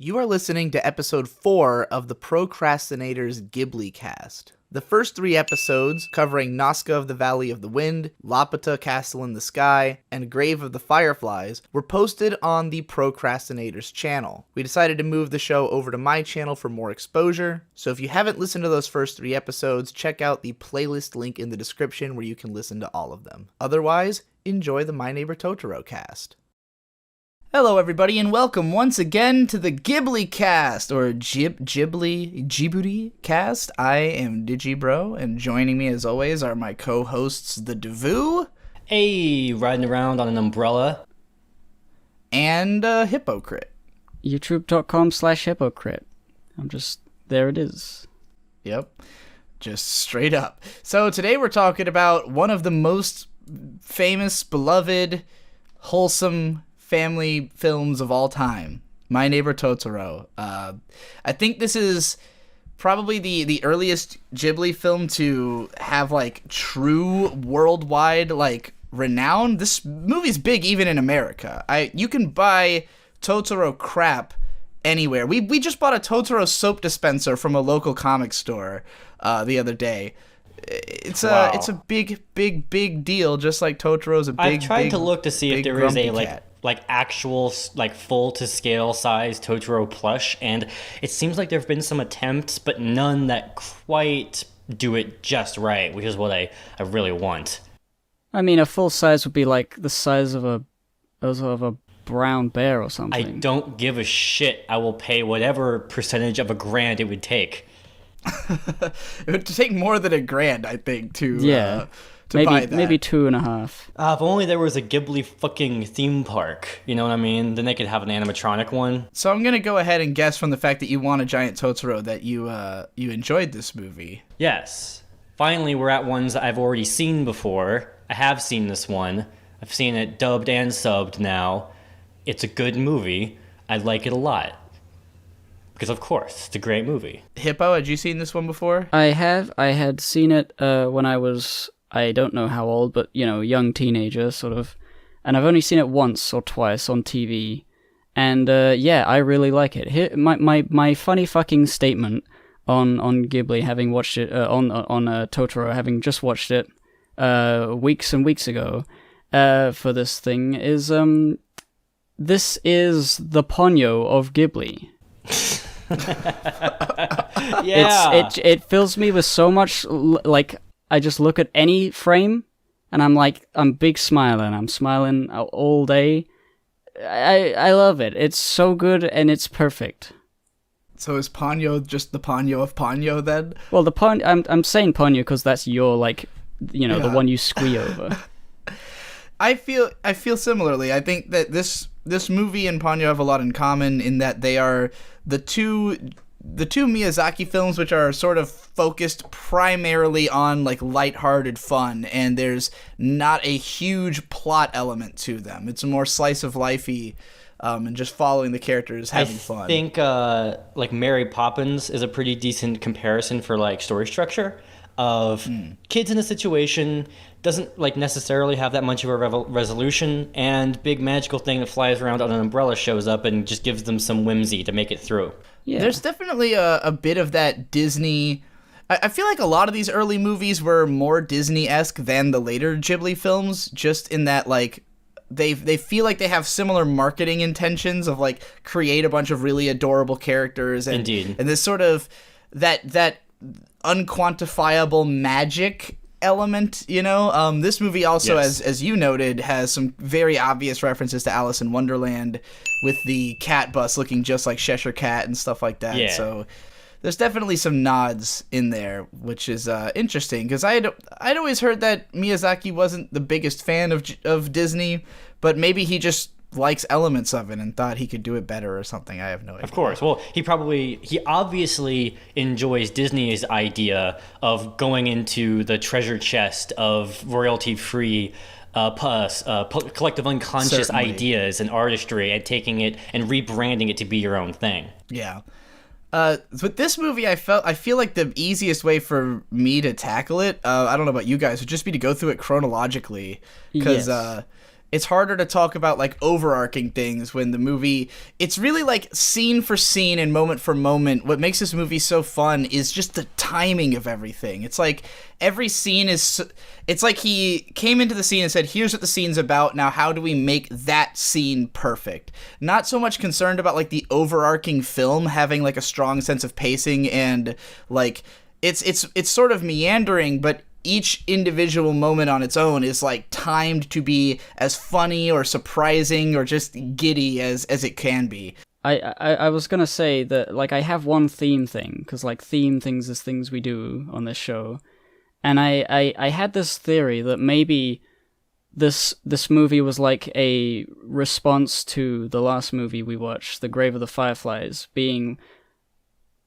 You are listening to episode 4 of the Procrastinator's GhiBliCast. The first 3 episodes, covering Nazca of the Valley of the Wind, Laputa Castle in the Sky, and Grave of the Fireflies, were posted on the Procrastinator's channel. We decided to move the show over to my channel for more exposure, so if you haven't listened to those first 3 episodes, check out the playlist link in the description where you can listen to all of them. Otherwise, enjoy the My Neighbor Totoro cast. Hello everybody and welcome once again to the GhiBliCast, or Ghibli Cast. I am DigiBro, and joining me as always are my co-hosts, the Devu. Hey, riding around on an umbrella. And Hypocrite. YouTube.com/hypocrite. There it is. Yep, just straight up. So today we're talking about one of the most famous, beloved, wholesome family films of all time, My Neighbor Totoro. I think this is probably the earliest Ghibli film to have like true worldwide like renown. This movie's big even in America. You can buy Totoro crap anywhere. We just bought a Totoro soap dispenser from a local comic store the other day. It's a big deal, just like Totoro's a big. I've tried to look to see if there is a cat. like actual full to scale size Totoro plush, and it seems like there've been some attempts, but none that quite do it just right, which is what I really want. I mean, a full size would be like the size of a brown bear or something. I don't give a shit. I will pay whatever percentage of $1,000 it would take. It would take more than $1,000, I think, to buy that. Maybe 2.5. If only there was a Ghibli fucking theme park, you know what I mean? Then they could have an animatronic one. So I'm gonna go ahead and guess from the fact that you want a giant Totoro that you enjoyed this movie. Yes. Finally, we're at ones I've already seen before. I have seen this one. I've seen it dubbed and subbed now. It's a good movie. I like it a lot. Because of course, it's a great movie. Hippo, had you seen this one before? I had seen it when I was, I don't know how old, but, young teenager, sort of. And I've only seen it once or twice on TV. And, I really like it. Here, my funny fucking statement on Ghibli, having watched it, on Totoro, having just watched it weeks and weeks ago for this thing, is, this is the Ponyo of Ghibli. Yeah. It fills me with so much, I just look at any frame and I'm big smiling. I'm smiling all day. I love it. It's so good and it's perfect. So is Ponyo just the Ponyo of Ponyo then? Well, I'm saying Ponyo because that's your the one you squee over. I feel similarly. I think that this movie and Ponyo have a lot in common in that they are the two Miyazaki films which are sort of focused primarily on like lighthearted fun, and there's not a huge plot element to them. It's a more slice of lifey and just following the characters having fun. I think like Mary Poppins is a pretty decent comparison for like story structure of kids in a situation, doesn't like necessarily have that much of a resolution, and big magical thing that flies around on an umbrella shows up and just gives them some whimsy to make it through. Yeah. There's definitely a bit of that Disney. I feel like a lot of these early movies were more Disney-esque than the later Ghibli films, just in that like they feel like they have similar marketing intentions of like create a bunch of really adorable characters and Indeed. And this sort of that unquantifiable magic element, this movie also, yes, as you noted, has some very obvious references to Alice in Wonderland with the cat bus looking just like Cheshire Cat and stuff like that. Yeah. So there's definitely some nods in there, which is interesting, because I'd always heard that Miyazaki wasn't the biggest fan of Disney, but maybe he just likes elements of it and thought he could do it better or something. I have no idea. Of course. Well, he obviously enjoys Disney's idea of going into the treasure chest of royalty-free collective unconscious Certainly. ideas and artistry and taking it and rebranding it to be your own thing. Yeah. With this movie, I feel like the easiest way for me to tackle it, I don't know about you guys, would just be to go through it chronologically, because Yes. it's harder to talk about like overarching things when the movie, it's really like scene for scene and moment for moment. What makes this movie so fun is just the timing of everything. It's like every scene is, it's like he came into the scene and said, here's what the scene's about, now how do we make that scene perfect? Not so much concerned about like the overarching film having like a strong sense of pacing and like it's sort of meandering, but each individual moment on its own is like timed to be as funny or surprising or just giddy as it can be. I was gonna say that, like, I have one theme thing, because, like, theme things is things we do on this show, and I had this theory that maybe this movie was like a response to the last movie we watched, The Grave of the Fireflies, being,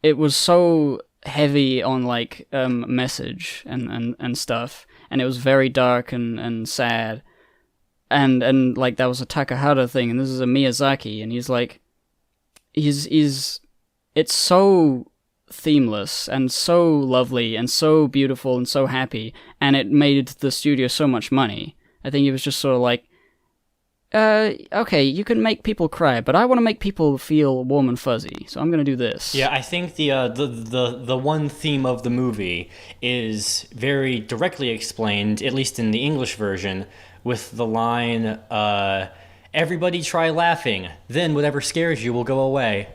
it was so heavy on like message and stuff, and it was very dark and sad, and like that was a Takahata thing, and this is a Miyazaki, and he's like it's so themeless and so lovely and so beautiful and so happy, and it made the studio so much money. I think it was just sort of like, okay, you can make people cry, but I want to make people feel warm and fuzzy, so I'm going to do this. Yeah, I think the one theme of the movie is very directly explained, at least in the English version, with the line, everybody try laughing, then whatever scares you will go away.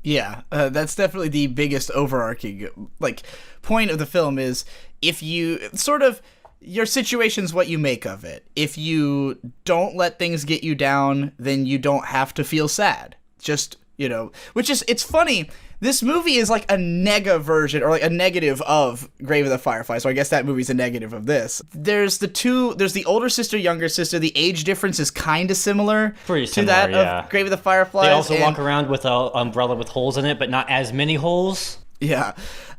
Yeah, that's definitely the biggest overarching like point of the film is if you sort of, your situation's what you make of it. If you don't let things get you down, then you don't have to feel sad. Just, you know, which is, it's funny. This movie is like a nega version, or like a negative of Grave of the Fireflies, so I guess that movie's a negative of this. There's the older sister, younger sister. The age difference is kind of similar to that of Grave of the Fireflies. They also walk around with an umbrella with holes in it, but not as many holes. Yeah.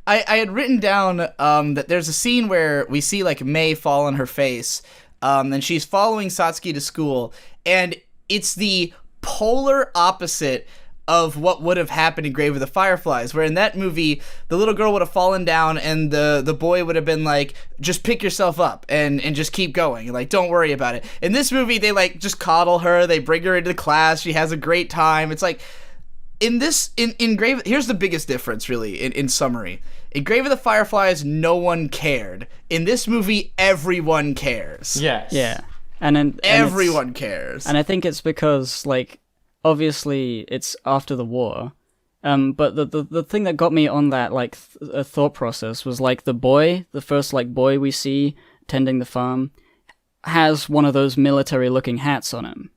I had written down that there's a scene where we see like Mei fall on her face, and she's following Satsuki to school, and it's the polar opposite of what would have happened in Grave of the Fireflies, where in that movie, the little girl would have fallen down and the boy would have been like, just pick yourself up and just keep going. Like, don't worry about it. In this movie, they like just coddle her, they bring her into the class, she has a great time. It's like, in Grave, here's the biggest difference really, in summary. In Grave of the Fireflies, no one cared. In this movie, everyone cares. Yes. Yeah. And everyone cares. And I think it's because, like, obviously it's after the war, but the thing that got me on that, like, thought process was, like, the first, like, boy we see tending the farm has one of those military-looking hats on him.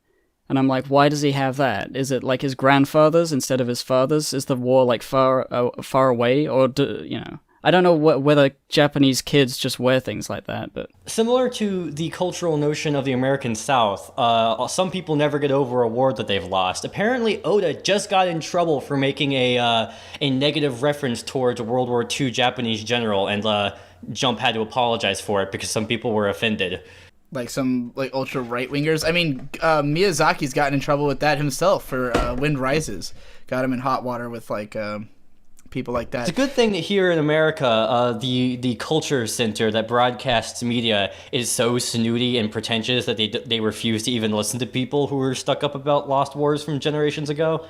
And I'm like, why does he have that? Is it like his grandfather's instead of his father's? Is the war like far away, or I don't know whether Japanese kids just wear things like that. But similar to the cultural notion of the American South, some people never get over a war that they've lost. Apparently, Oda just got in trouble for making a negative reference towards a World War II Japanese general, and Jump had to apologize for it because some people were offended. Like some like ultra right wingers. I mean, Miyazaki's gotten in trouble with that himself for Wind Rises. Got him in hot water with like people like that. It's a good thing that here in America, the culture center that broadcasts media is so snooty and pretentious that they refuse to even listen to people who are stuck up about lost wars from generations ago.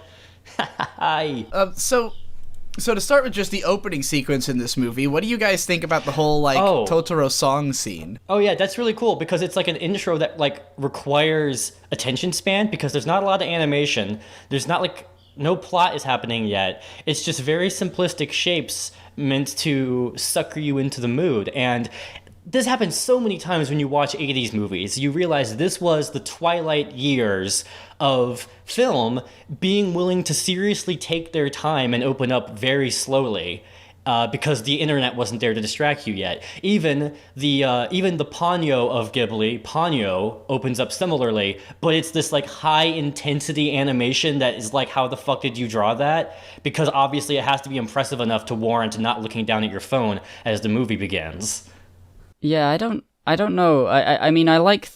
So to start with just the opening sequence in this movie, what do you guys think about the whole like Totoro song scene? Oh yeah, that's really cool because it's like an intro that like requires attention span because there's not a lot of animation. There's not like no plot is happening yet. It's just very simplistic shapes meant to sucker you into the mood. And this happens so many times when you watch 80s movies. You realize this was the twilight years of film being willing to seriously take their time and open up very slowly because the internet wasn't there to distract you yet. Even the Ponyo of Ghibli, Ponyo, opens up similarly, but it's this like high intensity animation that is like, how the fuck did you draw that? Because obviously it has to be impressive enough to warrant not looking down at your phone as the movie begins. Yeah, I don't know. I mean, I like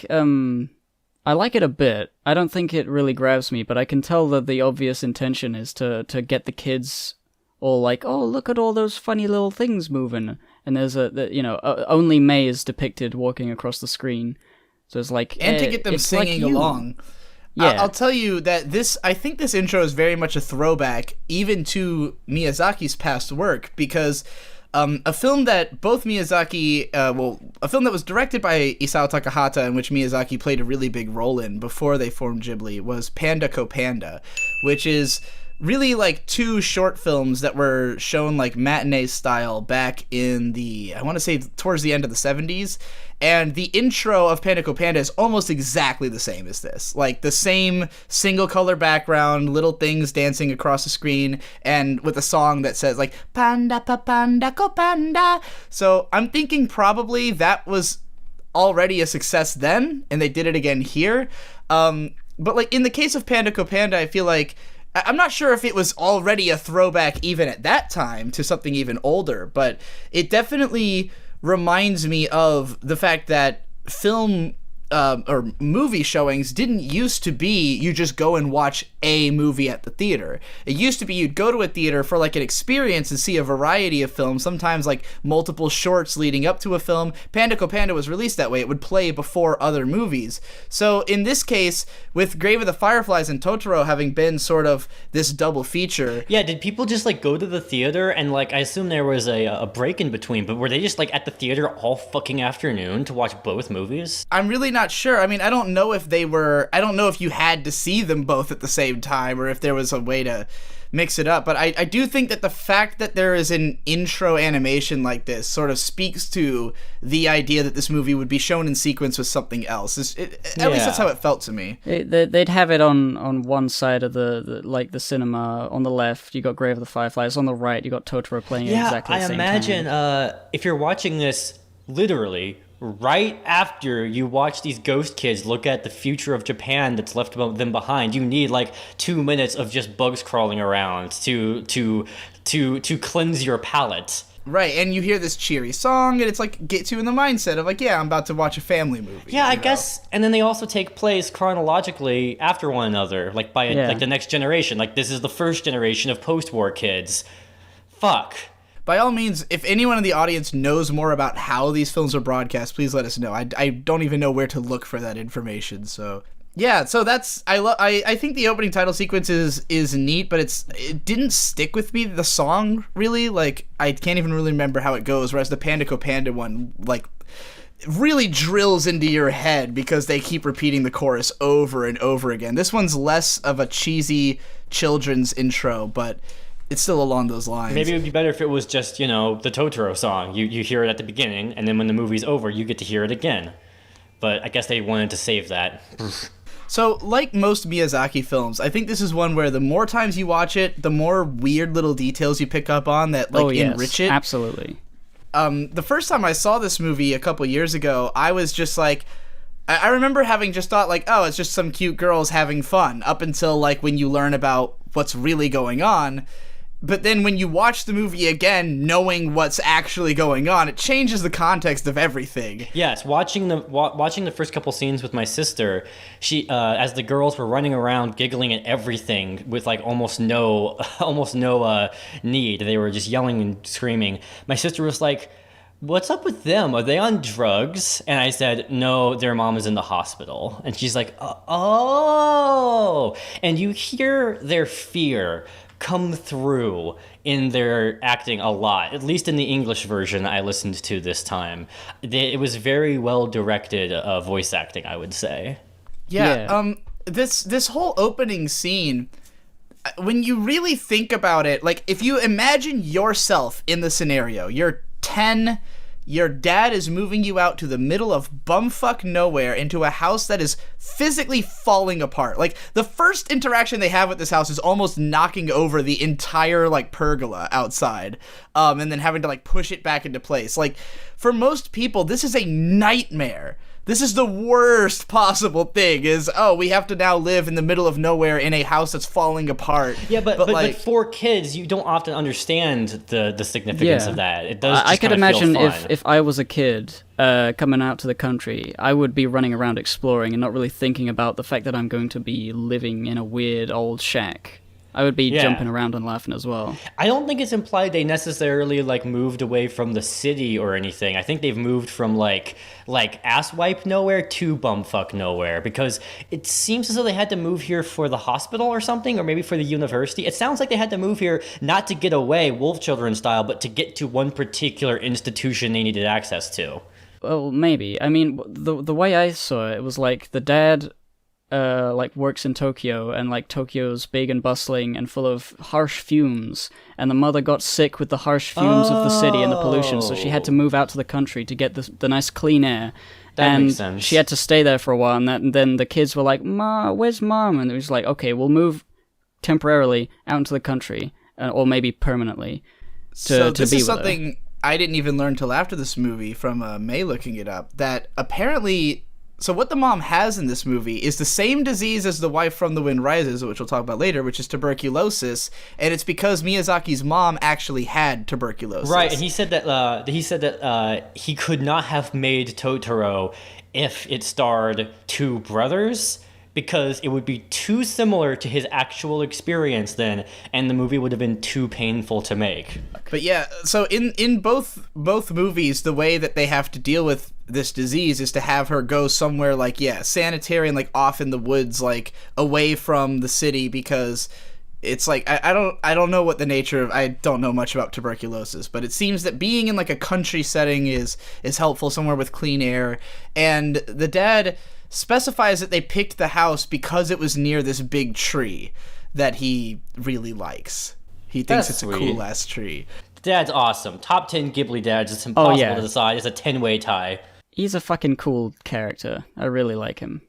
it a bit. I don't think it really grabs me, but I can tell that the obvious intention is to get the kids all like, oh, look at all those funny little things moving. And there's only Mei is depicted walking across the screen. So it's like, and to get them it's like singing you. along. Yeah. I'll tell you that I think this intro is very much a throwback even to Miyazaki's past work, because a film that both Miyazaki, a film that was directed by Isao Takahata, in which Miyazaki played a really big role in before they formed Ghibli, was Panda Ko Panda, which is really like two short films that were shown like matinee style back in I want to say towards the end of the 70s. And the intro of Panda Ko Panda is almost exactly the same as this. Like the same single color background, little things dancing across the screen, and with a song that says like Panda pa Panda Ko Panda. So I'm thinking probably that was already a success then, and they did it again here. But like in the case of Panda Ko Panda, I feel like I'm not sure if it was already a throwback even at that time to something even older, but it definitely reminds me of the fact that film or movie showings didn't used to be you just go and watch a movie at the theater. It used to be you'd go to a theater for like an experience and see a variety of films, sometimes like multiple shorts leading up to a film. Panda Ko Panda was released that way. It would play before other movies. So in this case, with Grave of the Fireflies and Totoro having been sort of this double feature. Yeah, did people just like go to the theater and like, I assume there was a break in between, but were they just like at the theater all fucking afternoon to watch both movies? I'm really not sure. I mean, I don't know if you had to see them both at the same time or if there was a way to mix it up, but I do think that the fact that there is an intro animation like this sort of speaks to the idea that this movie would be shown in sequence with something else. At least that's how it felt to me. They'd have it on one side of the cinema. On the left, you got Grave of the Fireflies. On the right, you got Totoro playing at exactly the same time. I imagine if you're watching this literally right after you watch these ghost kids look at the future of Japan that's left them behind, you need like 2 minutes of just bugs crawling around to cleanse your palate. Right, and you hear this cheery song, and it's like gets you in the mindset of like, yeah, I'm about to watch a family movie. Yeah, I guess, and then they also take place chronologically after one another, like by like the next generation. Like this is the first generation of post-war kids. Fuck. By all means, if anyone in the audience knows more about how these films are broadcast, please let us know. I don't even know where to look for that information. So yeah, so that's I think the opening title sequence is neat, but it didn't stick with me. The song really, like, I can't even really remember how it goes. Whereas the Panda Ko Panda one, like, really drills into your head because they keep repeating the chorus over and over again. This one's less of a cheesy children's intro, but it's still along those lines. Maybe it would be better if it was just, the Totoro song. You hear it at the beginning, and then when the movie's over, you get to hear it again. But I guess they wanted to save that. So, like most Miyazaki films, I think this is one where the more times you watch it, the more weird little details you pick up on that, like, enrich it. Absolutely. The first time I saw this movie a couple years ago, I was just like, I remember having just thought, like, oh, it's just some cute girls having fun, up until, like, when you learn about what's really going on. But then when you watch the movie again, knowing what's actually going on, it changes the context of everything. Yes, watching the first couple scenes with my sister, she as the girls were running around giggling at everything with like almost no need. They were just yelling and screaming. My sister was like, "What's up with them? Are they on drugs?" And I said, "No, their mom is in the hospital." And she's like, "Oh." And you hear their fear come through in their acting a lot, at least in the English version I listened to this time. It was very well directed voice acting, I would say. Yeah. This whole opening scene, when you really think about it, like, if you imagine yourself in the scenario, you're 10, your dad is moving you out to the middle of bumfuck nowhere into a house that is physically falling apart. Like, the first interaction they have with this house is almost knocking over the entire, like, pergola outside, and then having to, like, push it back into place. Like, for most people, this is a nightmare. This is the worst possible thing, is, oh, we have to now live in the middle of nowhere in a house that's falling apart. Yeah, but for kids, you don't often understand the significance of that. It does just I could imagine feel fun. if I was a kid coming out to the country, I would be running around exploring and not really thinking about the fact that I'm going to be living in a weird old shack. I would be Yeah. jumping around and laughing as well. I don't think it's implied they necessarily like moved away from the city or anything. I think they've moved from like asswipe nowhere to bumfuck nowhere, because it seems as though they had to move here for the hospital or something, or maybe for the university. It sounds like they had to move here not to get away wolf children style, but to get to one particular institution they needed access to. Well, maybe. I mean, the way I saw it was like the dad like works in Tokyo, and like Tokyo's big and bustling and full of harsh fumes, and the mother got sick with the harsh fumes of the city and the pollution, so she had to move out to the country to get the nice clean air. That makes sense. She had to stay there for a while, and then the kids were like, "Ma, where's Mom?" And it was like, "Okay, we'll move temporarily out into the country, or maybe permanently So to this be is with her." something I didn't even learn till after this movie from May looking it up, that apparently, so what the mom has in this movie is the same disease as the wife from The Wind Rises, which we'll talk about later, which is tuberculosis, and it's because Miyazaki's mom actually had tuberculosis. Right, and he said that he could not have made Totoro if it starred two brothers, because it would be too similar to his actual experience then, and the movie would have been too painful to make. But yeah, so in both movies, the way that they have to deal with this disease is to have her go somewhere like, sanitary and like off in the woods, like away from the city, because it's like I don't know what the nature of, I don't know much about tuberculosis, but it seems that being in like a country setting is helpful, somewhere with clean air. And the dad specifies that they picked the house because it was near this big tree that he really likes. He thinks That's it's a sweet. cool ass tree. Dad's awesome. Top 10 Ghibli dads. It's impossible yeah. to decide. It's a 10-way tie. He's a fucking cool character. I really like him.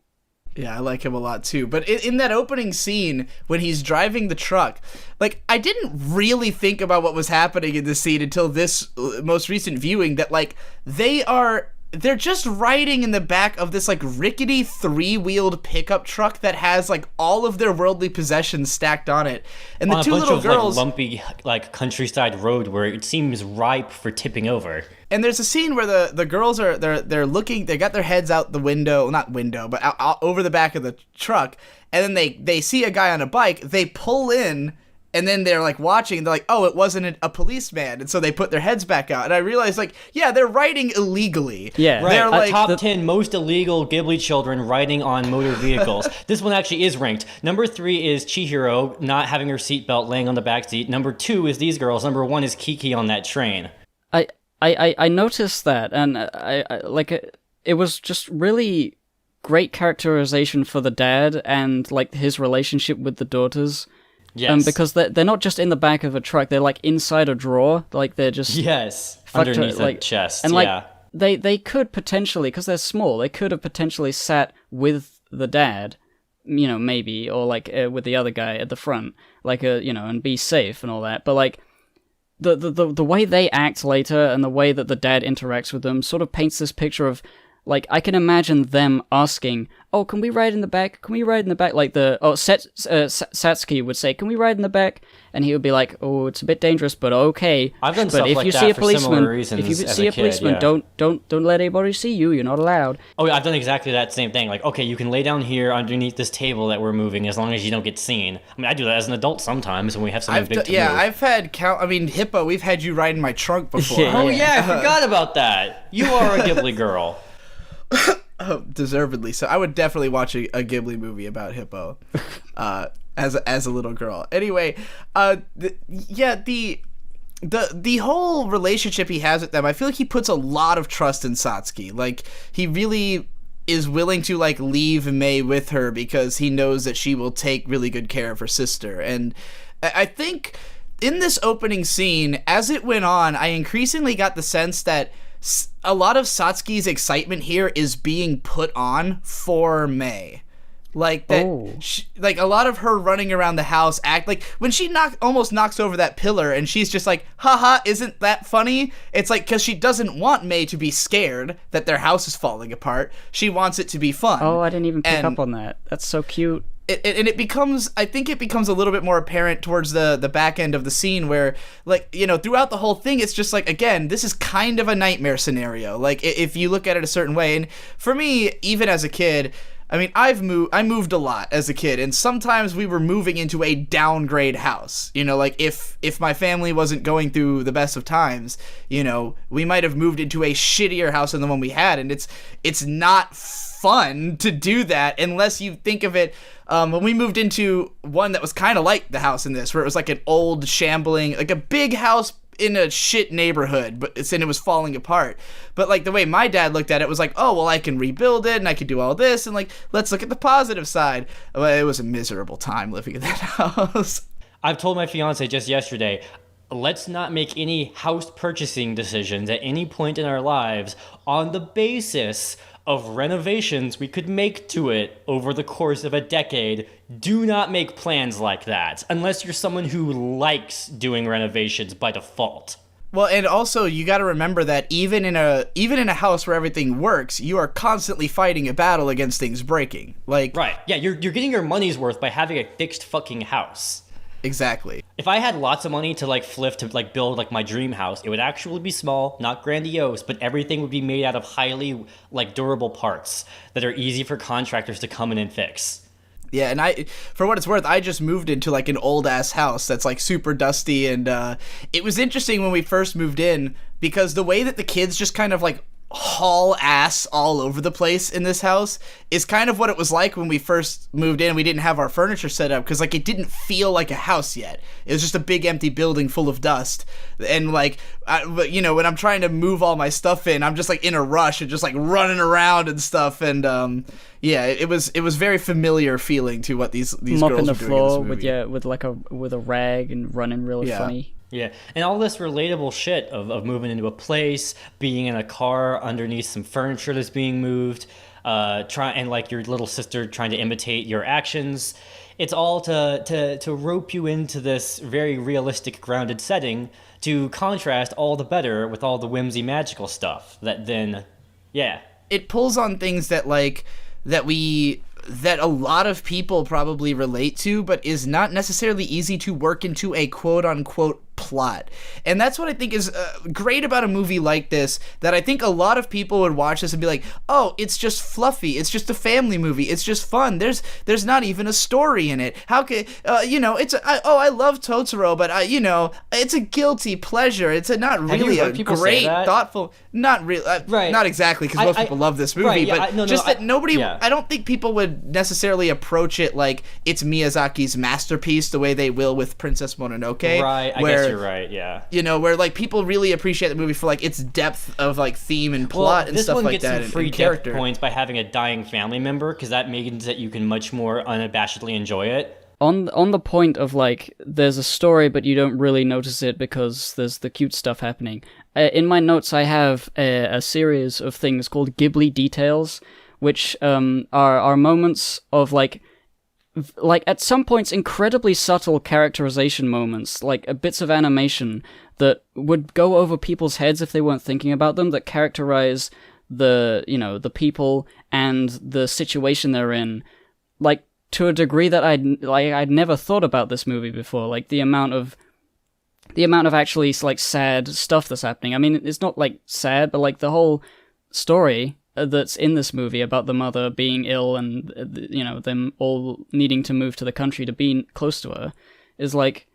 Yeah, I like him a lot too. But in that opening scene, when he's driving the truck, like, I didn't really think about what was happening in this scene until this most recent viewing, that, like, they're just riding in the back of this, like, rickety three-wheeled pickup truck that has, like, all of their worldly possessions stacked on it. And the On two a bunch little of girls... like lumpy like countryside road where it seems ripe for tipping over. And there's a scene where the girls are they're looking, they got their heads out the window, not window, but out over the back of the truck, and then they see a guy on a bike, they pull in, and then they're like watching, and they're like, oh, it wasn't a policeman, and so they put their heads back out, and I realized, like, yeah, they're riding illegally. Yeah. Right, They're like top 10 most illegal Ghibli children riding on motor vehicles. This one actually is ranked. Number 3 is Chihiro not having her seatbelt, laying on the back seat. Number 2 is these girls. Number 1 is Kiki on that train. I noticed that, and it was just really great characterization for the dad and like his relationship with the daughters. Yes. Because they're not just in the back of a truck; they're like inside a drawer, like they're just Yes. fucked Underneath like, the chest. and like yeah. they could potentially, because they're small, they could have potentially sat with the dad, you know, maybe, or like with the other guy at the front, like and be safe and all that. But like the way they act later and the way that the dad interacts with them sort of paints this picture of, like, I can imagine them asking, "Oh, can we ride in the back? Can we ride in the back?" Like Satsuki would say, "Can we ride in the back?" And he would be like, "Oh, it's a bit dangerous, but okay." I've done but stuff if like you that see a for policeman, similar reasons if you as see a a kid, policeman, yeah. don't let anybody see you. You're not allowed. Oh, yeah, I've done exactly that same thing. Like, okay, you can lay down here underneath this table that we're moving as long as you don't get seen. I mean, I do that as an adult sometimes when we have something big to move. I've had Hippo, we've had you ride in my trunk before. Yeah. Oh, yeah, I forgot about that. You are a Ghibli girl. Oh, deservedly so. I would definitely watch a Ghibli movie about Hippo as a little girl. Anyway, the whole relationship he has with them, I feel like he puts a lot of trust in Satsuki. Like, he really is willing to, like, leave Mei with her because he knows that she will take really good care of her sister. And I think in this opening scene, as it went on, I increasingly got the sense that a lot of Satsuki's excitement here is being put on for Mei. Like, that, like, a lot of her running around the house act like when she almost knocks over that pillar and she's just like, haha, isn't that funny? It's like, because she doesn't want Mei to be scared that their house is falling apart. She wants it to be fun. Oh, I didn't even pick up on that. That's so cute. It becomes a little bit more apparent towards the back end of the scene where, like, throughout the whole thing, it's just like, again, this is kind of a nightmare scenario. Like, if you look at it a certain way. And for me, even as a kid, I mean, I moved a lot as a kid, and sometimes we were moving into a downgrade house. You know, like if my family wasn't going through the best of times, you know, we might have moved into a shittier house than the one we had, and it's not fun to do that unless you think of it. When we moved into one that was kind of like the house in this, where it was like an old shambling, like a big house in a shit neighborhood, but it was falling apart. But like the way my dad looked at it was like, oh well, I can rebuild it and I can do all this, and like let's look at the positive side. Well, it was a miserable time living in that house. I've told my fiance just yesterday, let's not make any house purchasing decisions at any point in our lives on the basis of renovations we could make to it over the course of a decade. Do not make plans like that unless you're someone who likes doing renovations by default. Well, and also you got to remember that even in a house where everything works, you are constantly fighting a battle against things breaking. Like, right, yeah, you're getting your money's worth by having a fixed fucking house. Exactly. If I had lots of money to like flip to like build like my dream house, it would actually be small, not grandiose, but everything would be made out of highly like durable parts that are easy for contractors to come in and fix. Yeah, and for what it's worth, I just moved into like an old ass house that's like super dusty, and it was interesting when we first moved in because the way that the kids just kind of like haul ass all over the place in this house is kind of what it was like when we first moved in. We didn't have our furniture set up because like it didn't feel like a house yet. It was just a big empty building full of dust, and like you know, when I'm trying to move all my stuff in, I'm just like in a rush and just like running around and stuff, and yeah, it was very familiar feeling to what these mopping girls the were doing floor in this movie. with a rag and running really funny. Yeah, and all this relatable shit of moving into a place, being in a car underneath some furniture that's being moved, and like your little sister trying to imitate your actions. It's all to rope you into this very realistic, grounded setting to contrast all the better with all the whimsy magical stuff that then, yeah. It pulls on things that like that a lot of people probably relate to, but is not necessarily easy to work into a quote-unquote plot. And that's what I think is great about a movie like this, that I think a lot of people would watch this and be like, oh, it's just fluffy, it's just a family movie, it's just fun, there's not even a story in it. How could, you know, I love Totoro, but, you know, it's a guilty pleasure, it's not really a great, thoughtful, not really, right. Not exactly, because most people love this movie, right, yeah, but nobody, I don't think people would necessarily approach it like it's Miyazaki's masterpiece the way they will with Princess Mononoke. Right, I guess you're right, yeah. You know, where like people really appreciate the movie for like its depth of like theme and plot and stuff like that. This one gets some free and depth character points by having a dying family member, because that means that you can much more unabashedly enjoy it. On the point of like, there's a story but you don't really notice it because there's the cute stuff happening. In my notes I have a series of things called Ghibli Details, which are moments of like at some points incredibly subtle characterization moments, like bits of animation that would go over people's heads if they weren't thinking about them, that characterize the people and the situation they're in, like to a degree that I'd never thought about this movie before. Like the amount of actually like sad stuff that's happening. I mean, it's not like sad, but like the whole story that's in this movie about the mother being ill and you know, them all needing to move to the country to be close to her is like,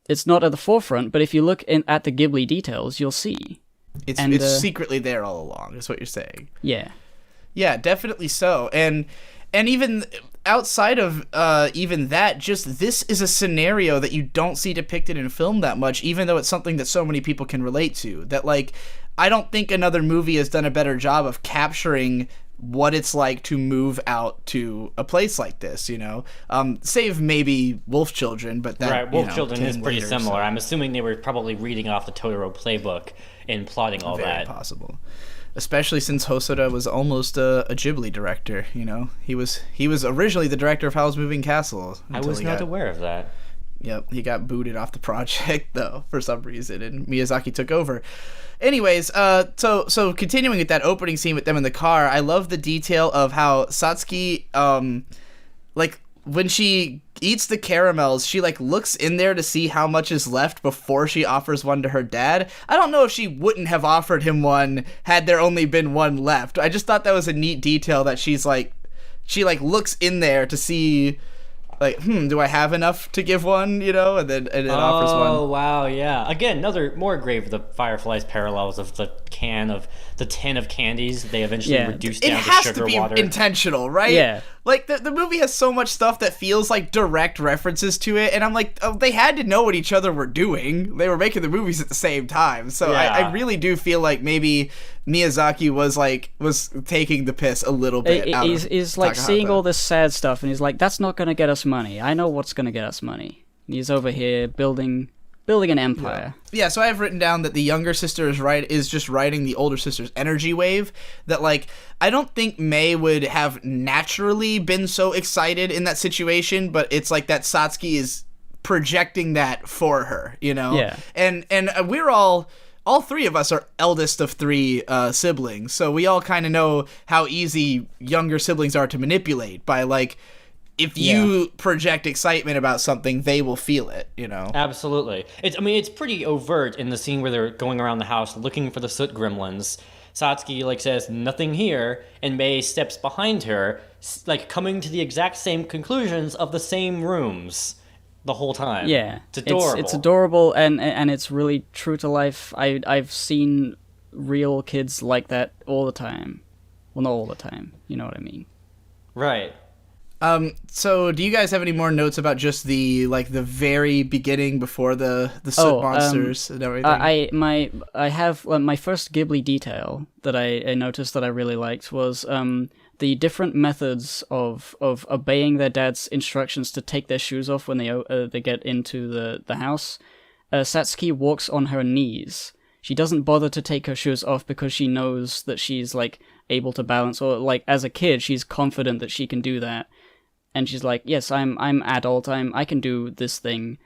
it's not at the forefront, but if you look at the Ghibli Details, you'll see it's secretly there all along, is what you're saying. Yeah, definitely so. And even outside of even that, just this is a scenario that you don't see depicted in film that much, even though it's something that so many people can relate to. That like, I don't think another movie has done a better job of capturing what it's like to move out to a place like this, you know? Save maybe Wolf Children, but that, right, Wolf Children is came pretty later, similar. so. I'm assuming they were probably reading off the Totoro playbook and plotting all Very that. possible. Especially since Hosoda was almost a Ghibli director, you know? He was originally the director of Howl's Moving Castle. I was not aware of that. Yep, he got booted off the project, though, for some reason, and Miyazaki took over. Anyways, so continuing with that opening scene with them in the car, I love the detail of how Satsuki, like, when she eats the caramels, she, like, looks in there to see how much is left before she offers one to her dad. I don't know if she wouldn't have offered him one had there only been one left. I just thought that was a neat detail that she's she like looks in there to see like, do I have enough to give one, you know, and then offers one. Oh wow, yeah. Again, another more grave of the Fireflies parallels of the tin of candies they eventually reduce down to sugar water. It has to be intentional, right? Yeah. Like, the movie has so much stuff that feels like direct references to it, and I'm like, oh, they had to know what each other were doing. They were making the movies at the same time. So I really do feel like maybe Miyazaki was taking the piss a little bit. He's like seeing all this sad stuff, and he's like, that's not going to get us money. I know what's going to get us money. And he's over here building an empire. Yeah, so I have written down that the younger sister is just riding the older sister's energy wave. That, like, I don't think Mei would have naturally been so excited in that situation, but it's like that Satsuki is projecting that for her, you know? Yeah. And we're all three of us are eldest of three siblings, so we all kind of know how easy younger siblings are to manipulate by, like, if you project excitement about something, they will feel it, you know? Absolutely. It's pretty overt in the scene where they're going around the house looking for the soot gremlins. Satsuki, like, says, nothing here, and Mei steps behind her, like, coming to the exact same conclusions of the same rooms the whole time. Yeah. It's adorable. It's adorable, and it's really true to life. I've seen real kids like that all the time. Well, not all the time. You know what I mean? Right. So do you guys have any more notes about just the very beginning before the soot monsters and everything? I have my first Ghibli detail that I noticed that I really liked was the different methods of obeying their dad's instructions to take their shoes off when they get into the house. Satsuki walks on her knees. She doesn't bother to take her shoes off because she knows that she's like able to balance, or like as a kid she's confident that she can do that. And she's like, yes, I'm adult, I can do this thing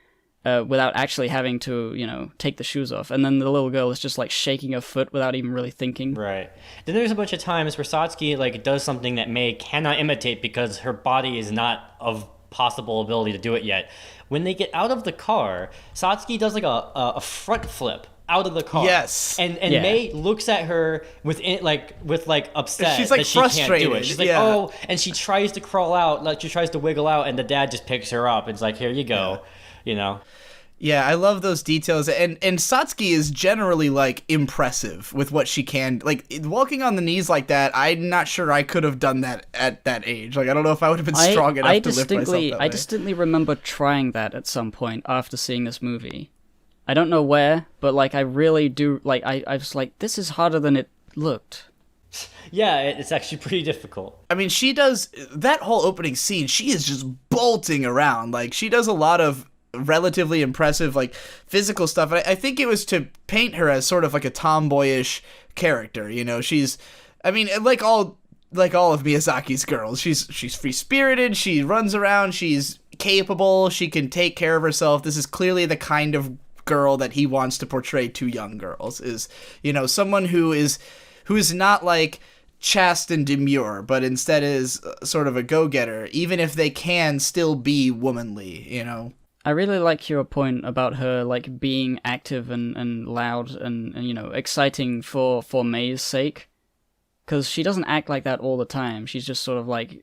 without actually having to, you know, take the shoes off. And then the little girl is just like shaking her foot without even really thinking. Right. Then there's a bunch of times where Satsuki like does something that Mei cannot imitate because her body is not of possible ability to do it yet. When they get out of the car, Satsuki does like a front flip out of the car. Yes. And Mei looks at her with upset. She's like that she frustrated. Can't do it. She's like, oh, and she tries to crawl out, like she tries to wiggle out, and the dad just picks her up and is like, here you go, you know. Yeah, I love those details, and Satsuki is generally like impressive with what she can. Like walking on the knees like that, I'm not sure I could have done that at that age. Like I don't know if I would have been strong enough to lift myself that way. I distinctly remember trying that at some point after seeing this movie. I don't know where, but like I really do. Like I was like, this is harder than it looked. Yeah, it's actually pretty difficult. I mean, she does that whole opening scene. She is just bolting around. Like she does a lot of relatively impressive like physical stuff. I think it was to paint her as sort of like a tomboyish character. You know, she's. I mean, like all of Miyazaki's girls, she's free spirited. She runs around. She's capable. She can take care of herself. This is clearly the kind of girl that he wants to portray to young girls, is, you know, someone who is not like chaste and demure, but instead is sort of a go-getter, even if they can still be womanly, you know. I really like your point about her like being active and loud and you know, exciting for Mei's sake, because she doesn't act like that all the time. She's just sort of like,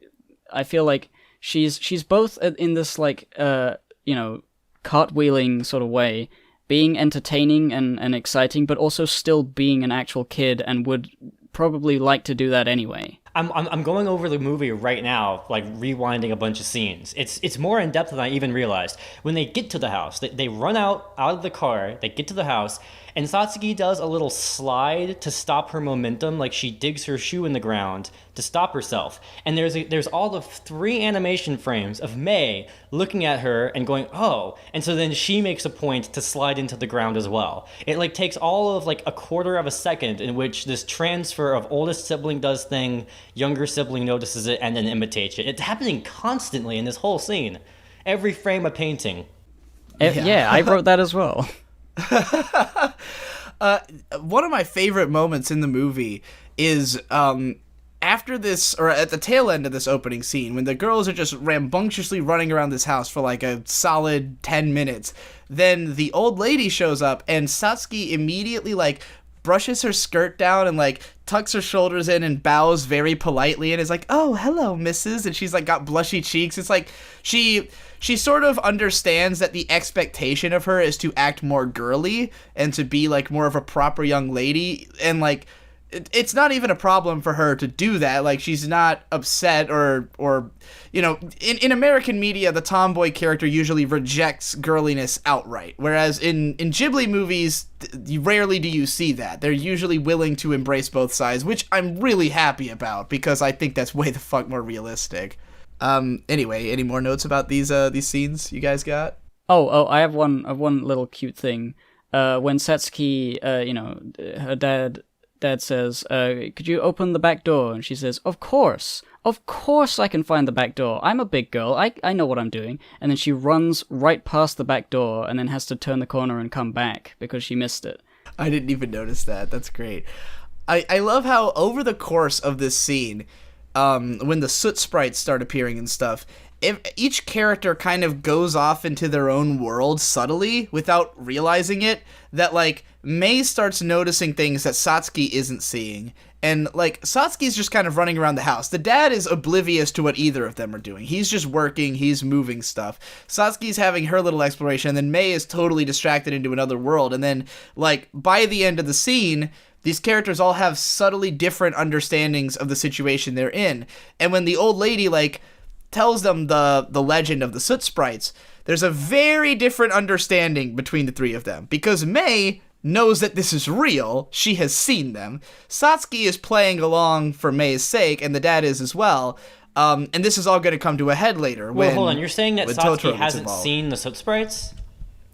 I feel like she's both in this like you know, cartwheeling sort of way, being entertaining and exciting, but also still being an actual kid and would probably like to do that anyway. I'm going over the movie right now, like rewinding a bunch of scenes. It's more in depth than I even realized. When they get to the house, they run out of the car, they get to the house, and Satsuki does a little slide to stop her momentum, like she digs her shoe in the ground to stop herself. And there's all of 3 animation frames of Mei looking at her and going, oh, and so then she makes a point to slide into the ground as well. It like takes all of like a quarter of a second in which this transfer of oldest sibling does thing, younger sibling notices it and then imitates it. It's happening constantly in this whole scene. Every frame a painting. Yeah, I wrote that as well. One of my favorite moments in the movie is after this, or at the tail end of this opening scene, when the girls are just rambunctiously running around this house for like a solid 10 minutes. Then the old lady shows up, and Satsuki immediately like brushes her skirt down and like tucks her shoulders in and bows very politely and is like, "Oh, hello, Mrs." And she's like got blushy cheeks. It's like she sort of understands that the expectation of her is to act more girly and to be like more of a proper young lady, and like it's not even a problem for her to do that. Like, she's not upset or you know, in American media, the tomboy character usually rejects girliness outright. Whereas in Ghibli movies, rarely do you see that. They're usually willing to embrace both sides, which I'm really happy about because I think that's way the fuck more realistic. Anyway, any more notes about these scenes you guys got? Oh, I have one little cute thing. When Satsuki, her dad says, "Could you open the back door?" And she says, Of course I can find the back door. I'm a big girl. I know what I'm doing." And then she runs right past the back door and then has to turn the corner and come back because she missed it. I didn't even notice that. That's great. I love how over the course of this scene, when the soot sprites start appearing and stuff, if each character kind of goes off into their own world subtly without realizing it, that like Mei starts noticing things that Satsuki isn't seeing. And like Satsuki's just kind of running around the house. The dad is oblivious to what either of them are doing. He's just working, he's moving stuff. Satsuki's having her little exploration, and then Mei is totally distracted into another world. And then like by the end of the scene, these characters all have subtly different understandings of the situation they're in. And when the old lady like tells them the legend of the soot sprites, there's a very different understanding between the three of them, because Mei knows that this is real. She has seen them. Satsuki is playing along for Mei's sake, and the dad is as well. And this is all going to come to a head later. Well, hold on. You're saying that Satsuki Totoro hasn't seen the soot sprites?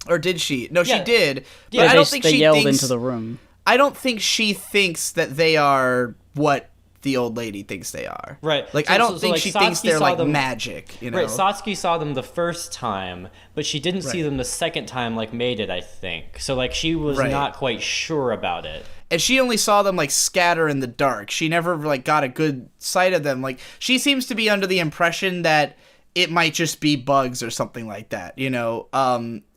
Or did she? No, she did. But Yeah, I don't think they she yelled thinks, into the room. I don't think she thinks that they are what the old lady thinks they are. Right. Like, So- I don't so, think like, she thinks they're Satsuki saw like them- magic, you know? Right, Satsuki saw them the first time, but she didn't see Right. them the second time like Mei did, I think. So, like, she was Right. not quite sure about it. And she only saw them like scatter in the dark. She never like got a good sight of them. Like, she seems to be under the impression that it might just be bugs or something like that, you know?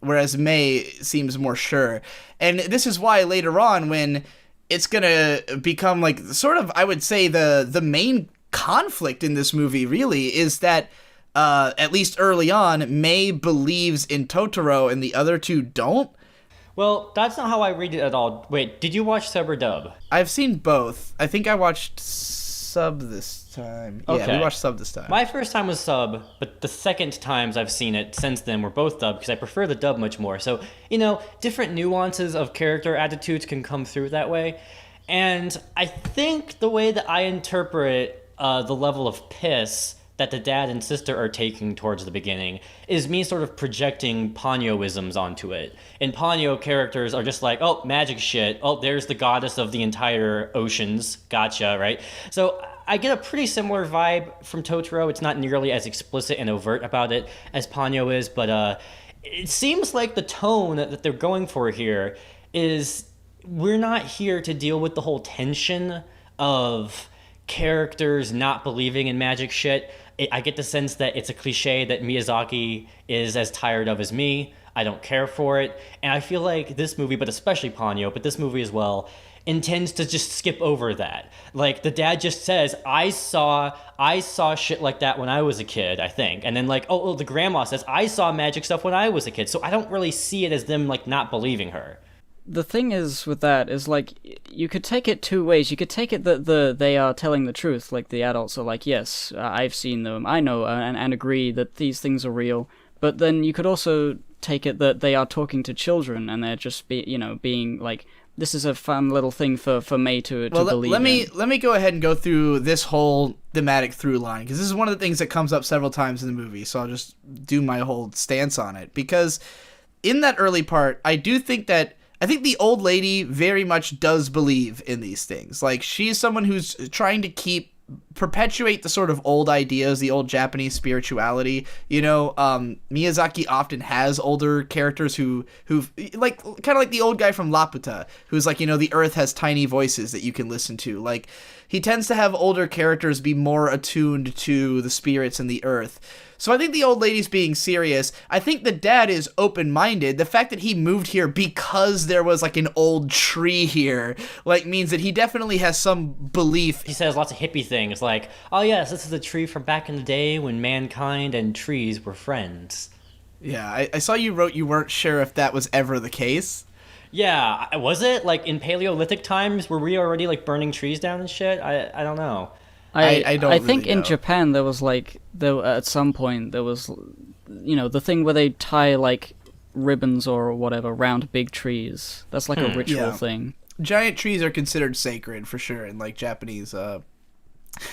Whereas Mei seems more sure. And this is why later on, when it's gonna become like sort of, I would say, the main conflict in this movie really is that at least early on, Mei believes in Totoro and the other two don't. Well, that's not how I read it at all. Wait, did you watch sub or dub? I've seen both. I think I watched sub this time. Yeah, Okay. we watched sub this time. My first time was sub, but the second times I've seen it since then were both dub because I prefer the dub much more. So, you know, different nuances of character attitudes can come through that way. And I think the way that I interpret the level of piss that the dad and sister are taking towards the beginning is me sort of projecting Ponyo-isms onto it. And Ponyo characters are just like, oh, magic shit. Oh, there's the goddess of the entire oceans. Gotcha, right? So I get a pretty similar vibe from Totoro. It's not nearly as explicit and overt about it as Ponyo is, but it seems like the tone that they're going for here is we're not here to deal with the whole tension of characters not believing in magic shit. I get the sense that it's a cliche that Miyazaki is as tired of as me. I don't care for it. And I feel like this movie, but especially Ponyo, but this movie as well, intends to just skip over that. Like, the dad just says, I saw shit like that when I was a kid, I think. And then like, oh, the grandma says, I saw magic stuff when I was a kid. So I don't really see it as them like not believing her. The thing is with that is like you could take it two ways. You could take it that they are telling the truth, like the adults are like, yes, I've seen them, I know, and agree that these things are real. But then you could also take it that they are talking to children and they're just being like, this is a fun little thing for Mei to believe in. Let me go ahead and go through this whole thematic through line, because this is one of the things that comes up several times in the movie. So I'll just do my whole stance on it, because in that early part, I think the old lady very much does believe in these things. Like, she's someone who's trying to keep perpetuate the sort of old ideas, the old Japanese spirituality. Miyazaki often has older characters who like kind of like the old guy from Laputa, who's like, the earth has tiny voices that you can listen to. Like, he tends to have older characters be more attuned to the spirits in the earth. So I think the old lady's being serious. I think the dad is open-minded. The fact that he moved here because there was like an old tree here, like, means that he definitely has some belief. He says lots of hippie things like, oh yes, this is a tree from back in the day when mankind and trees were friends. Yeah, I saw you wrote you weren't sure if that was ever the case. Yeah, was it? Like, in Paleolithic times, were we already, like, burning trees down and shit? I don't know. I don't I think really in know. Japan there was at some point there was, the thing where they tie like ribbons or whatever around big trees. That's like a ritual thing. Giant trees are considered sacred for sure in like Japanese,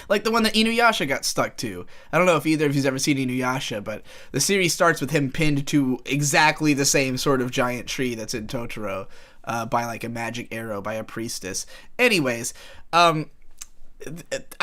like the one that Inuyasha got stuck to. I don't know if either of you's ever seen Inuyasha, but the series starts with him pinned to exactly the same sort of giant tree that's in Totoro, by like a magic arrow by a priestess. Anyways, I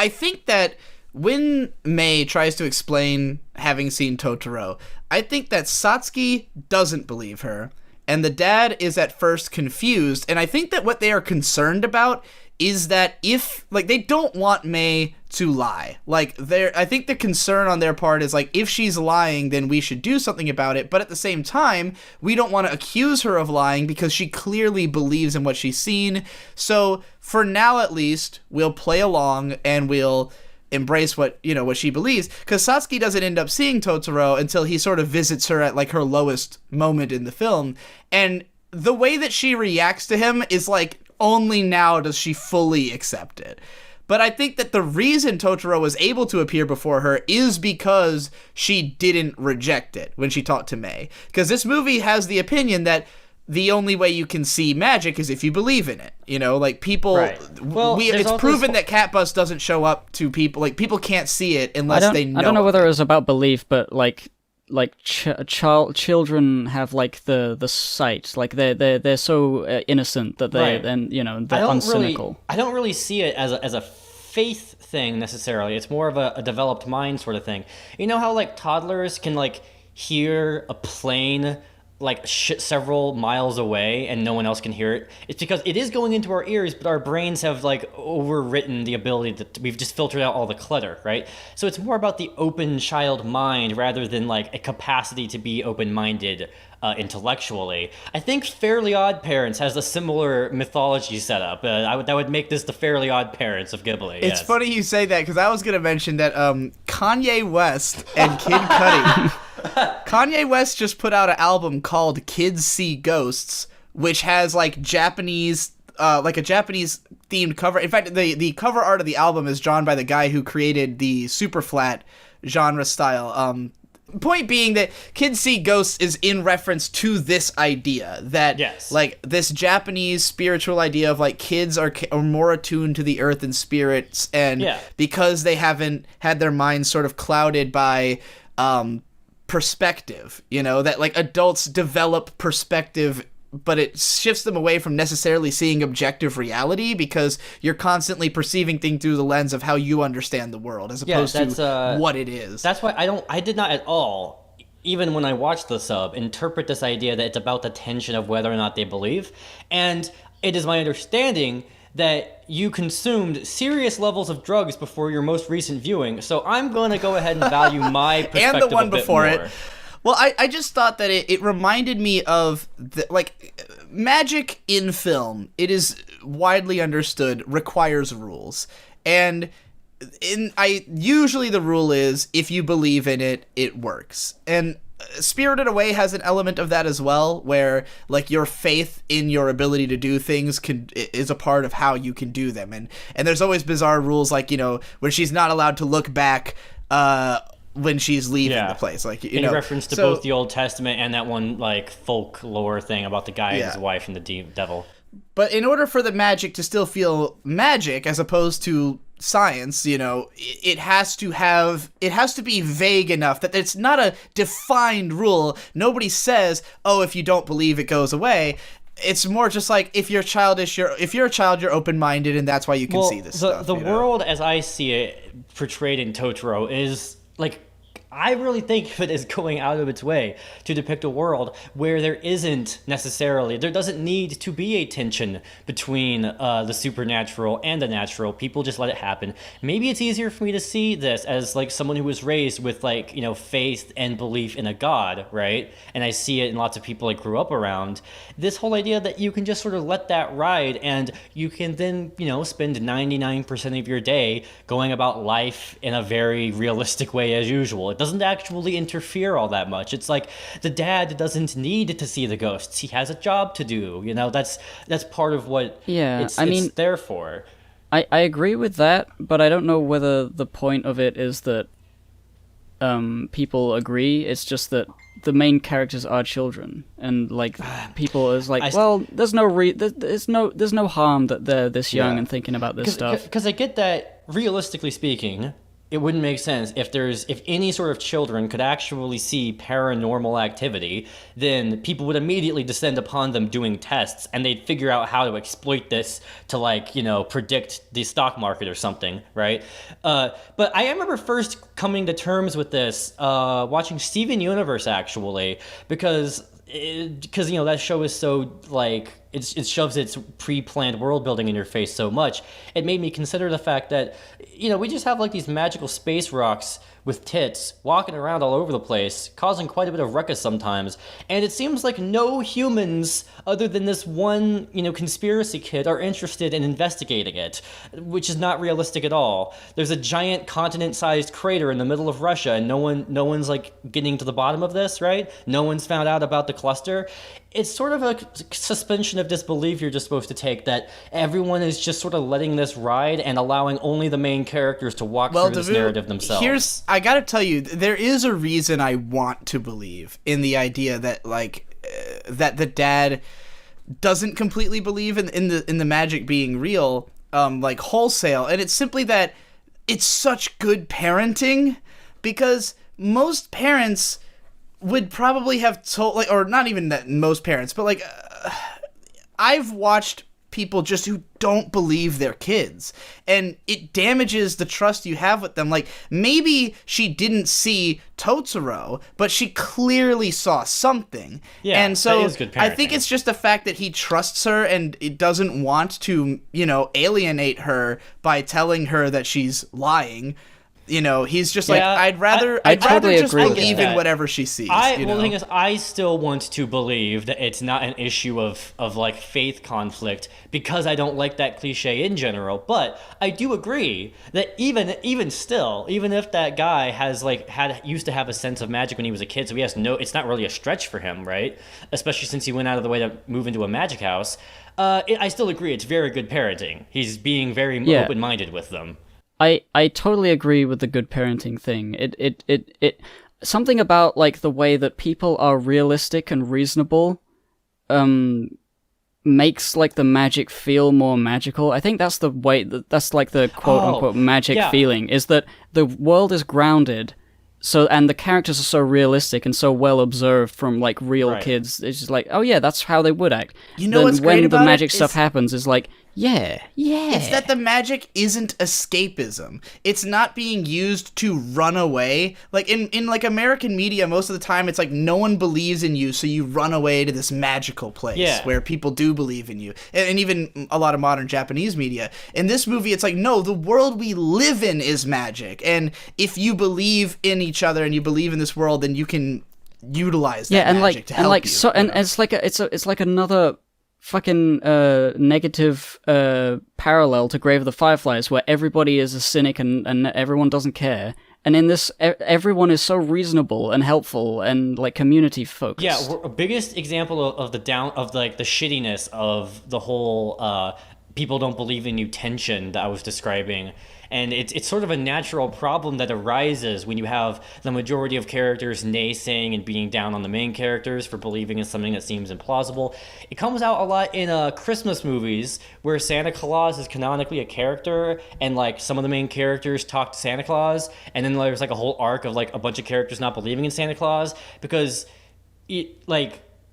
think that when Mei tries to explain having seen Totoro, I think that Satsuki doesn't believe her, and the dad is at first confused, and I think that what they are concerned about is that if, like, they don't want Mei to lie. Like, I think the concern on their part is, like, if she's lying, then we should do something about it, but at the same time, we don't want to accuse her of lying because she clearly believes in what she's seen. So, for now at least, we'll play along and we'll embrace what she believes, because Satsuki doesn't end up seeing Totoro until he sort of visits her at, like, her lowest moment in the film, and the way that she reacts to him is, like, only now does she fully accept it. But I think that the reason Totoro was able to appear before her is because she didn't reject it when she talked to Mei. Because this movie has the opinion that the only way you can see magic is if you believe in it. Like, people... Right. Well, it's proven that Cat Bus doesn't show up to people. Like, people can't see it unless they know. I don't know whether it. it was about belief, but children have like the sight, like they're so innocent that they're uncynical. I don't really see it as a faith thing necessarily. It's more of a developed mind sort of thing. You know how like toddlers can like hear a plane like several miles away and no one else can hear it? It's because it is going into our ears, but our brains have like overwritten the ability that we've just filtered out all the clutter, right? So it's more about the open child mind rather than like a capacity to be open-minded intellectually. I think Fairly Odd Parents has a similar mythology setup. That would make this the Fairly Odd Parents of Ghibli. It's funny you say that, because I was going to mention that Kanye West and Kid Cudi... Kanye West just put out an album called Kids See Ghosts, which has like Japanese, like a Japanese themed cover. In fact, the cover art of the album is drawn by the guy who created the super flat genre style. Point being that Kids See Ghosts is in reference to this idea that, yes, like, this Japanese spiritual idea of like kids are more attuned to the earth and spirits, and because they haven't had their minds sort of clouded by perspective, that like adults develop perspective, but it shifts them away from necessarily seeing objective reality, because you're constantly perceiving things through the lens of how you understand the world as opposed to what it is. That's why I did not at all, even when I watched the sub, interpret this idea that it's about the tension of whether or not they believe. And it is my understanding that you consumed serious levels of drugs before your most recent viewing, so I'm going to go ahead and value my perspective and the one a bit before more. it. Well, I just thought that it reminded me of, magic in film, it is widely understood, requires rules. And usually the rule is, if you believe in it, it works. And Spirited Away has an element of that as well, where like your faith in your ability to do things is a part of how you can do them, and there's always bizarre rules, like when she's not allowed to look back when she's leaving the place, like in reference to both the Old Testament and that one like folklore thing about the guy and his wife and the devil. But in order for the magic to still feel magic as opposed to science, it has to be vague enough that it's not a defined rule. Nobody says, oh, if you don't believe, it goes away. it's more just like if you're childish, if you're a child, you're open-minded, and that's why you can see this stuff. The you know? world as I see it portrayed in Totoro is like, I really think of it as going out of its way to depict a world where there doesn't need to be a tension between the supernatural and the natural. People just let it happen. Maybe it's easier for me to see this as like someone who was raised with like, faith and belief in a god, right? And I see it in lots of people I grew up around. This whole idea that you can just sort of let that ride and you can then, spend 99% of your day going about life in a very realistic way as usual. It doesn't actually interfere all that much. It's like the dad doesn't need to see the ghosts. He has a job to do. That's part of what it's there for. I agree with that, but I don't know whether the point of it is that people agree. It's just that the main characters are children, and like people is like, there's no harm that they're this young and thinking about this stuff. Because I get that, realistically speaking, it wouldn't make sense if any sort of children could actually see paranormal activity, then people would immediately descend upon them doing tests, and they'd figure out how to exploit this to predict the stock market or something, right? But I remember first coming to terms with this watching Steven Universe, actually, because that show is so like it shoves its pre-planned world building in your face so much. It made me consider the fact that we just have like these magical space rocks with tits walking around all over the place, causing quite a bit of ruckus sometimes. And it seems like no humans other than this one, conspiracy kid are interested in investigating it, which is not realistic at all. There's a giant continent-sized crater in the middle of Russia, and no one's like getting to the bottom of this, right? No one's found out about the cluster. It's sort of a suspension of disbelief you're just supposed to take, that everyone is just sort of letting this ride and allowing only the main characters to walk through this narrative themselves. I gotta tell you, there is a reason I want to believe in the idea that that the dad doesn't completely believe in the magic being real, wholesale, and it's simply that it's such good parenting, because most parents would probably have told, or not even that most parents, but I've watched people just who don't believe their kids, and it damages the trust you have with them. Like, maybe she didn't see Totoro, but she clearly saw something. Yeah, and so that is good parenting. I think it's just the fact that he trusts her and it doesn't want to, alienate her by telling her that she's lying. He's just I'd rather totally just agree with believe that. in whatever she sees. The thing is, I still want to believe that it's not an issue of like faith conflict, because I don't like that cliche in general. But I do agree that even if that guy used to have a sense of magic when he was a kid, so it's not really a stretch for him, right? Especially since he went out of the way to move into a magic house. I still agree it's very good parenting. He's being very open-minded with them. I totally agree with the good parenting thing. It something about like the way that people are realistic and reasonable makes like the magic feel more magical. I think that's the way that's like the quote unquote magic feeling, is that the world is grounded, and the characters are so realistic and so well observed from like real kids. It's just like, oh yeah, that's how they would act. What's great when about the magic it stuff happens is like, yeah. It's that the magic isn't escapism. It's not being used to run away. Like in like American media, most of the time it's like no one believes in you, so you run away to this magical place where people do believe in you. And even a lot of modern Japanese media. In this movie, it's like, no, the world we live in is magic. And if you believe in each other and you believe in this world, then you can utilize that magic to help you. And it's like another fucking negative parallel to Grave of the Fireflies, where everybody is a cynic and everyone doesn't care. And in this, everyone is so reasonable and helpful and like community focused. Yeah, a biggest example of the shittiness of the whole people don't believe in you tension that I was describing. And it's sort of a natural problem that arises when you have the majority of characters naysaying and being down on the main characters for believing in something that seems implausible. It comes out a lot in Christmas movies, where Santa Claus is canonically a character, and like some of the main characters talk to Santa Claus, and then there's like a whole arc of like a bunch of characters not believing in Santa Claus, because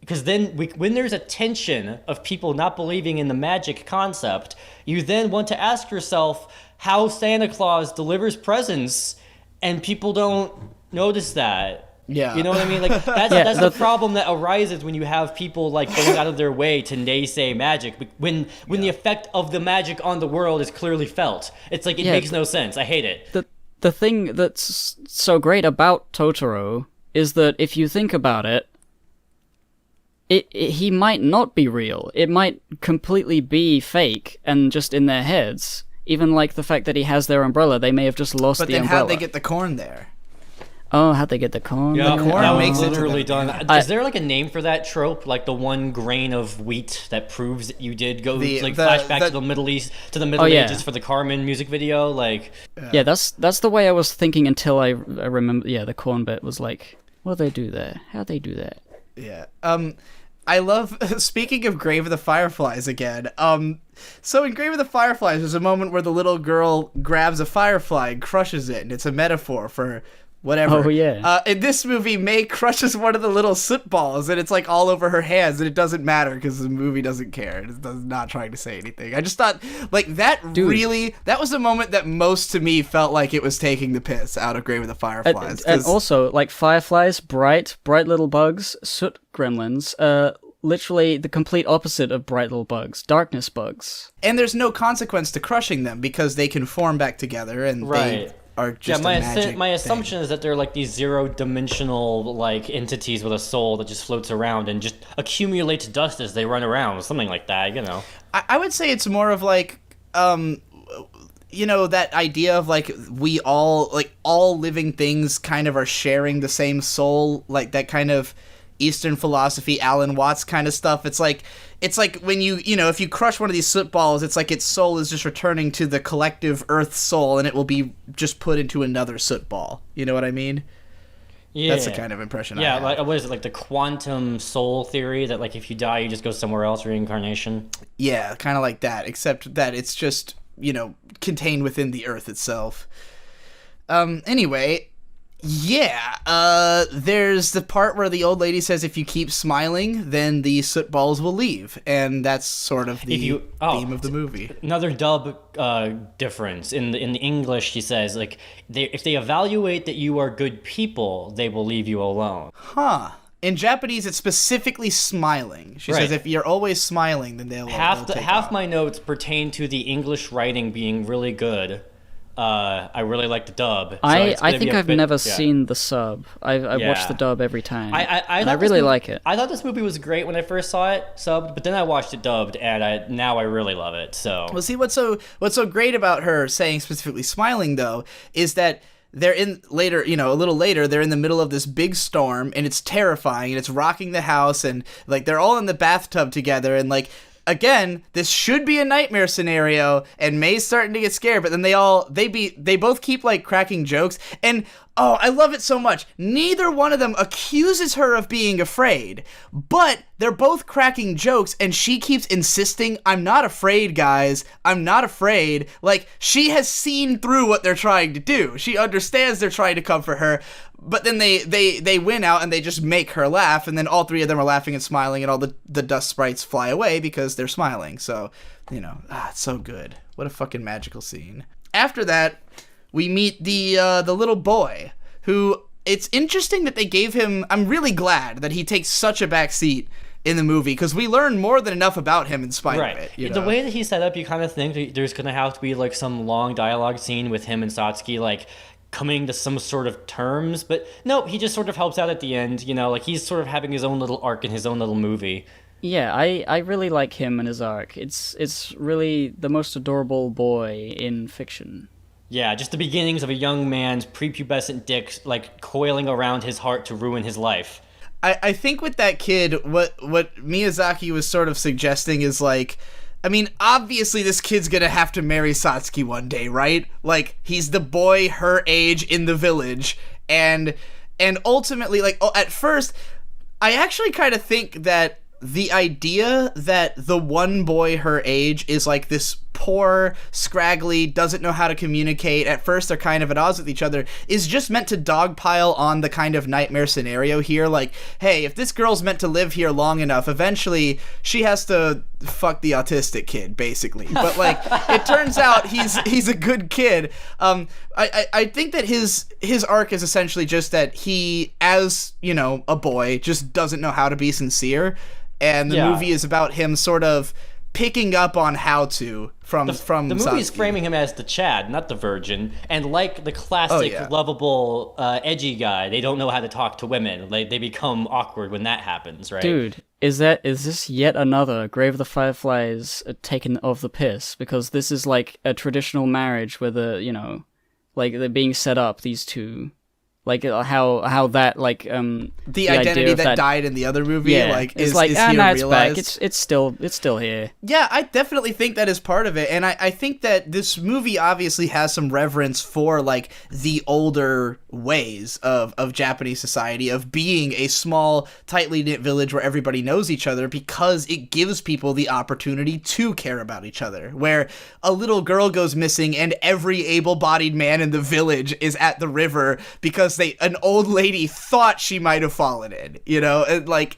because then when there's a tension of people not believing in the magic concept, you then want to ask yourself how Santa Claus delivers presents and people don't notice that. Yeah. You know what I mean? Like that's the problem that arises when you have people like going out of their way to naysay magic when the effect of the magic on the world is clearly felt. It's like it makes no sense. I hate it. The thing that's so great about Totoro is that if you think about it, he might not be real. It might completely be fake and just in their heads. Even like the fact that he has their umbrella, they may have just lost the umbrella. But then how'd they get the corn there? Oh, how'd they get the corn? Yeah, there? corn that makes was it to literally them. done. Is there like a name for that trope? Like the one grain of wheat that proves that you did go flashback to the Middle East, to the Middle Ages for the Carmen music video? Like, yeah, that's the way I was thinking until I remember. Yeah, the corn bit was like, what do they do there? How'd they do that? Yeah. I love, speaking of Grave of the Fireflies again, so in Grave of the Fireflies, there's a moment where the little girl grabs a firefly and crushes it, and it's a metaphor for whatever. Oh, yeah. In this movie, May crushes one of the little soot balls, and it's like all over her hands, and it doesn't matter because the movie doesn't care. It's not trying to say anything. I just thought, like, that really, that was the moment that most to me felt like it was taking the piss out of Grave of the Fireflies. And also, like, fireflies, bright little bugs, soot gremlins, literally the complete opposite of bright little bugs, darkness bugs. And there's no consequence to crushing them because they can form back together, and they are just my assumption is that they're like these zero-dimensional like entities with a soul that just floats around and just accumulates dust as they run around, something like that, you know. I would say it's more of like, you know, that idea of like we all, like all living things kind of are sharing the same soul, like that kind of Eastern philosophy, Alan Watts kind of stuff. It's like when you know, if you crush one of these soot balls, it's like its soul is just returning to the collective Earth soul, and it will be just put into another soot ball. You know what I mean? Yeah. That's the kind of impression I have. Like, what is it, like the quantum soul theory, that like if you die, you just go somewhere else, reincarnation? Yeah, kind of like that, except that it's just, you know, contained within the Earth itself. Anyway... Yeah, there's the part where the old lady says if you keep smiling, then the soot balls will leave, and that's sort of the theme of the movie. Another dub difference. In the English, she says, like, if they evaluate that you are good people, they will leave you alone. Huh. In Japanese, it's specifically smiling. She says if you're always smiling, then they'll half my notes pertain to the English writing being really good. I really like the dub. So I think I've never seen the sub. I watched the dub every time. I really like it. I thought this movie was great when I first saw it subbed, but then I watched it dubbed, and now I really love it. So well, see what's so great about her saying specifically smiling though is that they're in later, you know, a little later, they're in the middle of this big storm, and it's terrifying, and it's rocking the house, and like they're all in the bathtub together, and like. Again, this should be a nightmare scenario, and May's starting to get scared, but then they both keep like cracking jokes, and oh, I love it so much. Neither one of them accuses her of being afraid, but they're both cracking jokes, and she keeps insisting, I'm not afraid, guys. I'm not afraid. Like, she has seen through what they're trying to do. She understands they're trying to comfort her, but then they win out, and they just make her laugh, and then all three of them are laughing and smiling, and all the dust sprites fly away because they're smiling. So, you know, it's so good. What a fucking magical scene. After that, we meet the little boy, who, it's interesting that they gave him, I'm really glad that he takes such a back seat in the movie, because we learn more than enough about him in spite of it. You know? The way that he's set up, you kind of think that there's going to have to be like some long dialogue scene with him and Satsuki, like, coming to some sort of terms, but no, he just sort of helps out at the end, you know, like he's sort of having his own little arc in his own little movie. Yeah, I really like him and his arc. It's really the most adorable boy in fiction. Yeah, just the beginnings of a young man's prepubescent dick, like, coiling around his heart to ruin his life. I think with that kid, what Miyazaki was sort of suggesting is, like, I mean, obviously this kid's gonna have to marry Satsuki one day, right? Like, he's the boy her age in the village, and ultimately, like, at first, I actually kind of think that the idea that the one boy her age is like this poor, scraggly, doesn't know how to communicate. At first, they're kind of at odds with each other, is just meant to dogpile on the kind of nightmare scenario here. Like, hey, if this girl's meant to live here long enough, eventually she has to fuck the autistic kid, basically. But, like, it turns out he's a good kid. I think that his arc is essentially just that he, as, you know, a boy, just doesn't know how to be sincere. And the movie is about him sort of picking up on how to from the movie's Satsuki. framing him as the Chad, not the virgin, and like the classic lovable edgy guy, they don't know how to talk to women. Like, they become awkward when that happens, right? Dude, is this yet another Grave of the Fireflies taken of the piss? Because this is like a traditional marriage where like they're being set up, these two. Like how that like the identity that died in the other movie, is here it's realized. back. It's still here. Yeah, I definitely think that is part of it, and I think that this movie obviously has some reverence for like the older ways of Japanese society, of being a small, tightly knit village where everybody knows each other, because it gives people the opportunity to care about each other. Where a little girl goes missing and every able-bodied man in the village is at the river because an old lady thought she might have fallen in, you know? And, like,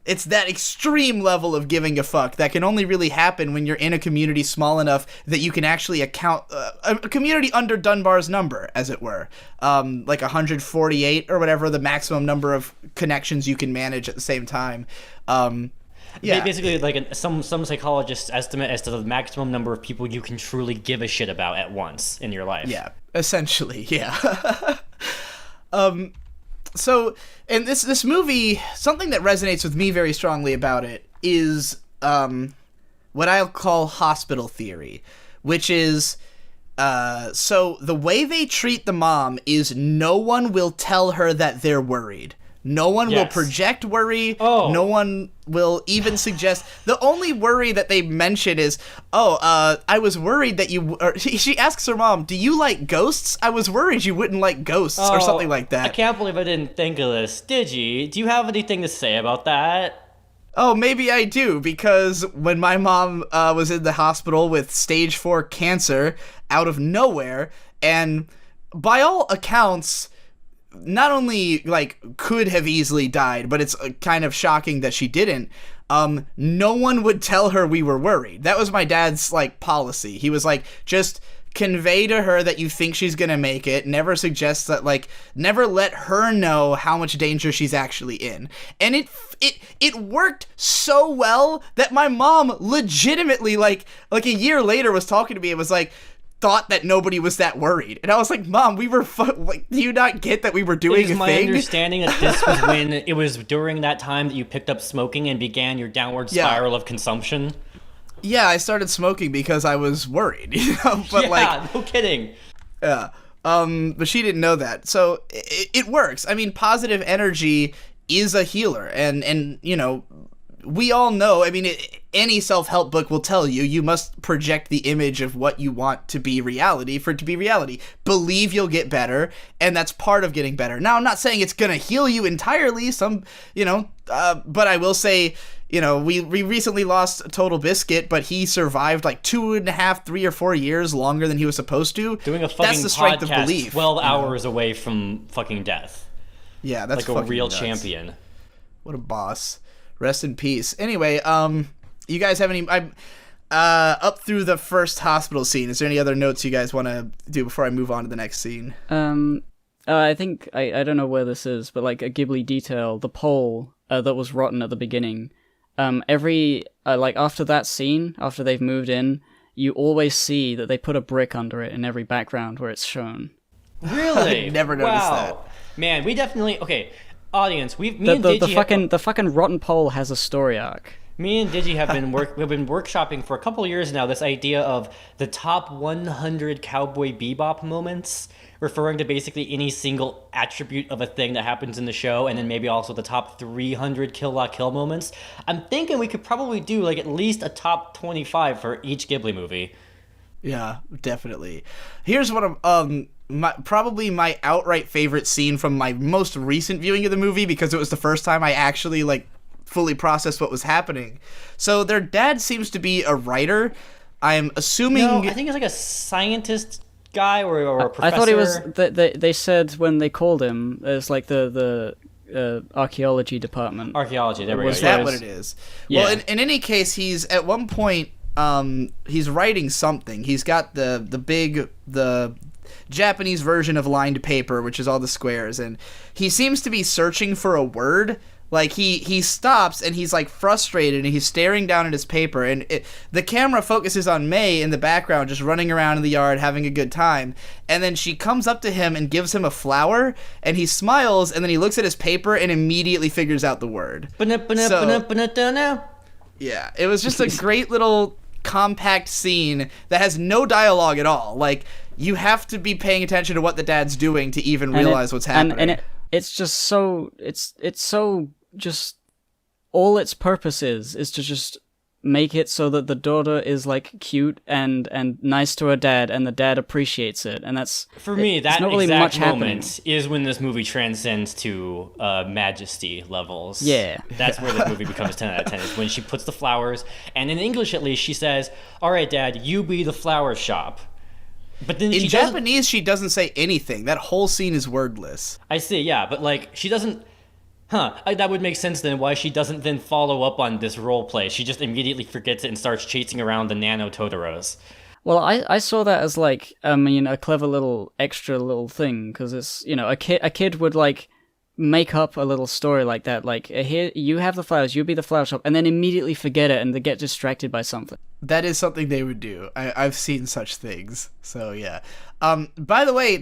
it's that extreme level of giving a fuck that can only really happen when you're in a community small enough that you can actually account a community under Dunbar's number, as it were, like 148 or whatever the maximum number of connections you can manage at the same time. Yeah, basically like some psychologists estimate as to the maximum number of people you can truly give a shit about at once in your life. Yeah, essentially, yeah. So, in this movie, something that resonates with me very strongly about it is what I'll call hospital theory, which is, so the way they treat the mom is no one will tell her that they're worried. No one will project worry. Oh. No one will even suggest. The only worry that they mention is, I was worried that you... Or she asks her mom, do you like ghosts? I was worried you wouldn't like ghosts, or something like that. I can't believe I didn't think of this. Did you? Do you have anything to say about that? Oh, maybe I do, because when my mom was in the hospital with stage 4 cancer out of nowhere, and by all accounts... not only, like, could have easily died, but it's kind of shocking that she didn't, no one would tell her we were worried. That was my dad's, like, policy. He was like, just convey to her that you think she's gonna make it, never suggest that, like, never let her know how much danger she's actually in. And it worked so well that my mom legitimately, like a year later was talking to me and was like, thought that nobody was that worried. And I was like, Mom, we were like, do you not get that we were doing a thing? It is my understanding that this was when it was during that time that you picked up smoking and began your downward spiral of consumption. Yeah, I started smoking because I was worried, you know? But no kidding. Yeah. But she didn't know that. So it works. I mean, positive energy is a healer, and you know, we all know, I mean, any self-help book will tell you, you must project the image of what you want to be reality for it to be reality. Believe you'll get better, and that's part of getting better. Now, I'm not saying it's gonna heal you entirely, but I will say, you know, we recently lost Total Biscuit, but he survived like 2.5, 3 or 4 years longer than he was supposed to. Doing a fucking that's the strength podcast of belief, 12 hours away from fucking death. Yeah, that's like a real nuts. champion. What a boss. Rest in peace. Anyway, you guys have any... up through the first hospital scene, is there any other notes you guys want to do before I move on to the next scene? I think, I don't know where this is, but like a Ghibli detail, the pole that was rotten at the beginning, after that scene, after they've moved in, you always see that they put a brick under it in every background where it's shown. Really? I never noticed that. Man, we definitely... Okay, audience, the fucking rotten pole has a story arc. Me and Digi have been workshopping for a couple years now this idea of the top 100 Cowboy Bebop moments, referring to basically any single attribute of a thing that happens in the show, and then maybe also the top 300 Kill La Kill moments. I'm thinking we could probably do like at least a top 25 for each Ghibli movie. Yeah, definitely. Here's what I'm probably my outright favorite scene from my most recent viewing of the movie, because it was the first time I actually fully processed what was happening. So their dad seems to be a writer, I'm assuming... No, I think it's like a scientist guy or a professor. I thought he was... They said when they called him, it's like the archaeology department. Archaeology, there we go. Is that what it is? Yeah. Well, in any case, he's at one point, he's writing something. He's got the Japanese version of lined paper, which is all the squares, and he seems to be searching for a word. Like, he stops, and he's, like, frustrated, and he's staring down at his paper, and the camera focuses on May in the background, just running around in the yard, having a good time, and then she comes up to him and gives him a flower, and he smiles, and then he looks at his paper and immediately figures out the word. Yeah, it was just a great little compact scene that has no dialogue at all. Like, you have to be paying attention to what the dad's doing to even realize what's happening. And it's just so... It's so... just all its purpose is to just make it so that the daughter is like cute and nice to her dad, and the dad appreciates it, and that's for me. That not really exact much moment happening. is when this movie transcends to majesty levels. Yeah, that's where the movie becomes 10 out of 10. Is when she puts the flowers, and in English at least, she says, "All right, Dad, you be the flower shop." But then in Japanese, she doesn't say anything. That whole scene is wordless. I see, yeah, but like she doesn't. That would make sense then why she doesn't then follow up on this role play. She just immediately forgets it and starts chasing around the nano Totoros. Well, I saw that as like, I mean, a clever little extra little thing, because it's, you know, a kid would like make up a little story like that, like, here, you have the flowers, you be the flower shop, and then immediately forget it and they get distracted by something. That is something they would do. I've seen such things. So yeah. By the way,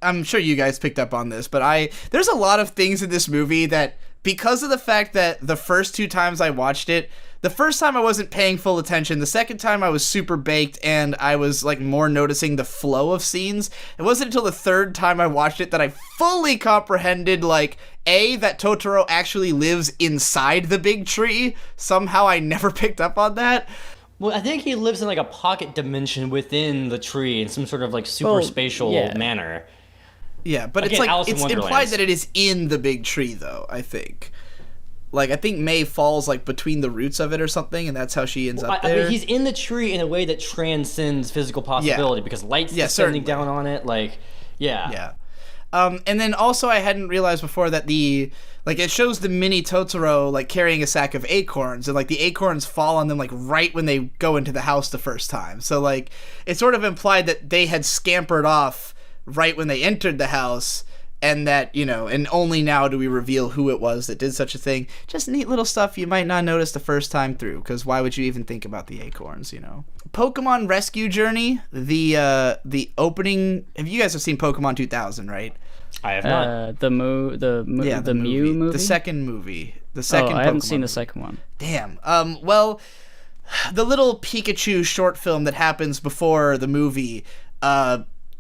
I'm sure you guys picked up on this, but there's a lot of things in this movie that, because of the fact that the first 2 times I watched it, the first time I wasn't paying full attention, the second time I was super baked and I was like more noticing the flow of scenes. It wasn't until the third time I watched it that I fully comprehended, like, that Totoro actually lives inside the big tree. Somehow I never picked up on that. Well, I think he lives in like a pocket dimension within the tree in some sort of like super spatial manner. Yeah, but again, it's implied that it is in the big tree, though, I think. Like, I think May falls like between the roots of it or something, and that's how she ends up there. I mean, he's in the tree in a way that transcends physical possibility, because light's descending down on it, like, yeah. And then also I hadn't realized before that it shows the mini Totoro, like, carrying a sack of acorns, and, like, the acorns fall on them, like, right when they go into the house the first time. So, like, it's sort of implied that they had scampered off right when they entered the house, and that, you know, and only now do we reveal who it was that did such a thing. Just neat little stuff you might not notice the first time through, because why would you even think about the acorns, you know? Pokemon Rescue Journey, the opening... You guys have seen Pokemon 2000, right? I have not. The Mew movie? The second movie. The second I haven't seen movie. the second one. Damn. Well, the little Pikachu short film that happens before the movie,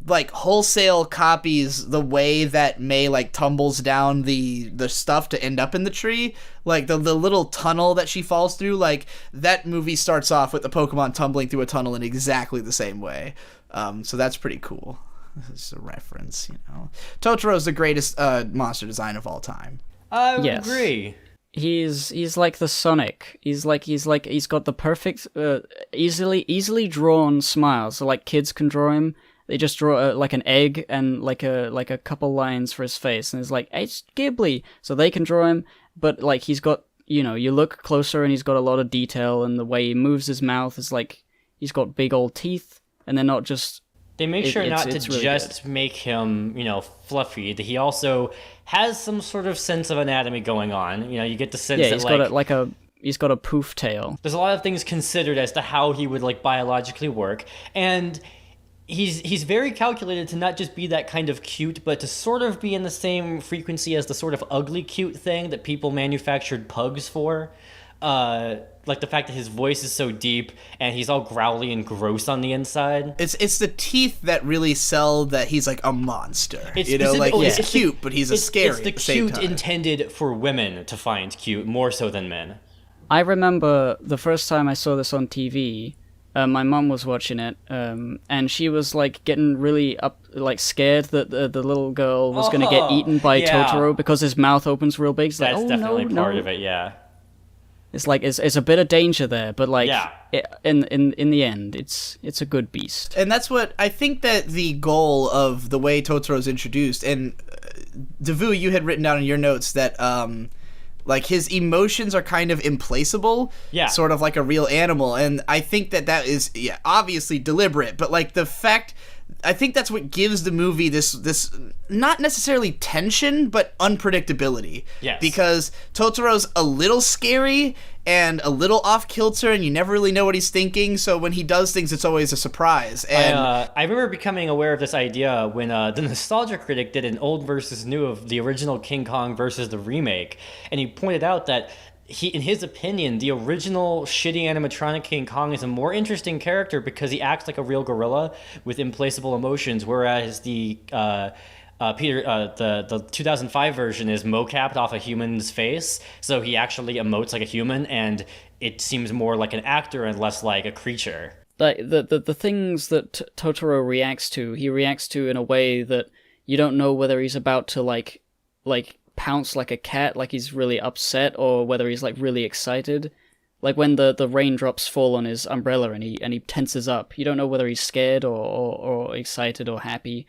like, wholesale copies the way that May, like, tumbles down the stuff to end up in the tree. Like, the little tunnel that she falls through, like, that movie starts off with the Pokemon tumbling through a tunnel in exactly the same way. So that's pretty cool. This is a reference, you know. Totoro's the greatest monster design of all time. I would agree. He's like the Sonic. He's got the perfect, easily drawn smile. So, like, kids can draw him. They just draw like an egg and like a couple lines for his face, and it's like, hey, it's Ghibli, so they can draw him. But, like, he's got, you know, you look closer and he's got a lot of detail, and the way he moves his mouth is like he's got big old teeth, and they're not just. They make sure not to really just good. Make him, you know, fluffy. He also has some sort of sense of anatomy going on. You know, you get the sense that, he's got he's got a poof tail. There's a lot of things considered as to how he would, like, biologically work, and he's very calculated to not just be that kind of cute, but to sort of be in the same frequency as the sort of ugly cute thing that people manufactured pugs for. Like the fact that his voice is so deep and he's all growly and gross on the inside. It's the teeth that really sell that he's like a monster. It's you know, like, he's it's cute, but he's scary. It's the at the same cute time. intended for women to find cute more so than men. I remember the first time I saw this on TV. My mum was watching it, and she was like getting really scared that the little girl was going to get eaten by Totoro because his mouth opens real big. It's That's like, definitely no, part of it, yeah. It's like it's a bit of danger there, but like Yeah. in the end, it's a good beast. And that's what I think that the goal of the way Totoro's introduced, and Devu, you had written down in your notes that like his emotions are kind of implaceable, sort of like a real animal, and I think that is obviously deliberate, but like the fact, I think that's what gives the movie this not necessarily tension, but unpredictability. Yes. Because Totoro's a little scary and a little off-kilter, and you never really know what he's thinking, so when he does things, it's always a surprise. And I remember becoming aware of this idea when the Nostalgia Critic did an old versus new of the original King Kong versus the remake, and he pointed out that in his opinion, the original shitty animatronic King Kong is a more interesting character because he acts like a real gorilla with implaceable emotions, whereas the 2005 version is mocapped off a human's face, so he actually emotes like a human, and it seems more like an actor and less like a creature. Like the things that Totoro reacts to, he reacts to in a way that you don't know whether he's about to like pounce like a cat, like he's really upset, or whether he's like really excited. Like when the raindrops fall on his umbrella and he tenses up. You don't know whether he's scared or excited or happy,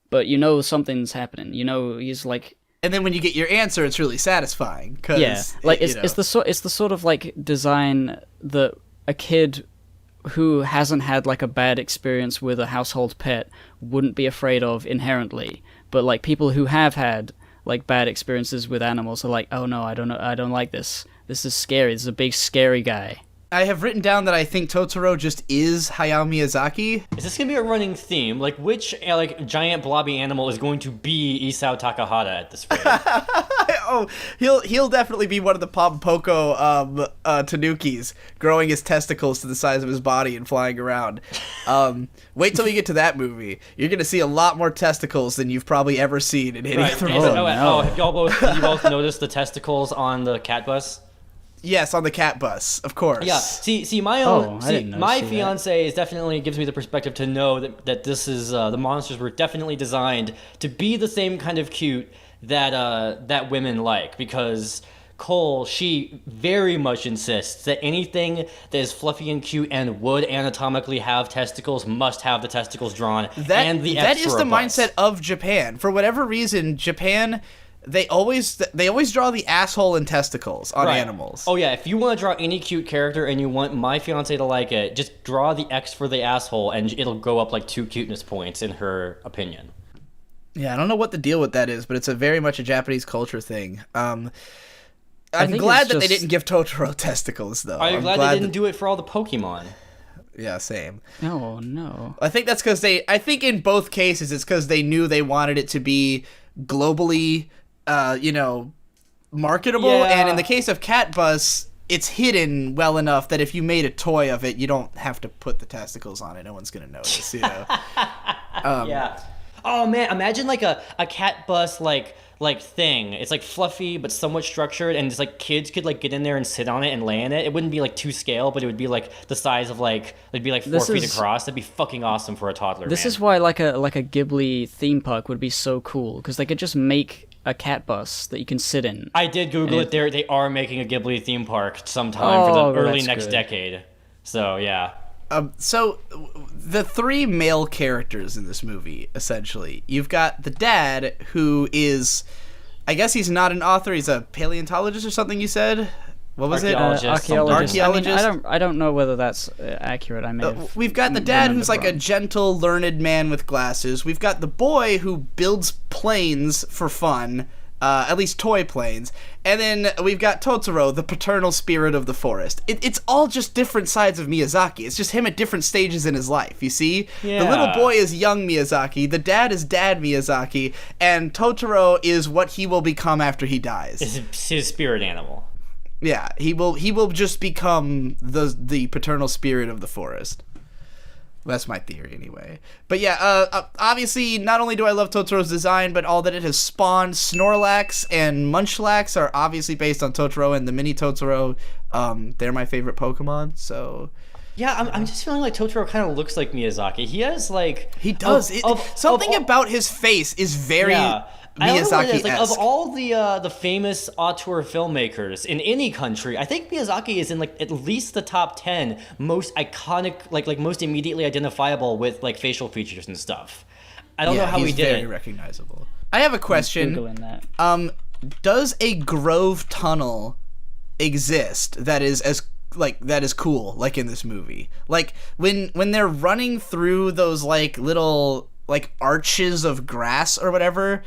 but you know something's happening. You know he's like. And then when you get your answer, it's really satisfying. Cause, like it's the sort of like design that a kid who hasn't had like a bad experience with a household pet wouldn't be afraid of inherently, but like people who have had like bad experiences with animals are like, oh no, I don't like this. This is scary. This is a big scary guy. I have written down that I think Totoro just is Hayao Miyazaki. Is this gonna be a running theme? Like, which giant blobby animal is going to be Isao Takahata at this rate? Oh, he'll definitely be one of the Pompoko tanukis, growing his testicles to the size of his body and flying around. Wait till we get to that movie. You're gonna see a lot more testicles than you've probably ever seen in any other movie. Have did you both notice the testicles on the cat bus? Yes, on the cat bus, of course. Yeah. See, my fiance is definitely gives me the perspective to know that this is the monsters were definitely designed to be the same kind of cute that women like, because Cole, she very much insists that anything that is fluffy and cute and would anatomically have testicles must have the testicles drawn and the X that is the mindset of Japan. For whatever reason, Japan. They always draw the asshole and testicles on animals. Oh yeah, if you want to draw any cute character and you want my fiance to like it, just draw the X for the asshole and it'll go up like 2 cuteness points in her opinion. Yeah, I don't know what the deal with that is, but it's very much a Japanese culture thing. I'm glad that they didn't give Totoro testicles, though. I'm glad they didn't do it for all the Pokemon. Yeah, same. Oh, no. I think that's because I think in both cases it's because they knew they wanted it to be globally marketable, and in the case of Cat Bus, it's hidden well enough that if you made a toy of it, you don't have to put the testicles on it. No one's gonna notice, Yeah. Oh man, imagine like a Cat Bus like thing. It's like fluffy but somewhat structured, and it's like kids could like get in there and sit on it and lay in it. It wouldn't be like to scale, but it would be like the size of it'd be like 4 feet across. That'd be fucking awesome for a toddler. This is why like a Ghibli theme park would be so cool, because they could just make a cat bus that you can sit in. I did Google it. They are making a Ghibli theme park sometime for the early next decade. So yeah. So the 3 male characters in this movie, essentially, you've got the dad, who is, I guess he's not an author. He's a paleontologist or something. You said. What was archaeologist. I don't know whether that's accurate. I may have we've got the dad who's like a gentle, learned man with glasses. We've got the boy who builds planes for fun, at least toy planes. And then we've got Totoro, the paternal spirit of the forest. It's all just different sides of Miyazaki. It's just him at different stages in his life, you see? Yeah. The little boy is young Miyazaki, the dad is dad Miyazaki, and Totoro is what he will become after he dies. It's his spirit animal. Yeah, he will just become the paternal spirit of the forest. That's my theory, anyway. But yeah, obviously, not only do I love Totoro's design, but all that it has spawned. Snorlax and Munchlax are obviously based on Totoro, and the mini Totoro, they're my favorite Pokemon, so... Yeah, I'm just feeling like Totoro kind of looks like Miyazaki. He has like... He does. Something about his face is very I don't know what it is. Like, of Miyazaki-esque. all the famous auteur filmmakers in any country, I think Miyazaki is in like at least the top 10 most iconic, like most immediately identifiable with like facial features and stuff. I don't know how he's he did very it. recognizable. I have a question. Googling that. Does a Grove tunnel exist that is cool, like in this movie? Like when they're running through those like little like arches of grass or whatever,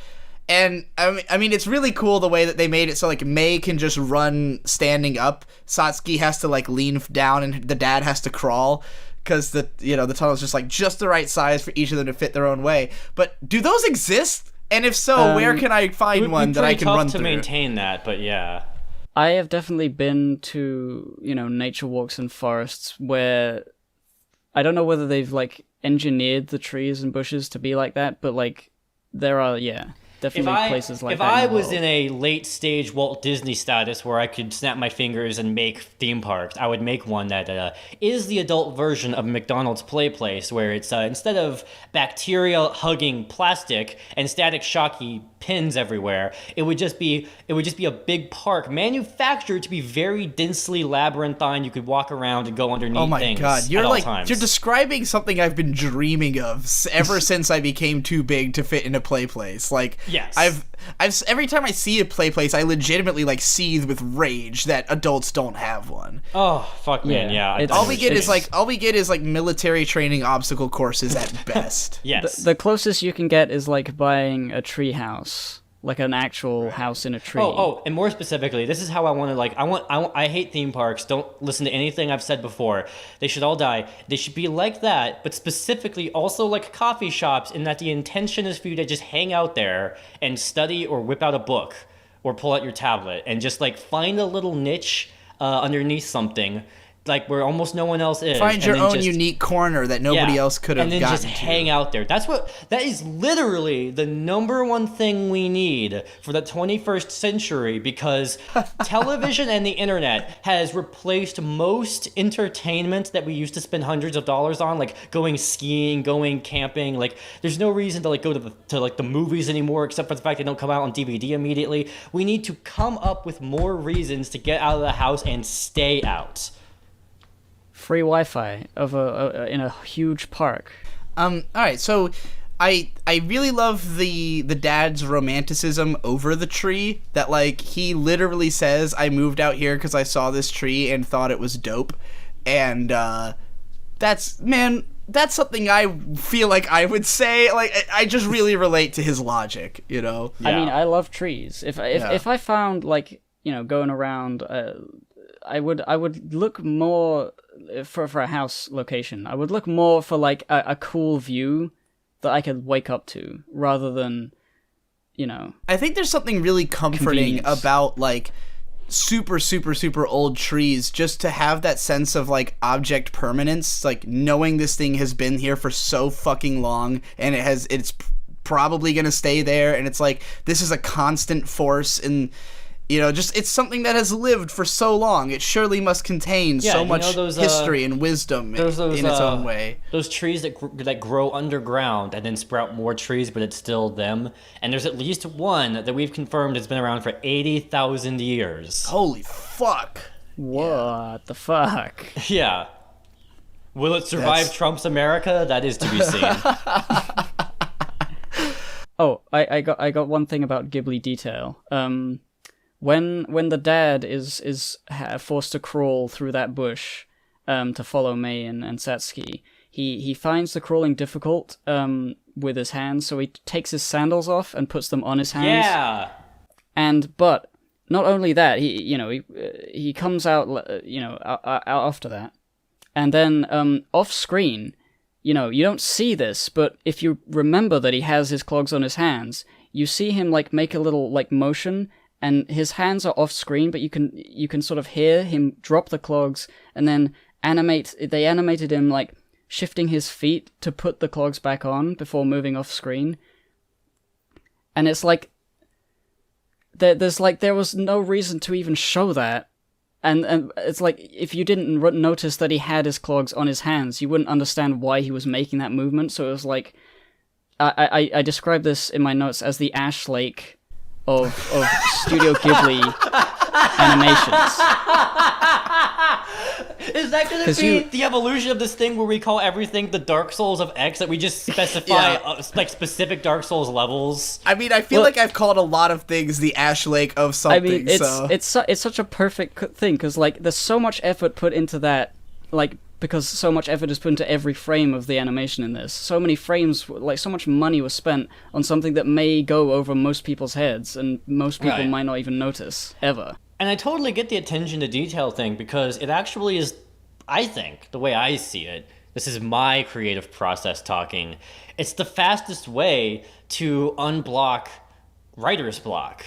and I mean it's really cool the way that they made it so like Mei can just run standing up, Satsuki has to like lean down, and the dad has to crawl. Because the tunnel is just the right size for each of them to fit their own way. But do those exist? And if so, where can I find one that I can run through? It's pretty tough to maintain that, but yeah. I have definitely been to, nature walks in forests where I don't know whether they've like engineered the trees and bushes to be like that, but like there are, definitely places like that. If I was in a late stage Walt Disney status where I could snap my fingers and make theme parks, I would make one that is the adult version of McDonald's Play Place, where it's instead of bacteria hugging plastic and static shocky pins everywhere, it would just be a big park manufactured to be very densely labyrinthine. You could walk around and go underneath things. Oh my god, you're describing something I've been dreaming of ever since I became too big to fit in a play place. Like, yes. I've every time I see a play place, I legitimately like seethe with rage that adults don't have one. Oh fuck, man, yeah. All we get is like military training obstacle courses at best. Yes. The closest you can get is like buying a tree house, like an actual house in a tree. Oh, and more specifically, this is how I want to I hate theme parks. Don't listen to anything I've said before. They should all die. They should be like that, but specifically also like coffee shops, in that the intention is for you to just hang out there and study or whip out a book or pull out your tablet and just like find a little niche underneath something, like where almost no one else is. Find your own unique corner that nobody else could have gotten to. And then just hang out there. That is literally the number one thing we need for the 21st century, because television and the internet has replaced most entertainment that we used to spend hundreds of dollars on, like going skiing, going camping. Like, there's no reason to like go to the movies anymore, except for the fact they don't come out on DVD immediately. We need to come up with more reasons to get out of the house and stay out. Free Wi-Fi in a huge park. All right, so I really love the dad's romanticism over the tree. That like he literally says, "I moved out here because I saw this tree and thought it was dope," and that's something I feel like I would say. Like, I just really relate to his logic, you know. Yeah. I mean, I love trees. If I found like going around. I would look more for a house location. I would look more for like a cool view that I could wake up to, rather than, I think there's something really comforting about like super old trees, just to have that sense of like object permanence, like knowing this thing has been here for so fucking long and it's probably gonna stay there, and it's like this is a constant force in. Just it's something that has lived for so long. It surely must contain so much history and wisdom in its own way. Those trees that grow underground and then sprout more trees, but it's still them. And there's at least one that we've confirmed has been around for 80,000 years. Holy fuck. What the fuck? Yeah. Will it survive Trump's America? That is to be seen. Oh, I got one thing about Ghibli Detail. When the dad is forced to crawl through that bush to follow Mei and Satsuki, he finds the crawling difficult with his hands, so he takes his sandals off and puts them on his hands. Yeah. But not only that, he comes out out after that, and then off screen, you don't see this, but if you remember that he has his clogs on his hands, you see him like make a little like motion. And his hands are off screen, but you can sort of hear him drop the clogs, and then they animated him like shifting his feet to put the clogs back on before moving off screen. And it's like there was no reason to even show that. And it's like, if you didn't notice that he had his clogs on his hands, you wouldn't understand why he was making that movement. So it was like, I describe this in my notes as the Ash Lake of Studio Ghibli animations. Is that going to be the evolution of this thing where we call everything the Dark Souls of X, that we just specify like specific Dark Souls levels? I mean, I feel like I've called a lot of things the Ash Lake of something. I mean, it's such a perfect thing, because like there's so much effort put into that, like, because so much effort is put into every frame of the animation in this. So many frames, like so much money was spent on something that may go over most people's heads, and most people might not even notice, ever. And I totally get the attention to detail thing, because it actually is, I think, the way I see it, this is my creative process talking, it's the fastest way to unblock writer's block.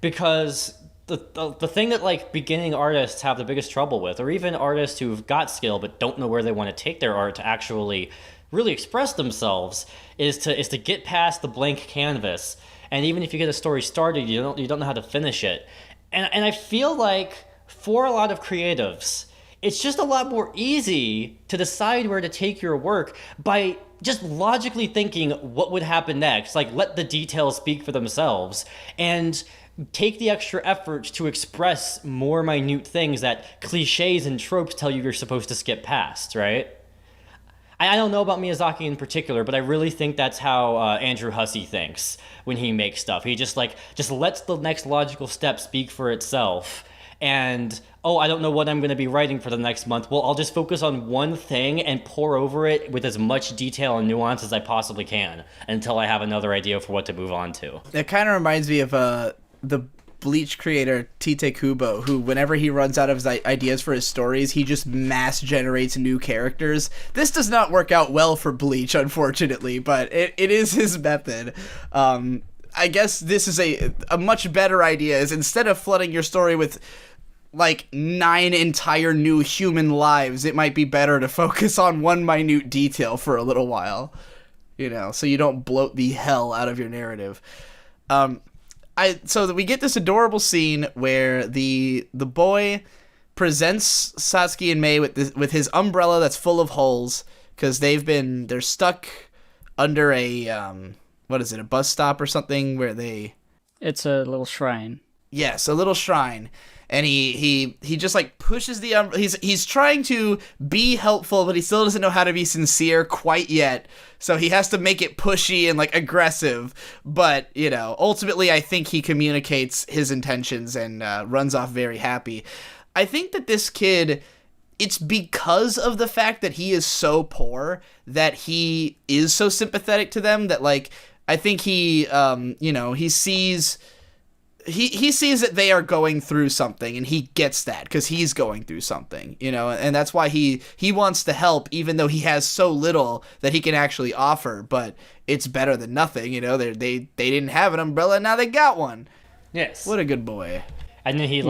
Because the thing that like beginning artists have the biggest trouble with, or even artists who've got skill but don't know where they want to take their art to actually really express themselves, is to get past the blank canvas. And even if you get a story started, you don't know how to finish it. And I feel like for a lot of creatives, it's just a lot more easy to decide where to take your work by just logically thinking what would happen next. Like, let the details speak for themselves, and take the extra effort to express more minute things that cliches and tropes tell you you're supposed to skip past, right? I don't know about Miyazaki in particular, but I really think that's how Andrew Hussey thinks when he makes stuff. He just lets the next logical step speak for itself. And, I don't know what I'm going to be writing for the next month. Well, I'll just focus on one thing and pour over it with as much detail and nuance as I possibly can until I have another idea for what to move on to. It kind of reminds me of the Bleach creator Tite Kubo, who whenever he runs out of his ideas for his stories, he just mass generates new characters. This does not work out well for Bleach, unfortunately, but it is his method. I guess this is a much better idea, is instead of flooding your story with like 9 entire new human lives, it might be better to focus on one minute detail for a little while, so you don't bloat the hell out of your narrative. So that we get this adorable scene where the boy presents Satsuki and Mei with his umbrella that's full of holes, because they're stuck under a a bus stop or something where it's a little shrine. Yes, a little shrine. And he just like pushes the he's trying to be helpful, but he still doesn't know how to be sincere quite yet. So he has to make it pushy and like aggressive. But, ultimately I think he communicates his intentions and runs off very happy. I think that this kid, it's because of the fact that he is so poor that he is so sympathetic to them, that like I think he he sees He sees that they are going through something, and he gets that because he's going through something, and that's why he wants to help, even though he has so little that he can actually offer. But it's better than nothing, they didn't have an umbrella, now they got one. Yes. What a good boy. And then he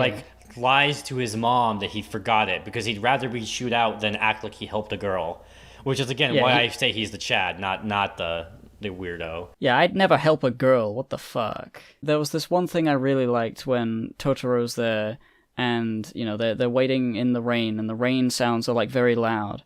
lies to his mom that he forgot it, because he'd rather be chewed out than act like he helped a girl, which is again why I say he's the Chad, not the weirdo. Yeah, I'd never help a girl. What the fuck? There was this one thing I really liked when Totoro's there, and they're waiting in the rain, and the rain sounds are like very loud.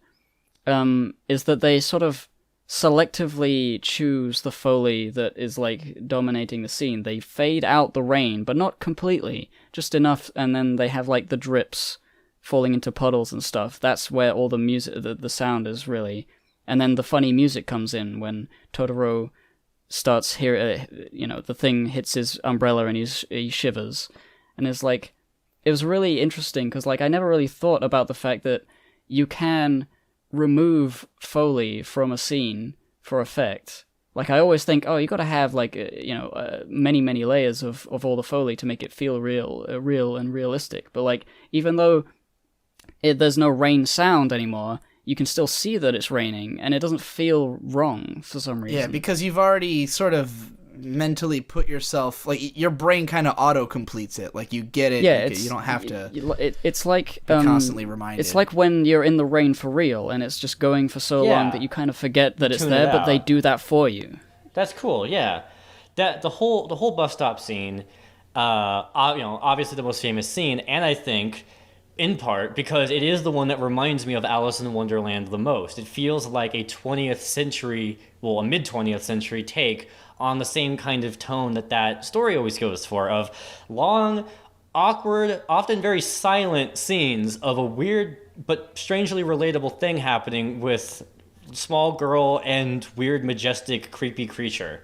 Is that they sort of selectively choose the Foley that is like dominating the scene. They fade out the rain, but not completely, just enough, and then they have like the drips falling into puddles and stuff. That's where all the music, the sound is really. And then the funny music comes in when Totoro starts the thing hits his umbrella and he shivers. And it's like, it was really interesting because like I never really thought about the fact that you can remove Foley from a scene for effect. Like I always think, you got to have like many layers of all the Foley to make it feel real and realistic. But like even though there's no rain sound anymore, you can still see that it's raining, and it doesn't feel wrong for some reason. Yeah, because you've already sort of mentally put yourself, like, your brain kind of auto-completes it. Like, you get it, yeah, you don't have to it's like be constantly reminded. It's like when you're in the rain for real, and it's just going for so long that you kind of forget that it's there, but they do that for you. That's cool, yeah. The whole bus stop scene, obviously the most famous scene, and I think in part because it is the one that reminds me of Alice in Wonderland the most. It feels like a 20th century, well, a mid-20th century take on the same kind of tone that story always goes for, of long, awkward, often very silent scenes of a weird but strangely relatable thing happening with small girl and weird, majestic, creepy creature.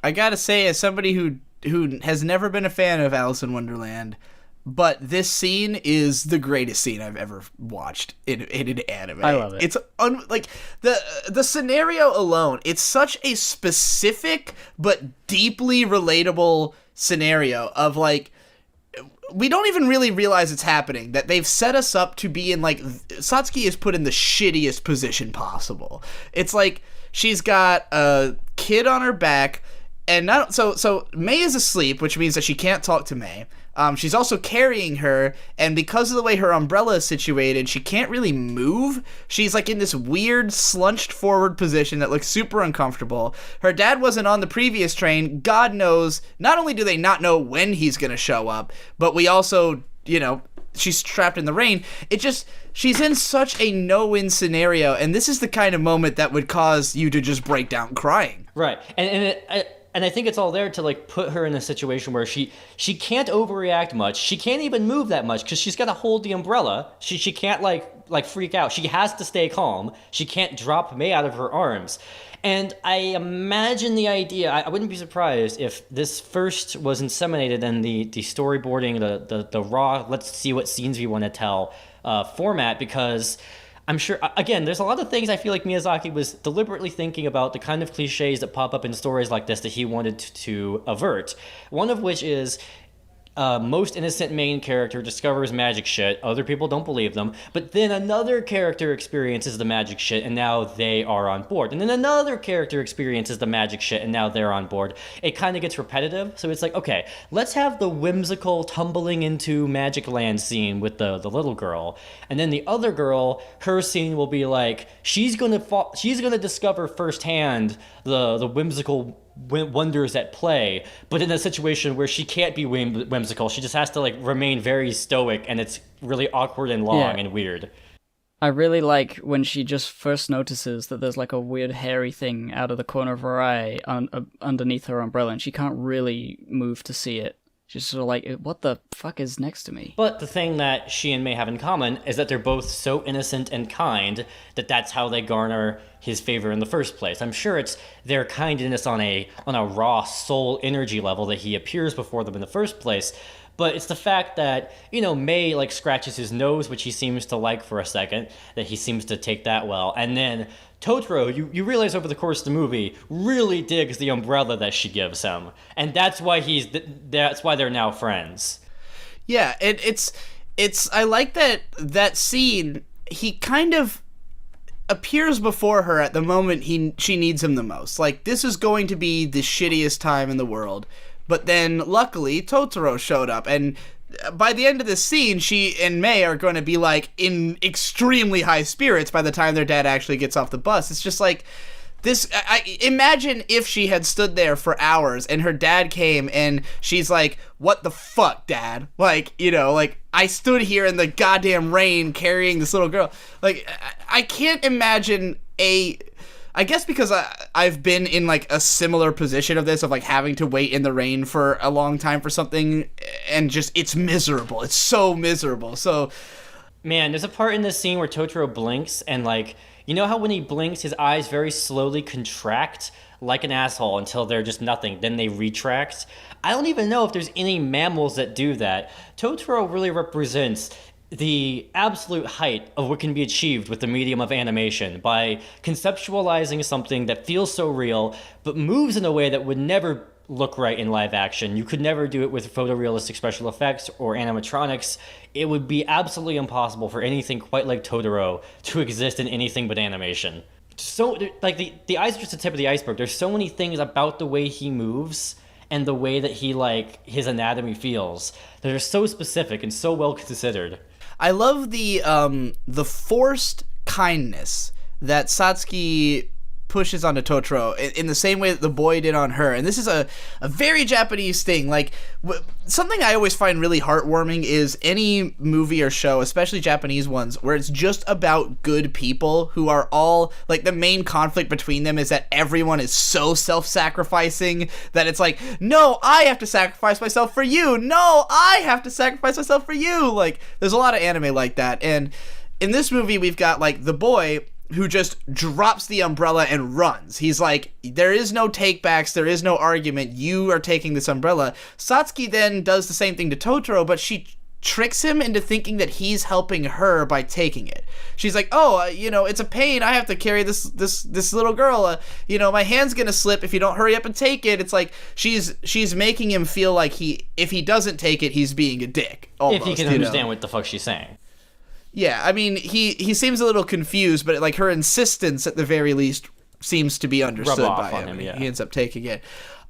I gotta say, as somebody who has never been a fan of Alice in Wonderland, but this scene is the greatest scene I've ever watched in an anime. I love it. It's like the scenario alone. It's such a specific but deeply relatable scenario of like, we don't even really realize it's happening, that they've set us up to be in like, Satsuki is put in the shittiest position possible. It's like she's got a kid on her back, and not so Mei is asleep, which means that she can't talk to Mei. She's also carrying her, and because of the way her umbrella is situated, she can't really move. She's like in this weird slunched forward position that looks super uncomfortable. Her dad wasn't on the previous train. God knows, not only do they not know when he's gonna show up, but we also, she's trapped in the rain. She's in such a no-win scenario, and this is the kind of moment that would cause you to just break down crying. Right, and I think it's all there to like put her in a situation where she can't overreact much. She can't even move that much because she's got to hold the umbrella. She can't like freak out. She has to stay calm. She can't drop Mei out of her arms. And I imagine the idea, I wouldn't be surprised if this first was inseminated in the storyboarding, the raw, let's see what scenes we want to tell format, because I'm sure, again, there's a lot of things I feel like Miyazaki was deliberately thinking about, the kind of cliches that pop up in stories like this that he wanted to avert. One of which is most innocent main character discovers magic shit. Other people don't believe them. But then another character experiences the magic shit, and now they are on board. And then another character experiences the magic shit, and now they're on board. It kind of gets repetitive. So it's like, okay, let's have the whimsical tumbling into magic land scene with the little girl. And then the other girl, her scene will be like, she's gonna discover firsthand the whimsical wonders at play, but in a situation where she can't be whimsical. She just has to like remain very stoic, and it's really awkward and long and weird. I really like when she just first notices that there's like a weird hairy thing out of the corner of her eye underneath her umbrella, and she can't really move to see it. She's sort of like, what the fuck is next to me? But the thing that she and Mei have in common is that they're both so innocent and kind that that's how they garner his favor in the first place. I'm sure it's their kindness on a raw soul energy level that he appears before them in the first place. But it's the fact that, Mei like scratches his nose, which he seems to like for a second, that he seems to take that well. And then Totoro, you realize over the course of the movie, really digs the umbrella that she gives him. And that's why they're now friends. Yeah, it's I like that scene. He kind of appears before her at the moment she needs him the most. Like, this is going to be the shittiest time in the world. But then, luckily, Totoro showed up, and by the end of this scene, she and Mei are going to be, like, in extremely high spirits by the time their dad actually gets off the bus. It's just like, this, I imagine if she had stood there for hours, and her dad came, and she's like, what the fuck, Dad? Like, I stood here in the goddamn rain carrying this little girl. Like, I can't imagine I guess because I've been in, like, a similar position of this, of, like, having to wait in the rain for a long time for something, and just, it's miserable. It's so miserable. So, man, there's a part in this scene where Totoro blinks, and, like, you know how when he blinks, his eyes very slowly contract like an asshole until they're just nothing, then they retract? I don't even know if there's any mammals that do that. Totoro really represents the absolute height of what can be achieved with the medium of animation by conceptualizing something that feels so real but moves in a way that would never look right in live action. You could never do it with photorealistic special effects or animatronics. It would be absolutely impossible for anything quite like Totoro to exist in anything but animation. So, like, the eyes are just the tip of the iceberg. There's so many things about the way he moves and the way that he, like, his anatomy feels that are so specific and so well considered. I love the forced kindness that Satsuki pushes onto Totoro in the same way that the boy did on her. And this is a very Japanese thing. Like, something I always find really heartwarming is any movie or show, especially Japanese ones, where it's just about good people who are all, like, the main conflict between them is that everyone is so self-sacrificing that it's like, no, I have to sacrifice myself for you. No, I have to sacrifice myself for you. Like, there's a lot of anime like that. And in this movie, we've got, like, the boy who just drops the umbrella and runs. He's like, there is no takebacks, there is no argument, you are taking this umbrella. Satsuki then does the same thing to Totoro, but she tricks him into thinking that he's helping her by taking it. She's like, oh, it's a pain, I have to carry this little girl, my hand's gonna slip if you don't hurry up and take it. It's like, she's making him feel like if he doesn't take it, he's being a dick, almost, if he can understand what the fuck she's saying. Yeah, I mean, he seems a little confused, but, like, her insistence, at the very least, seems to be understood by him. Yeah. He ends up taking it.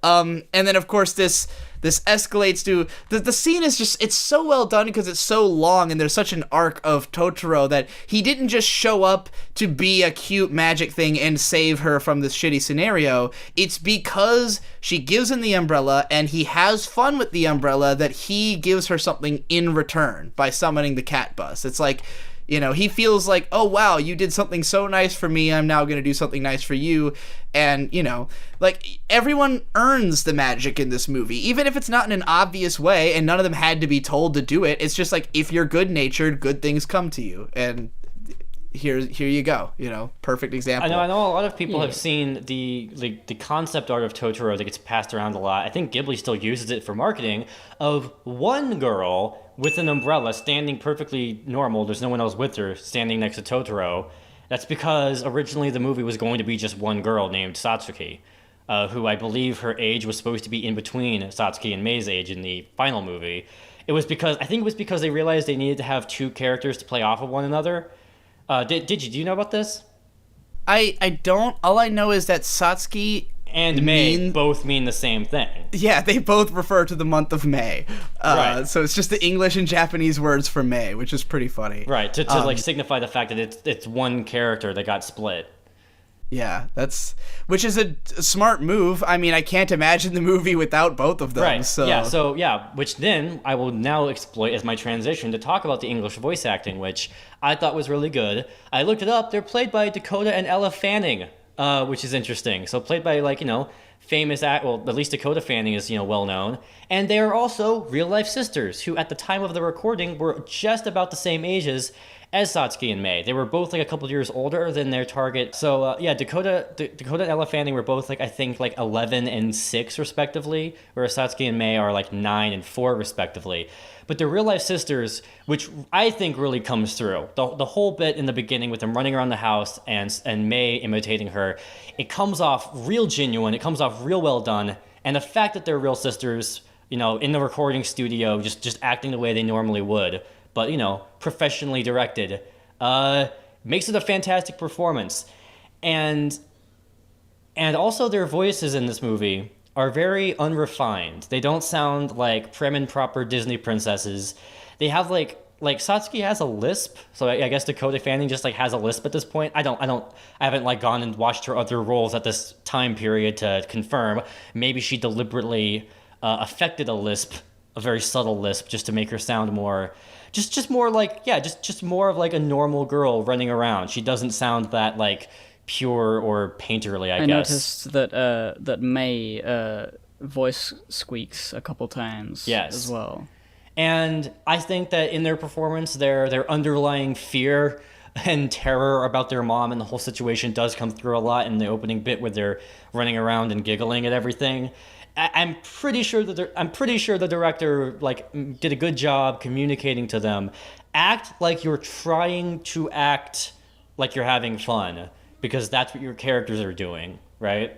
And then, of course, this escalates to... The scene is just... It's so well done because it's so long, and there's such an arc of Totoro that he didn't just show up to be a cute magic thing and save her from this shitty scenario. It's because she gives him the umbrella, and he has fun with the umbrella, that he gives her something in return by summoning the cat bus. It's like... he feels like, oh, wow, you did something so nice for me, I'm now going to do something nice for you. And, like, everyone earns the magic in this movie, even if it's not in an obvious way, and none of them had to be told to do it. It's just like, if you're good-natured, good things come to you. And here you go, perfect example. I know a lot of people have seen the concept art of Totoro that gets passed around a lot. I think Ghibli still uses it for marketing, of one girl with an umbrella standing perfectly normal, there's no one else with her, standing next to Totoro. That's because originally the movie was going to be just one girl named Satsuki, who I believe her age was supposed to be in between Satsuki and Mei's age in the final movie. I think it was because they realized they needed to have two characters to play off of one another. Do you know about this? I don't. All I know is that Satsuki and Mei both mean the same thing. Yeah, they both refer to the month of May. Right. So it's just the English and Japanese words for May, which is pretty funny. Right, to like signify the fact that it's one character that got split. Yeah, which is a smart move. I mean, I can't imagine the movie without both of them. Right. So. Which then I will now exploit as my transition to talk about the English voice acting, which I thought was really good. I looked it up. They're played by Dakota and Ella Fanning, which is interesting. So played by, like, famous at least Dakota Fanning is, well known. And they are also real life sisters who at the time of the recording were just about the same ages as Satsuki and Mei. They were both like a couple years older than their target. So Dakota and Ella Fanning were both like, I think, like 11 and 6 respectively, whereas Satsuki and Mei are like 9 and 4 respectively. But they're real life sisters, which I think really comes through. The whole bit in the beginning with them running around the house and Mei imitating her, it comes off real genuine, it comes off real well done. And the fact that they're real sisters, in the recording studio, just acting the way they normally would, but, professionally directed, makes it a fantastic performance. And also their voices in this movie are very unrefined. They don't sound like prim and proper Disney princesses. They have like Satsuki has a lisp, so I guess Dakota Fanning just like has a lisp at this point. I haven't like gone and watched her other roles at this time period to confirm. Maybe she deliberately affected a lisp, a very subtle lisp, just to make her sound more... Just more like, just more of like a normal girl running around. She doesn't sound that like pure or painterly, I guess. Noticed that Mei voice squeaks a couple times as well. And I think that in their performance, their underlying fear and terror about their mom and the whole situation does come through a lot in the opening bit where they're running around and giggling at everything. I'm pretty sure the director like did a good job communicating to them. Act like you're trying to act like you're having fun, because that's what your characters are doing, right?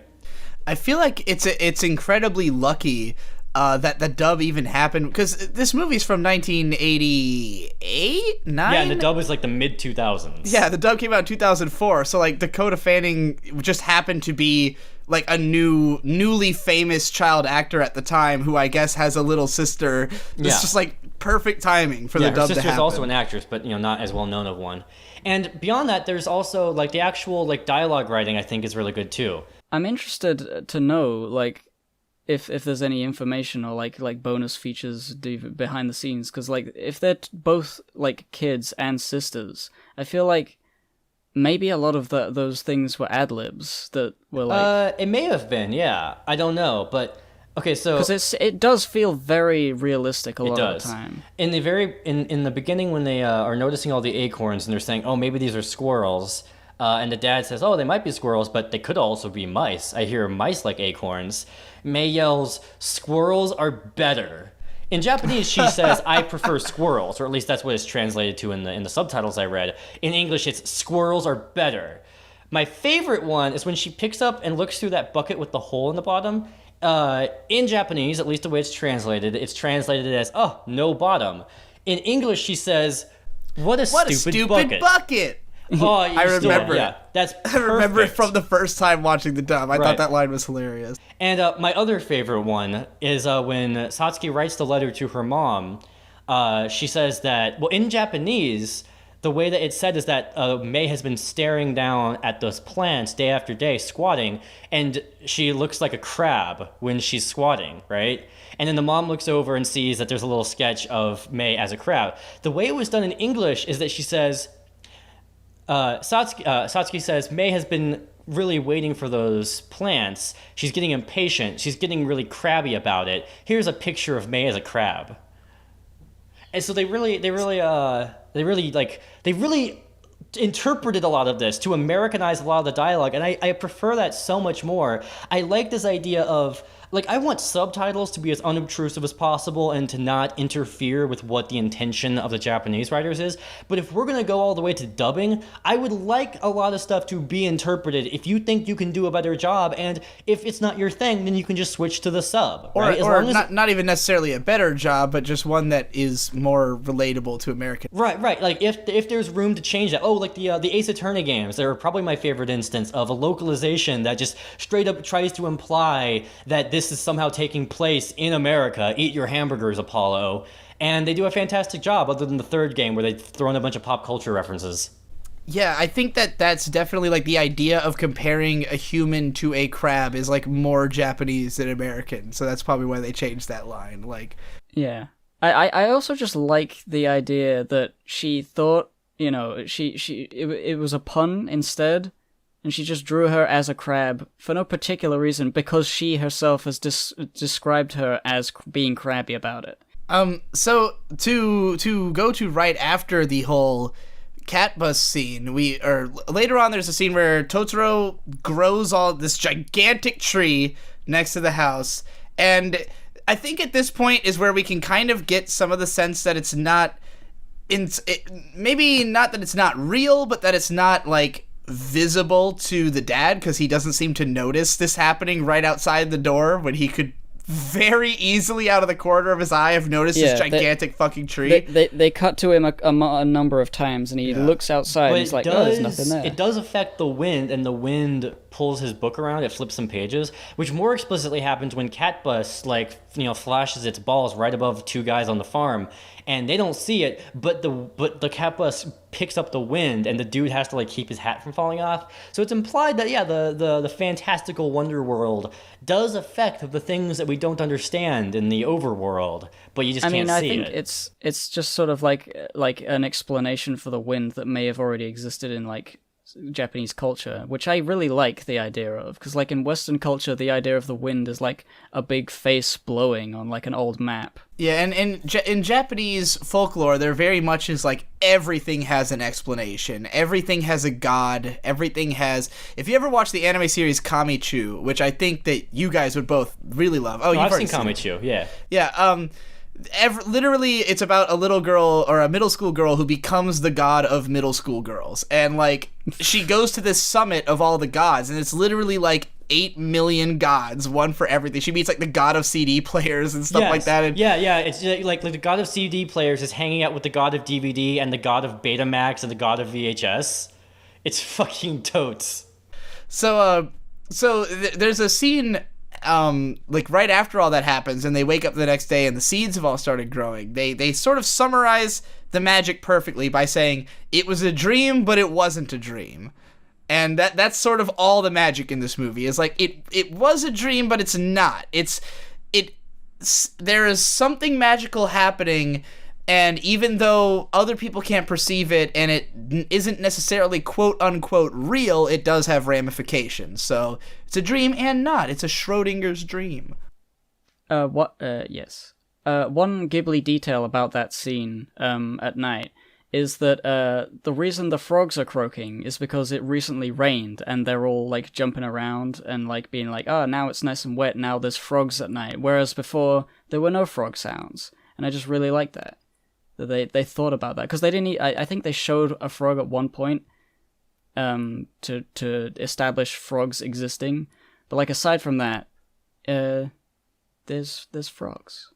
I feel like it's incredibly lucky that the dub even happened, because this movie's from 1988, 9? Yeah, and the dub was like the mid 2000s. Yeah, the dub came out in 2004, so like Dakota Fanning just happened to be like a newly famous child actor at the time, who I guess has a little sister. It's just like perfect timing for the dub to happen. Her sister's also an actress, but not as well known of one. And beyond that, there's also like the actual like dialogue writing, I think, is really good too. I'm interested to know like if there's any information or like bonus features behind the scenes, because like if they're both like kids and sisters, I feel like maybe a lot of those things were ad-libs that were like... It may have been, yeah. I don't know, but... Okay, so... Because it does feel very realistic a lot of the time. In the beginning, when they are noticing all the acorns and they're saying, oh, maybe these are squirrels, and the dad says, oh, they might be squirrels, but they could also be mice. I hear mice like acorns. May yells, squirrels are better. In Japanese, she says, I prefer squirrels, or at least that's what it's translated to in the subtitles I read. In English, it's squirrels are better. My favorite one is when she picks up and looks through that bucket with the hole in the bottom. In Japanese, at least the way it's translated as, oh, no bottom. In English, she says, what a stupid bucket. Oh, I remember it. Yeah, that's perfect. I remember it from the first time watching the dub. I thought that line was hilarious. And my other favorite one is when Satsuki writes the letter to her mom. She says that, well, in Japanese, the way that it's said is that May has been staring down at those plants day after day, squatting, and she looks like a crab when she's squatting, right? And then the mom looks over and sees that there's a little sketch of May as a crab. The way it was done in English is that she says... Satsuki says May has been really waiting for those plants. She's getting impatient. She's getting really crabby about it. Here's a picture of May as a crab. And so they really interpreted a lot of this to Americanize a lot of the dialogue, and I prefer that so much more. I like this idea of, like, I want subtitles to be as unobtrusive as possible and to not interfere with what the intention of the Japanese writers is. But if we're going to go all the way to dubbing, I would like a lot of stuff to be interpreted if you think you can do a better job. And if it's not your thing, then you can just switch to the sub. Right? Or not even necessarily a better job, but just one that is more relatable to American. Right. Like, if there's room to change that. Oh, like the Ace Attorney games. They're probably my favorite instance of a localization that just straight up tries to imply that this is somehow taking place in America. Eat your hamburgers, Apollo. And they do a fantastic job, other than the third game where they throw in a bunch of pop culture references. Yeah, I think that's definitely like the idea of comparing a human to a crab is like more Japanese than American. So that's probably why they changed that line. Like, yeah. I also just like the idea that she thought, it was a pun instead. And she just drew her as a crab for no particular reason, because she herself has described her as being crabby about it. So to go to right after the whole cat bus scene, later on there's a scene where Totoro grows all this gigantic tree next to the house, and I think at this point is where we can kind of get some of the sense that it's not, maybe not that it's not real, but that it's not like visible to the dad, because he doesn't seem to notice this happening right outside the door when he could very easily out of the corner of his eye have noticed this gigantic fucking tree. They cut to him a number of times, and he looks outside and he's like, oh, there's nothing there. It does affect the wind, and the wind pulls his book around, it flips some pages, which more explicitly happens when Cat Bus flashes its balls right above two guys on the farm, and they don't see it, but the Cat Bus picks up the wind, and the dude has to keep his hat from falling off. So it's implied that the fantastical wonder world does affect the things that we don't understand in the overworld, but you just can't see it. I think it's just sort of like an explanation for the wind that may have already existed in Japanese culture, which I really like the idea of, because in Western culture the idea of the wind is like a big face blowing on an old map. Yeah, and in Japanese folklore there very much is everything has an explanation, everything has a god, everything has... If you ever watch the anime series Kamichu, which I think that you guys would both really love. Oh, I've seen Kamichu, yeah. Yeah, literally it's about a little girl or a middle school girl who becomes the god of middle school girls, and she goes to this summit of all the gods, and it's literally 8 million gods, one for everything. She meets like the god of CD players and stuff like that. And yeah. It's like the god of CD players is hanging out with the god of DVD and the god of Betamax and the god of VHS. It's fucking totes. So there's a scene like right after all that happens, and they wake up the next day and the seeds have all started growing. They sort of summarize the magic perfectly by saying it was a dream, but it wasn't a dream. And that's sort of all the magic in this movie is like it was a dream, but it's not. There is something magical happening, and even though other people can't perceive it and it isn't necessarily quote unquote real, it does have ramifications. So it's a dream and not. It's a Schrodinger's dream. Yes. One Ghibli detail about that scene at night is that the reason the frogs are croaking is because it recently rained and they're all like jumping around and like being like, oh, now it's nice and wet, now there's frogs at night, whereas before there were no frog sounds. And I just really like that they thought about that, because they didn't I think they showed a frog at one point to establish frogs existing, but like aside from that, there's frogs.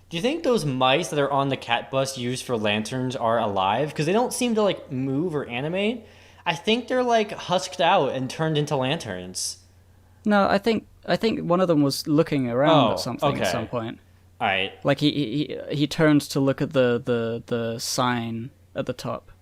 Do you think those mice that are on the cat bus used for lanterns are alive? Because they don't seem to like move or animate. I think they're like husked out and turned into lanterns. No, I think one of them was looking around at something at some point. All right. Like he turns to look at the sign at the top.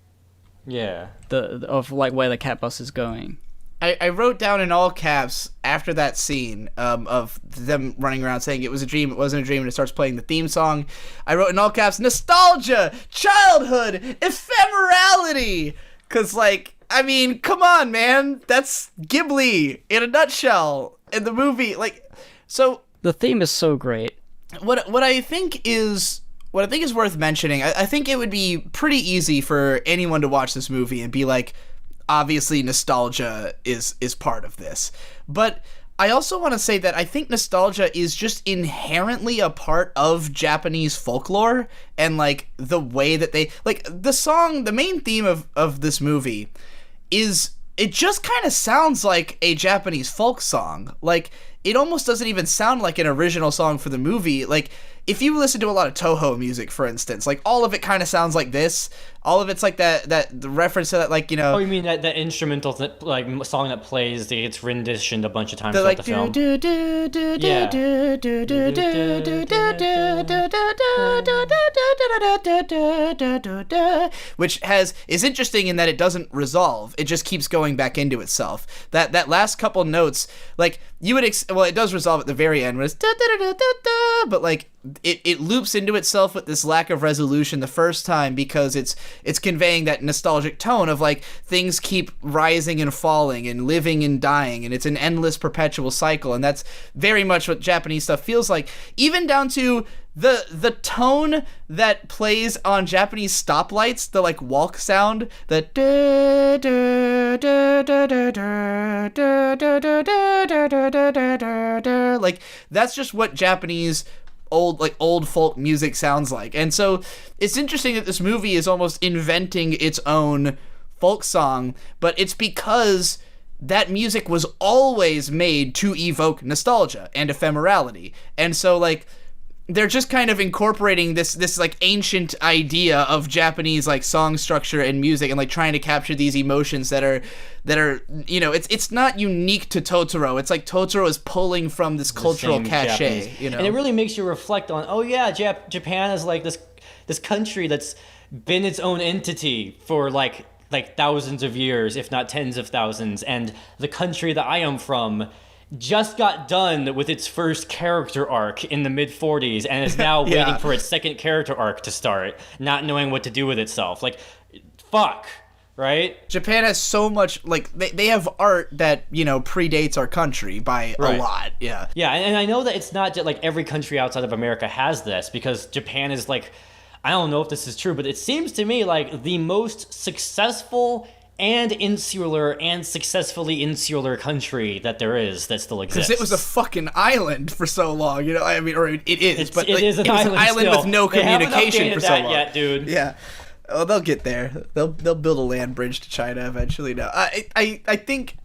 Yeah. Of like where the cat bus is going. I wrote down in all caps after that scene of them running around saying it was a dream, it wasn't a dream, and it starts playing the theme song. I wrote in all caps, nostalgia, childhood, ephemerality. Because, like, I mean, come on, man. That's Ghibli in a nutshell. In the movie, like, so... The theme is so great. What I think is worth mentioning, I think it would be pretty easy for anyone to watch this movie and be like, obviously nostalgia is part of this. But I also want to say that I think nostalgia is just inherently a part of Japanese folklore, and like the way that they, like, the song, the main theme of this movie is, it just kind of sounds like a Japanese folk song. Like, it almost doesn't even sound like an original song for the movie. Like, if you listen to a lot of Toho music, for instance, like, all of it kind of sounds like this. All of it's like the reference to that, like, you know... Oh, you mean that instrumental, like, song that plays, that gets renditioned a bunch of times throughout the film? Which is interesting in that it doesn't resolve. It just keeps going back into itself. That last couple notes, like, you would... well, it does resolve at the very end, when it's but, like, it loops into itself with this lack of resolution the first time, because it's conveying that nostalgic tone of, like, things keep rising and falling and living and dying, and it's an endless perpetual cycle, and that's very much what Japanese stuff feels like, even down to the tone that plays on Japanese stoplights, the, like, walk sound, the like, that's just what Japanese old folk music sounds like. And so it's interesting that this movie is almost inventing its own folk song, but it's because that music was always made to evoke nostalgia and ephemerality. And so, like, they're just kind of incorporating this like ancient idea of Japanese, like, song structure and music, and like trying to capture these emotions that are you know, it's not unique to Totoro. It's like Totoro is pulling from this cultural cachet, Japanese, you know. And it really makes you reflect on, oh yeah, Japan is like this country that's been its own entity for like thousands of years, if not tens of thousands, and the country that I am from just got done with its first character arc in the mid-40s and is now waiting for its second character arc to start, not knowing what to do with itself. Like, fuck, right? Japan has so much, like, they have art that, you know, predates our country by a lot. Yeah. Yeah, and I know that it's not just, like, every country outside of America has this, because Japan is, like, I don't know if this is true, but it seems to me like the most successful and insular and successfully insular country that there is that still exists. Because it was a fucking island for so long, you know. I mean, or it is, but it is an island with no communication for so long. Yet, dude. Yeah. Oh, they'll get there. They'll build a land bridge to China eventually. No, I think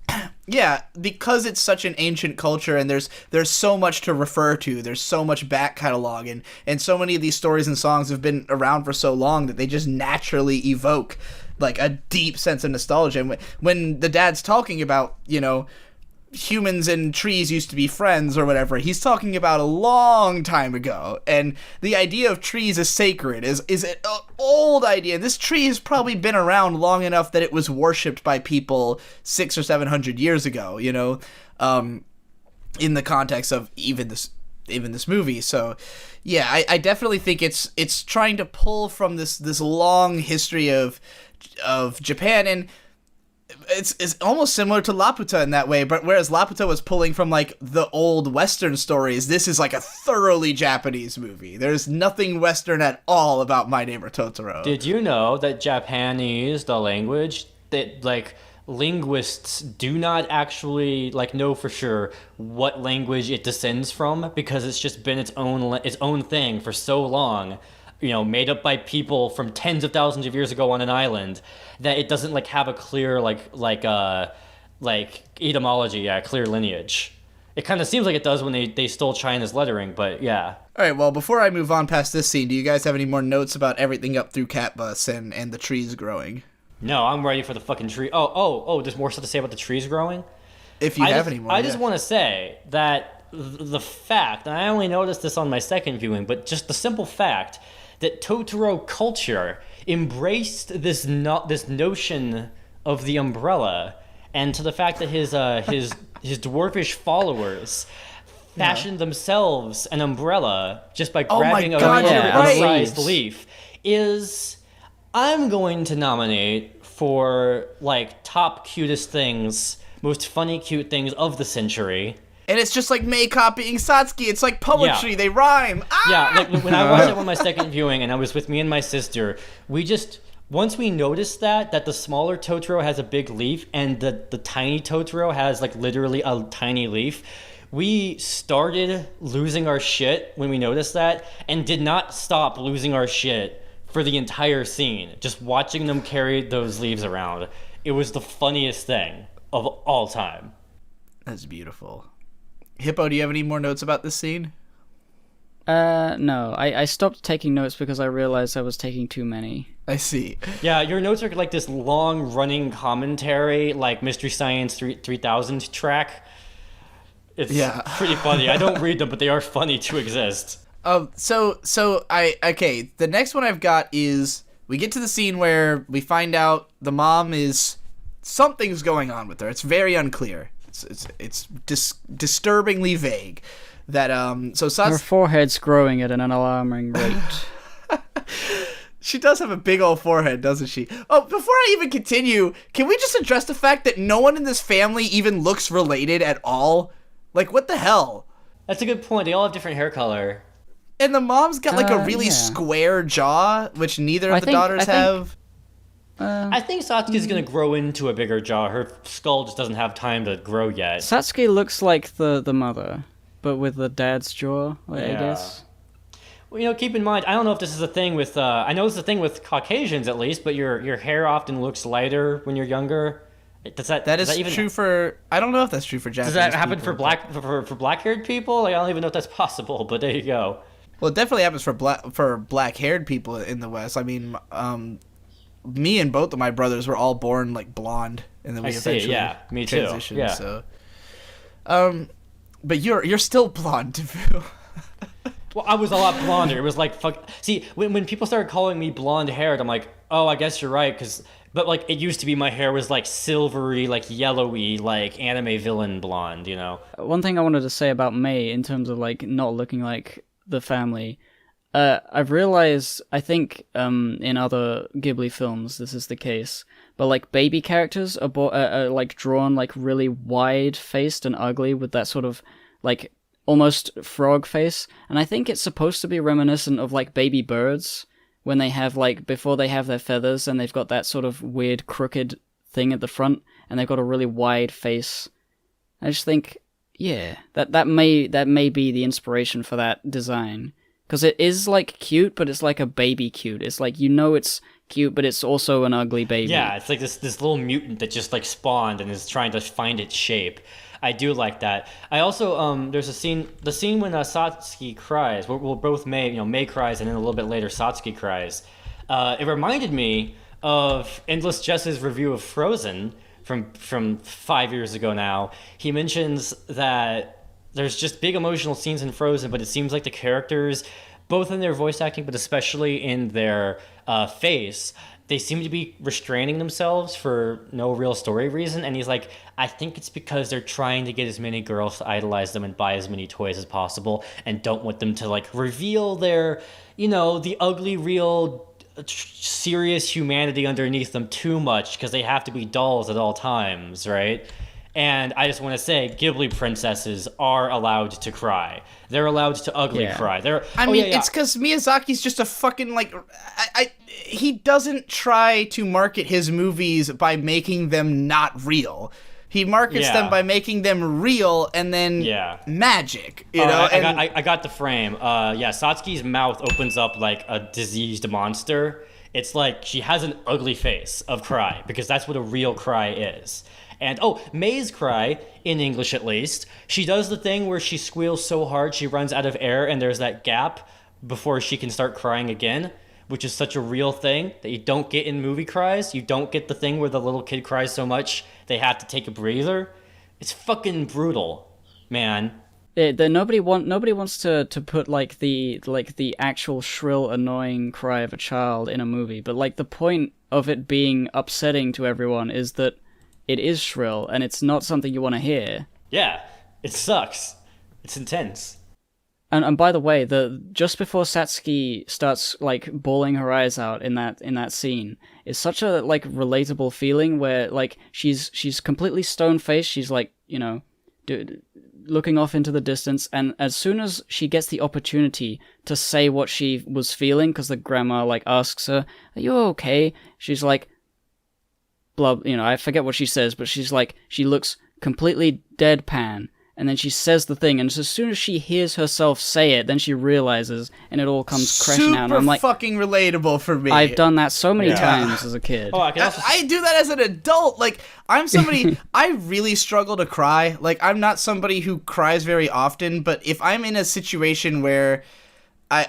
Yeah, because it's such an ancient culture, and there's so much to refer to. There's so much back catalog, and so many of these stories and songs have been around for so long that they just naturally evoke like a deep sense of nostalgia. And when the dad's talking about, humans and trees used to be friends or whatever, he's talking about a long time ago, and the idea of trees as sacred is an old idea. This tree has probably been around long enough that it was worshipped by people 600 or 700 years ago, in the context of even this movie. So yeah, I definitely think it's trying to pull from this long history of Japan, and it's almost similar to Laputa in that way, but whereas Laputa was pulling from like the old Western stories, this is like a thoroughly Japanese movie. There's nothing Western at all about My Neighbor Totoro. Did you know that Japanese, the language, that like linguists do not actually like know for sure what language it descends from, because it's just been its own thing for so long, made up by people from tens of thousands of years ago on an island, that it doesn't like have a clear like etymology, clear lineage. It kind of seems like it does when they stole China's lettering, but yeah. All right, well, before I move on past this scene, do you guys have any more notes about everything up through Cat Bus and the trees growing? No, I'm ready for the fucking tree. Oh, there's more stuff to say about the trees growing? If you have any more. I just want to say that the fact, and I only noticed this on my second viewing, but just the simple fact that Totoro culture embraced this notion of the umbrella, and to the fact that his dwarfish followers fashioned themselves an umbrella just by grabbing a sized leaf, is, I'm going to nominate for like top cutest things, most funny cute things of the century. And it's just like Mei copying Satsuki. It's like poetry. Yeah. They rhyme. Ah! Yeah, like when I watched it on my second viewing, and I was with me and my sister, once we noticed that the smaller Totoro has a big leaf and the tiny Totoro has like literally a tiny leaf, we started losing our shit when we noticed that, and did not stop losing our shit for the entire scene. Just watching them carry those leaves around. It was the funniest thing of all time. That's beautiful. Hippo, do you have any more notes about this scene? No. I stopped taking notes because I realized I was taking too many. I see. Yeah, your notes are like this long-running commentary, like Mystery Science 3000 track. It's pretty funny. I don't read them, but they are funny to exist. The next one I've got is, we get to the scene where we find out the mom something's going on with her. It's very unclear. It's disturbingly vague. That her forehead's growing at an alarming rate. She does have a big old forehead, doesn't she? Oh, before I even continue, can we just address the fact that no one in this family even looks related at all? Like, what the hell? That's a good point. They all have different hair color. And the mom's got like a really square jaw, which neither of the daughters have. I think Satsuki's gonna grow into a bigger jaw. Her skull just doesn't have time to grow yet. Satsuki looks like the mother, but with the dad's jaw, I guess. Well, keep in mind, I don't know if this is a thing with, I know it's a thing with Caucasians at least, but your hair often looks lighter when you're younger. That is true for, I don't know if that's true for Japanese people. Does that happen for for black-haired people? Like, I don't even know if that's possible, but there you go. Well, it definitely happens for black-haired people in the West. I mean, me and both of my brothers were all born like blonde, and then we eventually me too. transitioned. Yeah. So, but you're still blonde, too. Well, I was a lot blonder. It was like, fuck. See, when people started calling me blonde-haired, I'm like, oh, I guess you're right, but like it used to be my hair was like silvery, like yellowy, like anime villain blonde, One thing I wanted to say about Mei in terms of like not looking like the family, I've realized, I think in other Ghibli films this is the case, but like baby characters are like drawn like really wide-faced and ugly with that sort of like almost frog face, and I think it's supposed to be reminiscent of like baby birds when they have like, before they have their feathers and they've got that sort of weird crooked thing at the front and they've got a really wide face. I just think, that may be the inspiration for that design, because it is like cute, but it's like a baby cute. It's like, it's cute, but it's also an ugly baby. Yeah, it's like this little mutant that just like spawned and is trying to find its shape. I do like that. I also there's the scene when Satsuki cries. We'll both Mei cries, and then a little bit later Satsuki cries. It reminded me of Endless Jess's review of Frozen from 5 years ago now. He mentions that there's just big emotional scenes in Frozen, but it seems like the characters, both in their voice acting, but especially in their face, they seem to be restraining themselves for no real story reason. And he's like, I think it's because they're trying to get as many girls to idolize them and buy as many toys as possible, and don't want them to like reveal their, the ugly, real, serious humanity underneath them too much, because they have to be dolls at all times, right? And I just want to say, Ghibli princesses are allowed to cry. They're allowed to ugly cry. It's because Miyazaki's just a fucking, he doesn't try to market his movies by making them not real. He markets them by making them real and then magic, you know? I got the frame. Satsuki's mouth opens up like a diseased monster. It's like she has an ugly face of cry, because that's what a real cry is. And May's cry, in English at least, she does the thing where she squeals so hard she runs out of air, and there's that gap before she can start crying again, which is such a real thing that you don't get in movie cries. You don't get the thing where the little kid cries so much they have to take a breather. It's fucking brutal, man. Nobody wants to put like the actual shrill, annoying cry of a child in a movie, but like the point of it being upsetting to everyone is that it is shrill, and it's not something you want to hear. Yeah, it sucks. It's intense. And by the way, just before Satsuki starts like bawling her eyes out in that scene, is such a like relatable feeling where like she's completely stone faced. She's like looking off into the distance, and as soon as she gets the opportunity to say what she was feeling, because the grandma like asks her, "Are you okay?" She's like, blah, I forget what she says, but she's like, she looks completely deadpan, and then she says the thing, and as soon as she hears herself say it, then she realizes, and it all comes crashing down. And I'm like, fucking relatable for me. I've done that so many times as a kid. I do that as an adult. Like, I'm somebody, I really struggle to cry. Like, I'm not somebody who cries very often, but if I'm in a situation where a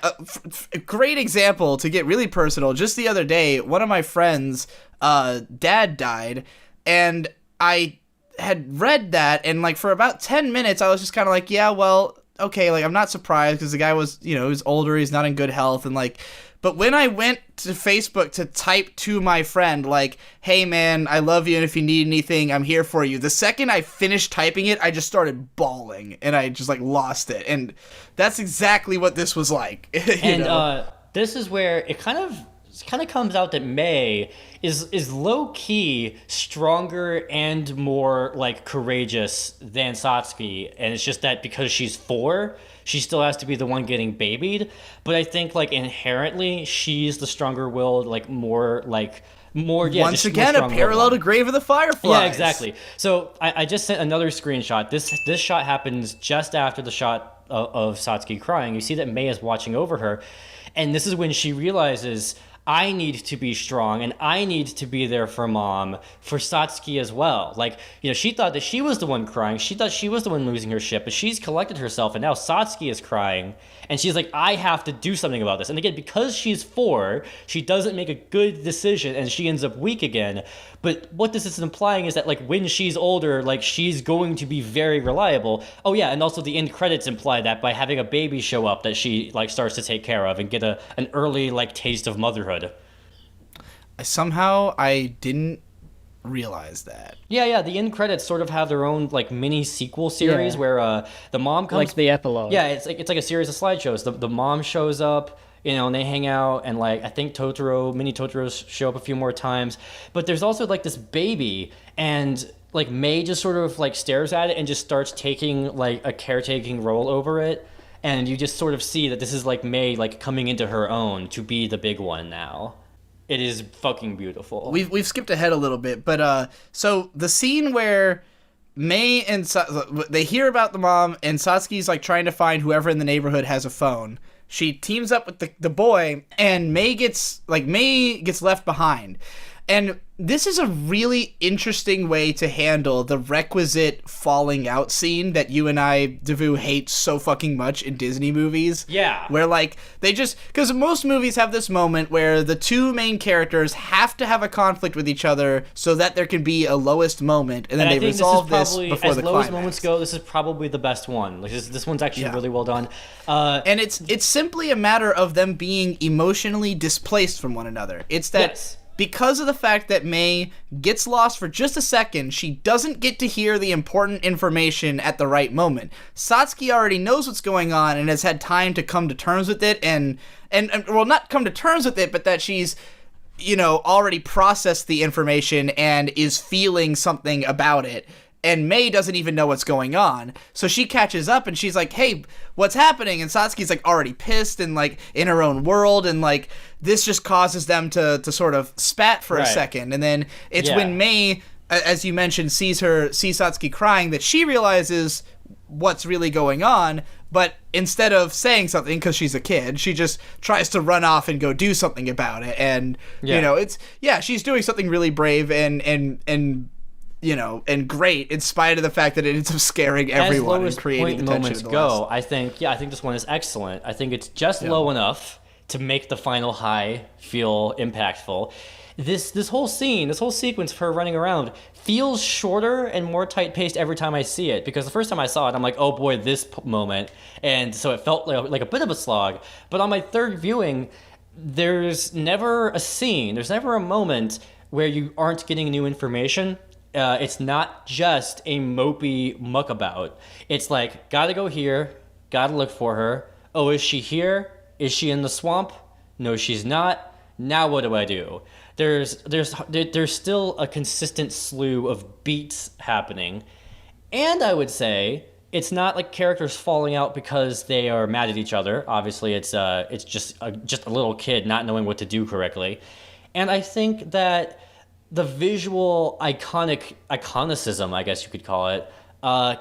great example, to get really personal, just the other day, one of my friends' dad died, and I had read that, and like for about 10 minutes I was just kind of like, yeah, well, okay, like I'm not surprised, because the guy was, he was older, he's not in good health, and like, but when I went to Facebook to type to my friend, like, hey man, I love you, and if you need anything, I'm here for you, the second I finished typing it, I just started bawling, and I just like lost it, and that's exactly what this was like. This is where it kind of comes out that Mei is low-key stronger and more like courageous than Satsuki, and it's just that because she's 4, she still has to be the one getting babied. But I think like inherently she's the stronger-willed, like more once again a parallel to Grave of the Fireflies. Yeah, exactly. So I just sent another screenshot. This shot happens just after the shot of Satsuki crying. You see that Mei is watching over her, and this is when she realizes, I need to be strong, and I need to be there for Mom, for Satsuki as well. Like, she thought that she was the one crying. She thought she was the one losing her shit, but she's collected herself, and now Satsuki is crying. And she's like, I have to do something about this. And again, because she's 4, she doesn't make a good decision, and she ends up weak again. But what this is implying is that, like, when she's older, like, she's going to be very reliable. Oh, yeah, and also the end credits imply that by having a baby show up that she, like, starts to take care of and get an early, like, taste of motherhood. Somehow I didn't realize that. Yeah, the end credits sort of have their own like mini sequel series where the mom comes, like the epilogue. Yeah, it's like a series of slideshows. The mom shows up, and they hang out, and like I think mini Totoros show up a few more times. But there's also like this baby, and like Mei just sort of like stares at it and just starts taking like a caretaking role over it, and you just sort of see that this is like Mei like coming into her own to be the big one now. It is fucking beautiful. We've skipped ahead a little bit, but so the scene where Mei and they hear about the mom, and Satsuki's like trying to find whoever in the neighborhood has a phone, she teams up with the boy, and May gets left behind. And this is a really interesting way to handle the requisite falling out scene that you and I, Devu, hate so fucking much in Disney movies. Yeah. Where, like, they just... Because most movies have this moment where the two main characters have to have a conflict with each other so that there can be a lowest moment, and then they resolve this before the climax. As low as moments go, this is probably the best one. Like, this one's actually really well done. And it's simply a matter of them being emotionally displaced from one another. It's that... Yes. Because of the fact that May gets lost for just a second, she doesn't get to hear the important information at the right moment. Satsuki already knows what's going on and has had time to come to terms with it, and well, not come to terms with it, but that she's, already processed the information and is feeling something about it. And May doesn't even know what's going on. So she catches up and she's like, hey, what's happening? And Satsuki's like already pissed and like in her own world. And like this just causes them to sort of spat for a second. And then it's when May, as you mentioned, sees Satsuki crying that she realizes what's really going on. But instead of saying something because she's a kid, she just tries to run off and go do something about it. And, she's doing something really brave and great, in spite of the fact that it ends up scaring everyone and creating the tension. I think this one is excellent. I think it's just low enough to make the final high feel impactful. This whole sequence of her running around feels shorter and more tight-paced every time I see it, because the first time I saw it, I'm like, oh boy, this moment, and so it felt like a bit of a slog. But on my third viewing, there's never a scene, there's never a moment where you aren't getting new information. It's not just a mopey muckabout. It's like, gotta go here, gotta look for her. Oh, is she here? Is she in the swamp? No, she's not. Now what do I do? There's still a consistent slew of beats happening. And I would say it's not like characters falling out because they are mad at each other. Obviously, it's just a little kid not knowing what to do correctly. And I think that the visual iconicism, I guess you could call it,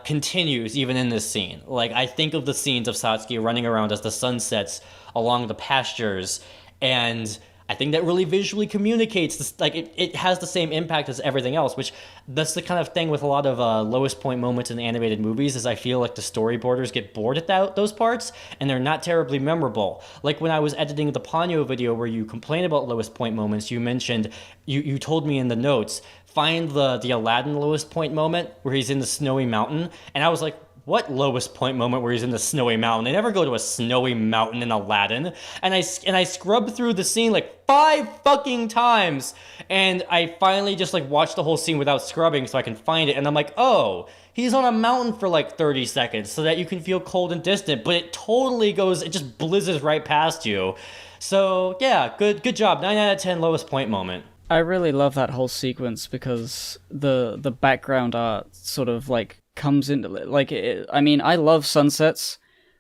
continues even in this scene. Like, I think of the scenes of Satsuki running around as the sun sets along the pastures, and I think that really visually communicates this, like it has the same impact as everything else, which that's the kind of thing with a lot of lowest point moments in animated movies, is I feel like the storyboarders get bored at those parts and they're not terribly memorable. Like when I was editing the Ponyo video where you complain about lowest point moments, you mentioned, you told me in the notes, find the Aladdin lowest point moment where he's in the snowy mountain, and I was like, what lowest point moment where he's in the snowy mountain? They never go to a snowy mountain in Aladdin. And I scrubbed through the scene like 5 fucking times, and I finally just like watched the whole scene without scrubbing so I can find it, and I'm like, oh, he's on a mountain for like 30 seconds so that you can feel cold and distant, but it just blizzes right past you. So yeah, good job. 9 out of 10 lowest point moment. I really love that whole sequence because the background art sort of like comes into like I mean, I love sunsets,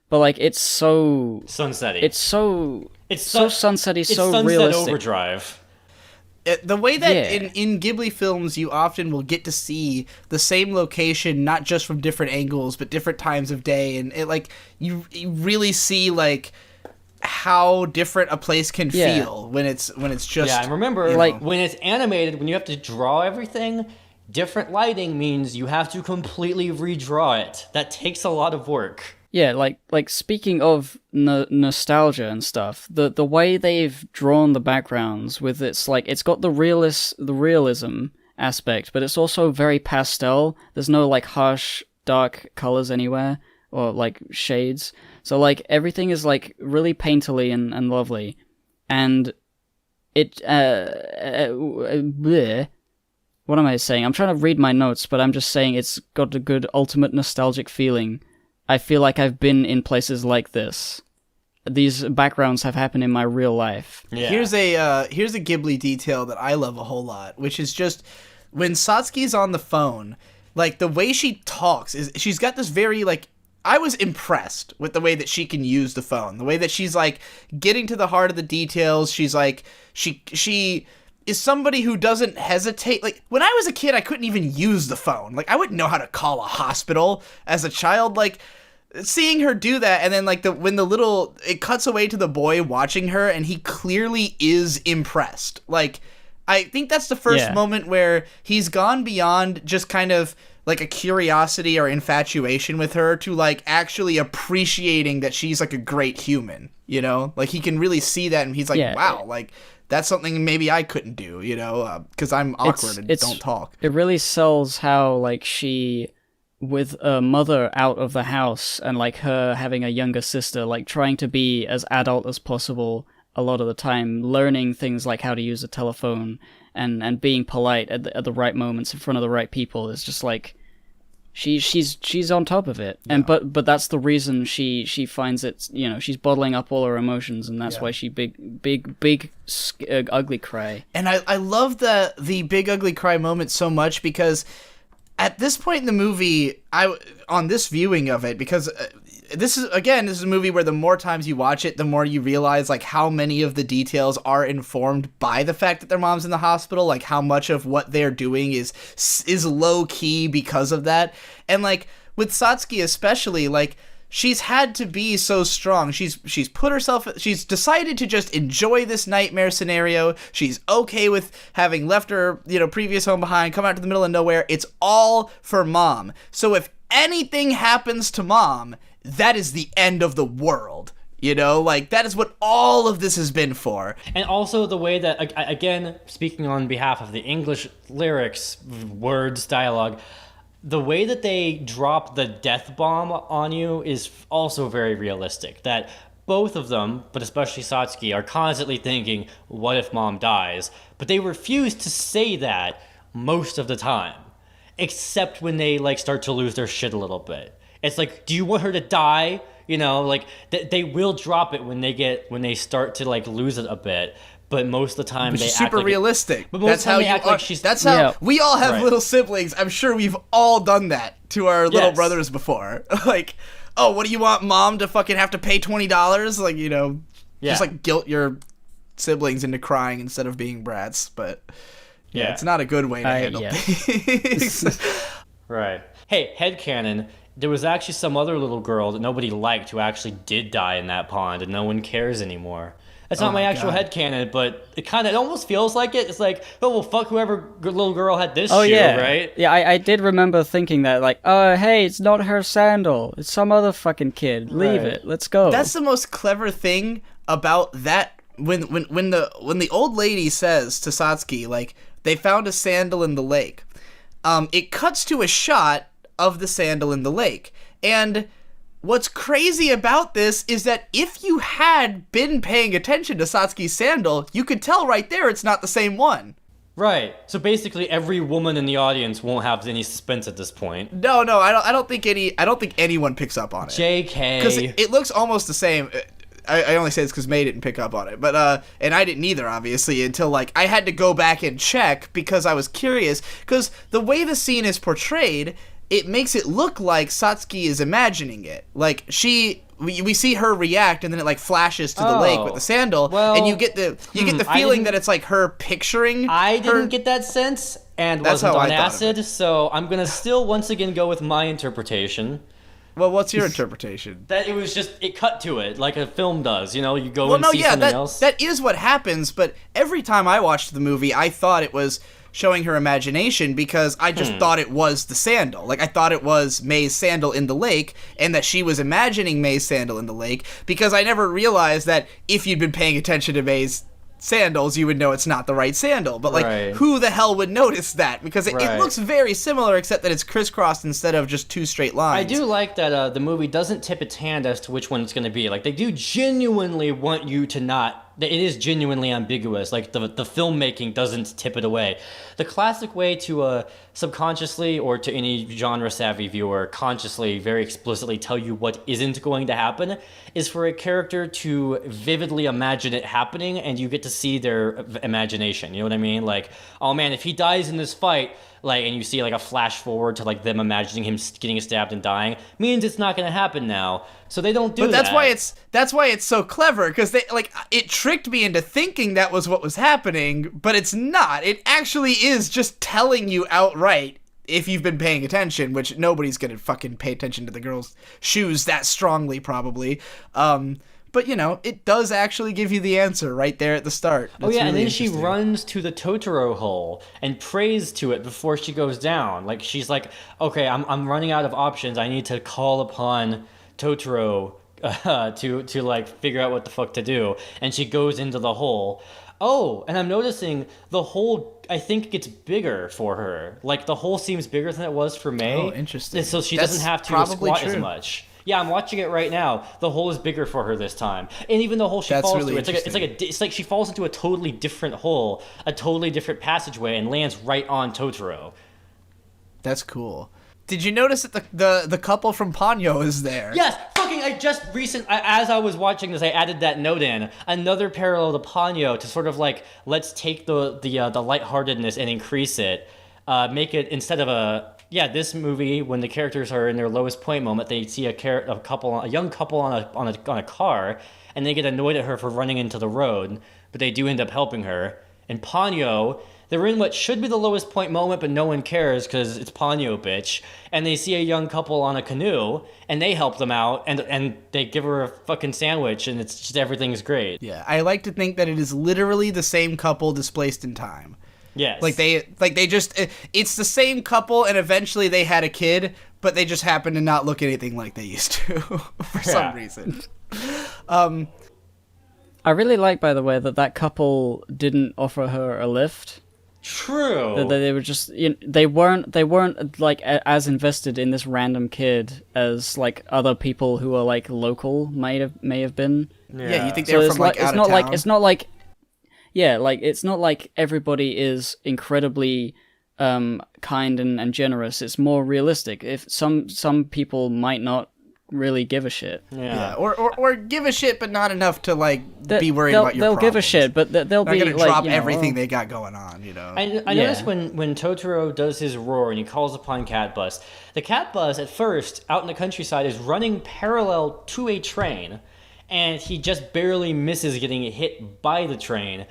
but like it's so sunsetty. It's so sunsetty, it's so Sunset realistic. Overdrive. The way that in Ghibli films you often will get to see the same location, not just from different angles, but different times of day, and it like you really see like how different a place can feel when it's just... Yeah, I remember like when it's animated, when you have to draw everything, different lighting means you have to completely redraw it. That takes a lot of work. Yeah, like speaking of nostalgia and stuff, the way they've drawn the backgrounds with it's like it's got the realism aspect, but it's also very pastel. There's no like harsh dark colors anywhere or like shades. So like everything is like really painterly and lovely, and it bleh. What am I saying? I'm trying to read my notes, but I'm just saying it's got a good ultimate nostalgic feeling. I feel like I've been in places like this. These backgrounds have happened in my real life. Yeah. Here's a Ghibli detail that I love a whole lot, which is just when Satsuki's on the phone, like the way she talks is she's got this very like, I was impressed with the way that she can use the phone, the way that she's like getting to the heart of the details. She's like she is somebody who doesn't hesitate. Like, when I was a kid, I couldn't even use the phone. Like, I wouldn't know how to call a hospital as a child. Like, seeing her do that, and then like when it cuts away to the boy watching her, and he clearly is impressed. Like, I think that's the first moment where he's gone beyond just kind of like a curiosity or infatuation with her to like actually appreciating that she's like a great human, you know? Like he can really see that, and he's like, wow, like that's something maybe I couldn't do, you know, because I'm awkward and don't talk. It really sells how like she, with a mother out of the house and like her having a younger sister, like trying to be as adult as possible a lot of the time, learning things like how to use a telephone and being polite at the right moments in front of the right people is just like she's on top of it. And but that's the reason she finds it, you know, she's bottling up all her emotions, and that's why she big ugly cry. And I love the big ugly cry moment so much, because at this point in the movie, on this viewing of it, because this is a movie where the more times you watch it, the more you realize like how many of the details are informed by the fact that their mom's in the hospital, like how much of what they're doing is low key because of that. And like with Satsuki especially, like she's had to be so strong. She's decided to just enjoy this nightmare scenario. She's okay with having left her, you know, previous home behind, come out to the middle of nowhere. It's all for mom. So if anything happens to mom, that is the end of the world. You know, like that is what all of this has been for. And also the way that, again, speaking on behalf of the English lyrics, words, dialogue, the way that they drop the death bomb on you is also very realistic. That both of them, but especially Satsuki, are constantly thinking, what if mom dies? But they refuse to say that most of the time, except when they like start to lose their shit a little bit. It's like, do you want her to die? You know, like they will drop it when they start to like lose it a bit. But most of the time, which they is act super like realistic. But most of the time, they act like she's. That's how we all have little siblings. I'm sure we've all done that to our little brothers before. Like, oh, what do you want mom to fucking have to pay $20? Like, you know, just like guilt your siblings into crying instead of being brats. But yeah, it's not a good way to handle things. Right. Hey, headcanon. There was actually some other little girl that nobody liked who actually did die in that pond, and no one cares anymore. That's not my actual headcanon, but it almost feels like it. It's like, oh, well, fuck whoever little girl had this shoe, right? Yeah, I did remember thinking that, like, oh, hey, it's not her sandal. It's some other fucking kid. Leave it. Let's go. That's the most clever thing about that. When the old lady says to Satsuki, like, they found a sandal in the lake, it cuts to a shot of the sandal in the lake. And what's crazy about this is that if you had been paying attention to Satsuki's sandal, you could tell right there it's not the same one. Right. So basically every woman in the audience won't have any suspense at this point. No, I don't think anyone picks up on it. JK. Because it looks almost the same. I only say this because May didn't pick up on it, but and I didn't either, obviously, until like I had to go back and check because I was curious. Because the way the scene is portrayed, it makes it look like Satsuki is imagining it. Like we see her react, and then it like flashes to the lake with the sandal, and you get the feeling that it's like her picturing. I didn't get that sense, and wasn't on acid, so I'm gonna still once again go with my interpretation. Well, what's your interpretation? That it was just, it cut to it, like a film does, you know? You go and see something else. That is what happens, but every time I watched the movie, I thought it was showing her imagination because I just thought it was the sandal. Like, I thought it was May's sandal in the lake, and that she was imagining May's sandal in the lake, because I never realized that if you'd been paying attention to May's sandals, you would know it's not the right sandal. But like, who the hell would notice that? Because it looks very similar, except that it's crisscrossed instead of just two straight lines. I do like that the movie doesn't tip its hand as to which one it's going to be. Like, they do genuinely want you to not. It is genuinely ambiguous. Like, the filmmaking doesn't tip it away. The classic way to subconsciously, or to any genre-savvy viewer, consciously, very explicitly tell you what isn't going to happen is for a character to vividly imagine it happening, and you get to see their imagination. You know what I mean? Like, oh man, if he dies in this fight, like, and you see like a flash forward to like them imagining him getting stabbed and dying, means it's not going to happen now. So they don't do that. But that's why it's so clever, because they like it tricked me into thinking that was what was happening, but it's not. It actually is just telling you outright if you've been paying attention, which nobody's gonna fucking pay attention to the girl's shoes that strongly, probably. But, you know, it does actually give you the answer right there at the start. Oh, yeah, really, and then she runs to the Totoro hole and prays to it before she goes down. Like, she's like, okay, I'm running out of options. I need to call upon Totoro to like, figure out what the fuck to do. And she goes into the hole. Oh, and I'm noticing the hole, I think, gets bigger for her. Like, the hole seems bigger than it was for May. Oh, interesting. And so she doesn't have to squat as much. Yeah, I'm watching it right now. The hole is bigger for her this time, and even the hole she falls really through, it's like she falls into a totally different hole, a totally different passageway, and lands right on Totoro. That's cool. Did you notice that the couple from Ponyo is there? Yes, fucking! As I was watching this, I added that note in, another parallel to Ponyo to sort of like, let's take the lightheartedness and increase it, make it instead of this movie, when the characters are in their lowest point moment, they see a young couple on a car, and they get annoyed at her for running into the road, but they do end up helping her. In Ponyo, they're in what should be the lowest point moment, but no one cares because it's Ponyo, bitch. And they see a young couple on a canoe, and they help them out, and they give her a fucking sandwich, and it's just everything's great. Yeah, I like to think that it is literally the same couple displaced in time. Yes. It's the same couple, and eventually they had a kid, but they just happen to not look anything like they used to for some reason. I really like, by the way, that couple didn't offer her a lift. True. They were just, they weren't like as invested in this random kid as like other people who are like local may have been. Yeah, you think they were from like out of town? It's not like everybody is incredibly kind and generous. It's more realistic. If some people might not really give a shit. Yeah. Or give a shit, but not enough to like be worried about your they'll problems. give a shit, but they'll They're be gonna like, drop everything they got going on. You know. I noticed when Totoro does his roar and he calls upon Cat Bus, the Cat Bus at first out in the countryside is running parallel to a train, and he just barely misses getting hit by the train.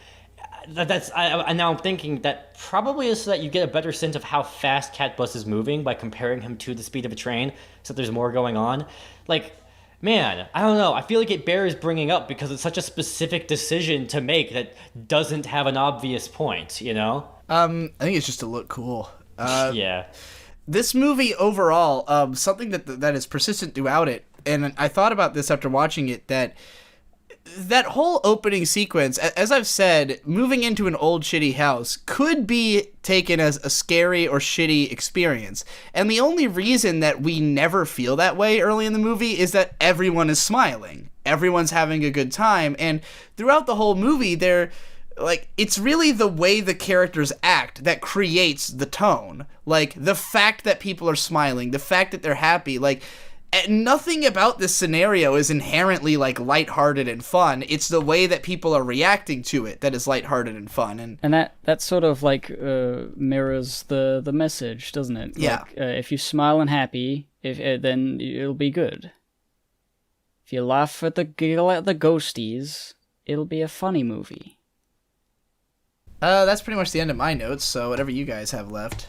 Now I'm thinking that probably is so that you get a better sense of how fast Cat Bus is moving by comparing him to the speed of a train, so there's more going on. Like, man, I don't know. I feel like it bears bringing up because it's such a specific decision to make that doesn't have an obvious point, you know? I think it's just to look cool. Yeah. This movie overall, something that is persistent throughout it, and I thought about this after watching it, that whole opening sequence, as I've said, moving into an old shitty house could be taken as a scary or shitty experience. And the only reason that we never feel that way early in the movie is that everyone is smiling. Everyone's having a good time. And throughout the whole movie, it's really the way the characters act that creates the tone. Like, the fact that people are smiling, the fact that they're happy, like, nothing about this scenario is inherently like lighthearted and fun. It's the way that people are reacting to it that is lighthearted and fun, and that sort of like mirrors the message, doesn't it? Yeah. Like, if you smile and happy, then it'll be good. If you laugh at the giggle at the ghosties, it'll be a funny movie. That's pretty much the end of my notes. So whatever you guys have left.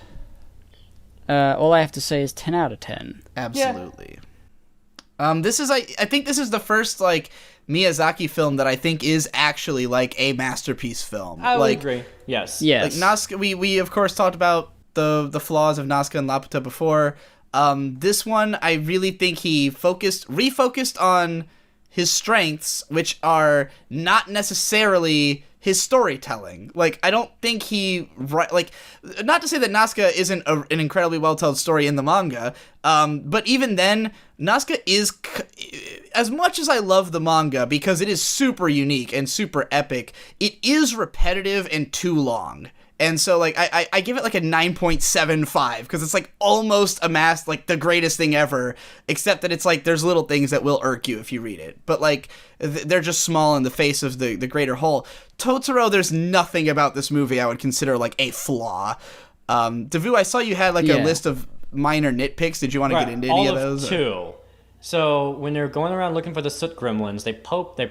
All I have to say is 10 out of 10. Absolutely. Yeah. I think this is the first like Miyazaki film that I think is actually like a masterpiece film. I would agree. Yes. Like Nazca, we of course talked about the flaws of Nazca and Laputa before. This one, I really think he refocused on his strengths, which are not necessarily his storytelling. Like, I don't think not to say that Nazca isn't an incredibly well-told story in the manga, but even then, Nazca is, as much as I love the manga, because it is super unique and super epic, it is repetitive and too long. And so, like, I give it, like, a 9.75, because it's, like, almost amassed, like, the greatest thing ever, except that it's, like, there's little things that will irk you if you read it. But, like, they're just small in the face of the greater whole. Totoro, there's nothing about this movie I would consider, like, a flaw. Devu, I saw you had, like, a list of minor nitpicks. Did you want to get into any of those? All of two. So, when they're going around looking for the soot gremlins, they pop their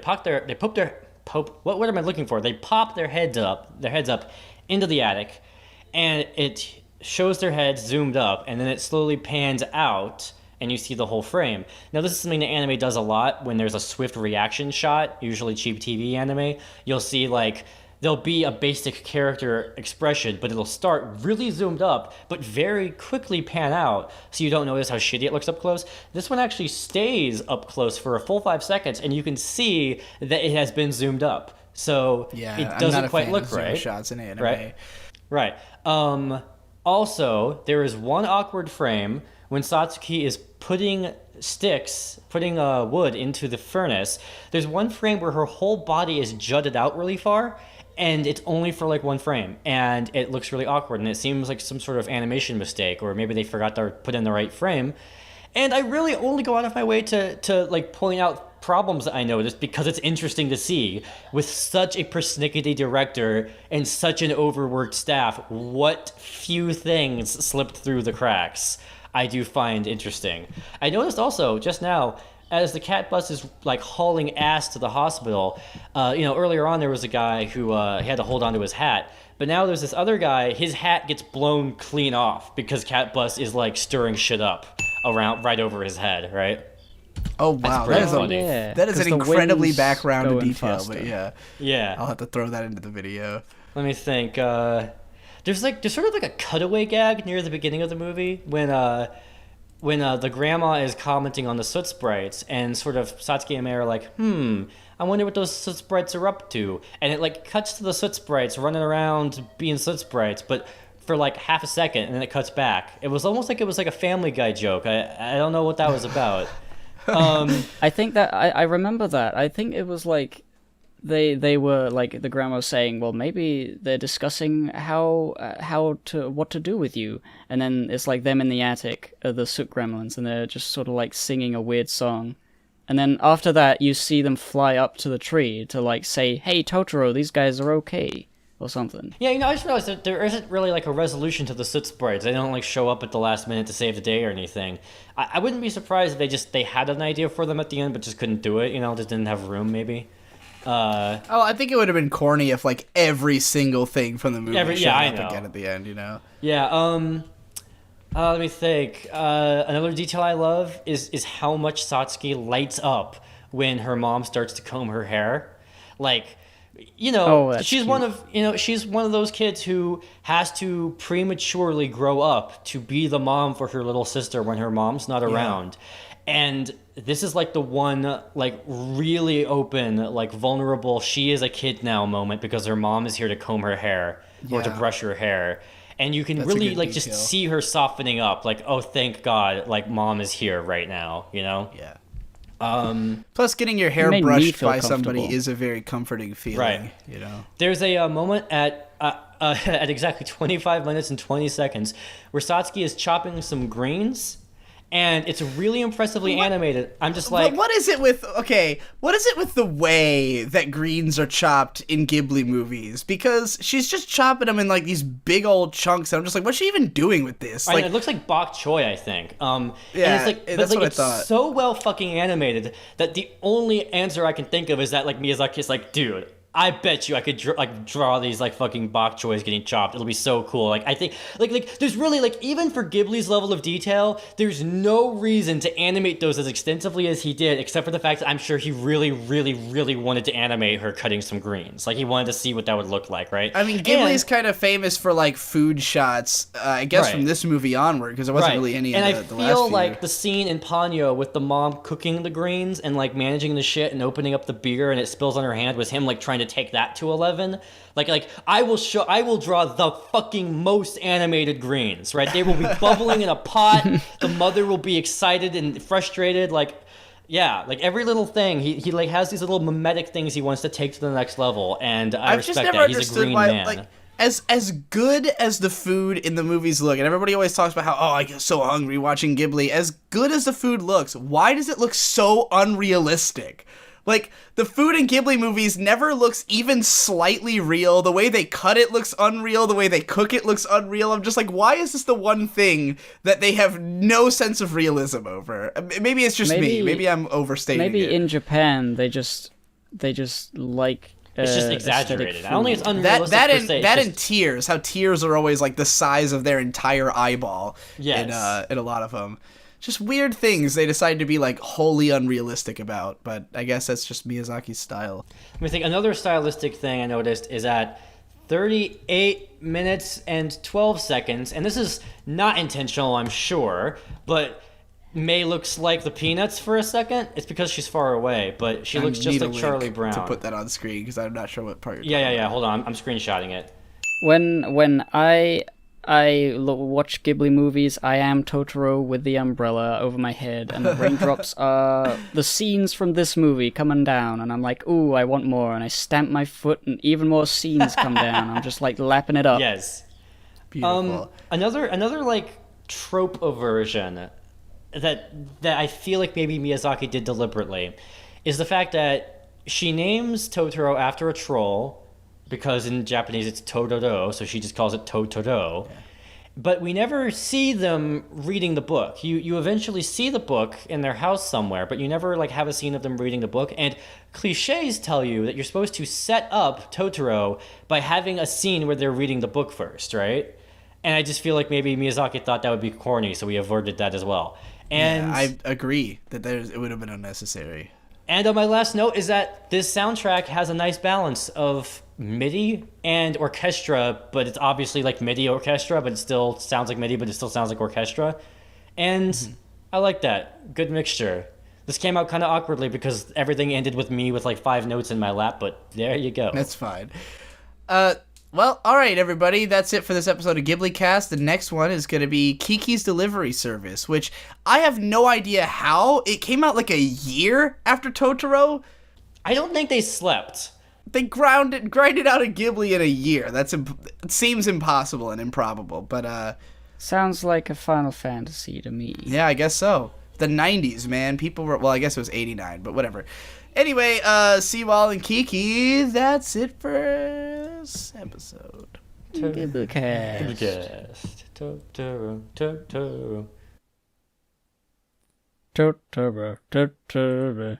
heads up into the attic, and it shows their heads zoomed up, and then it slowly pans out, and you see the whole frame. Now, this is something that anime does a lot when there's a swift reaction shot, usually cheap TV anime. You'll see, like, there'll be a basic character expression, but it'll start really zoomed up, but very quickly pan out, so you don't notice how shitty it looks up close. This one actually stays up close for a full 5 seconds, and you can see that it has been zoomed up. So it doesn't quite look right. Shots in anime. Right. Also, there is one awkward frame when Satsuki is putting wood into the furnace. There's one frame where her whole body is jutted out really far, and it's only for like one frame, and it looks really awkward, and it seems like some sort of animation mistake, or maybe they forgot to put in the right frame. And I really only go out of my way to like point out problems that I noticed because it's interesting to see with such a persnickety director and such an overworked staff what few things slipped through the cracks I do find interesting. I noticed also just now as the cat bus is like hauling ass to the hospital, earlier on there was a guy who had to hold onto his hat, but now there's this other guy, his hat gets blown clean off because cat bus is like stirring shit up around right over his head, right? Oh wow, that is an incredibly backgrounded detail, faster. But yeah, I'll have to throw that into the video. Let me think. There's sort of like a cutaway gag near the beginning of the movie when the grandma is commenting on the soot sprites, and sort of Satsuki and Mei are like, I wonder what those soot sprites are up to, and it like cuts to the soot sprites running around being soot sprites, but for like half a second, and then it cuts back. It was almost like it was like a Family Guy joke. I don't know what that was about. I think that I remember that. I think it was like they were like the grandma saying, well, maybe they're discussing what to do with you, and then it's like them in the attic, the soot gremlins, and they're just sort of like singing a weird song, and then after that you see them fly up to the tree to like say, hey Totoro, these guys are okay, or something. Yeah, I just realized that there isn't really like a resolution to the soot sprites. They don't like show up at the last minute to save the day or anything. I wouldn't be surprised if they had an idea for them at the end but just couldn't do it, just didn't have room maybe. I think it would have been corny if like every single thing from the movie showed up again at the end, Yeah, let me think. Another detail I love is how much Satsuki lights up when her mom starts to comb her hair. Like, she's cute. She's one of those kids who has to prematurely grow up to be the mom for her little sister when her mom's not around. And this is like the one like really open, like vulnerable, she is a kid now moment because her mom is here to comb her hair or to brush her hair. And you can really like just see her softening up, like, oh, thank God, like mom is here right now, Yeah. Plus, getting your hair brushed by somebody is a very comforting feeling, right. There's a moment at exactly 25 minutes and 20 seconds where Satsuki is chopping some greens, and it's really impressively animated. I'm just like... What is it with the way that greens are chopped in Ghibli movies? Because she's just chopping them in like these big old chunks, and I'm just like, what's she even doing with this? It looks like bok choy, I think. And that's what I thought. It's so well fucking animated that the only answer I can think of is that like Miyazaki's like, dude, I bet you I could draw these like fucking bok choys getting chopped. It'll be so cool. Like I think like there's really like even for Ghibli's level of detail, there's no reason to animate those as extensively as he did, except for the fact that I'm sure he really, really, really wanted to animate her cutting some greens. Like he wanted to see what that would look like, right? I mean, Ghibli's kind of famous for like food shots. I guess from this movie onward, because there wasn't really any. And in the last few. I feel like the scene in Ponyo with the mom cooking the greens and like managing the shit and opening up the beer and it spills on her hand was him like trying to take that to 11. Like I will draw the fucking most animated greens, right? They will be bubbling in a pot. The mother will be excited and frustrated, like every little thing. He like has these little mimetic things he wants to take to the next level, and I respect that. He's a green man. Like, as good as the food in the movies look, and everybody always talks about how, I get so hungry watching Ghibli, as good as the food looks, why does it look so unrealistic? Like, the food in Ghibli movies never looks even slightly real. The way they cut it looks unreal. The way they cook it looks unreal. I'm just like, why is this the one thing that they have no sense of realism over? Maybe it's just me. Maybe I'm overstating it. Maybe in Japan, they just like It's just exaggerated. I don't think it's unrealistic that per and se. that It's and just- tears. How tears are always like the size of their entire eyeball. Yes. In a lot of them, just weird things they decide to be like wholly unrealistic about. But I guess that's just Miyazaki's style. I think another stylistic thing I noticed is at 38 minutes and 12 seconds, and this is not intentional, I'm sure, but May looks like the Peanuts for a second. It's because she's far away, but she looks I just need a like link Charlie Brown. to put that on screen because I'm not sure what part you're Yeah. Hold on, I'm screenshotting it. When I watch Ghibli movies, I am Totoro with the umbrella over my head, and the raindrops are the scenes from this movie coming down, and I'm like, ooh, I want more, and I stamp my foot, and even more scenes come down. I'm just like lapping it up. Yes. Beautiful. Another like trope aversion that I feel like maybe Miyazaki did deliberately is the fact that she names Totoro after a troll, because in Japanese it's Totoro, so she just calls it Totoro. Yeah. But we never see them reading the book. You eventually see the book in their house somewhere, but you never like have a scene of them reading the book. And cliches tell you that you're supposed to set up Totoro by having a scene where they're reading the book first, right? And I just feel like maybe Miyazaki thought that would be corny, so he avoided that as well. And yeah, I agree that it would have been unnecessary. And on my last note is that this soundtrack has a nice balance of MIDI and orchestra, but it's obviously like MIDI orchestra, but it still sounds like MIDI, but it still sounds like orchestra. And I like that. Good mixture. This came out kind of awkwardly because everything ended with me with like 5 notes in my lap, but there you go. That's fine. Well, all right, everybody. That's it for this episode of GhibliCast. The next one is going to be Kiki's Delivery Service, which I have no idea how. It came out like a year after Totoro. I don't think they slept. They grinded out a Ghibli in a year. It seems impossible and improbable, but Sounds like a Final Fantasy to me. yeah, I guess so. The 90s, man. People were, well, I guess it was 89, but whatever. Anyway, Seawall and Kiki, that's it for this episode. GhibliCast. Totoro, Totoro. Totoro, Totoro.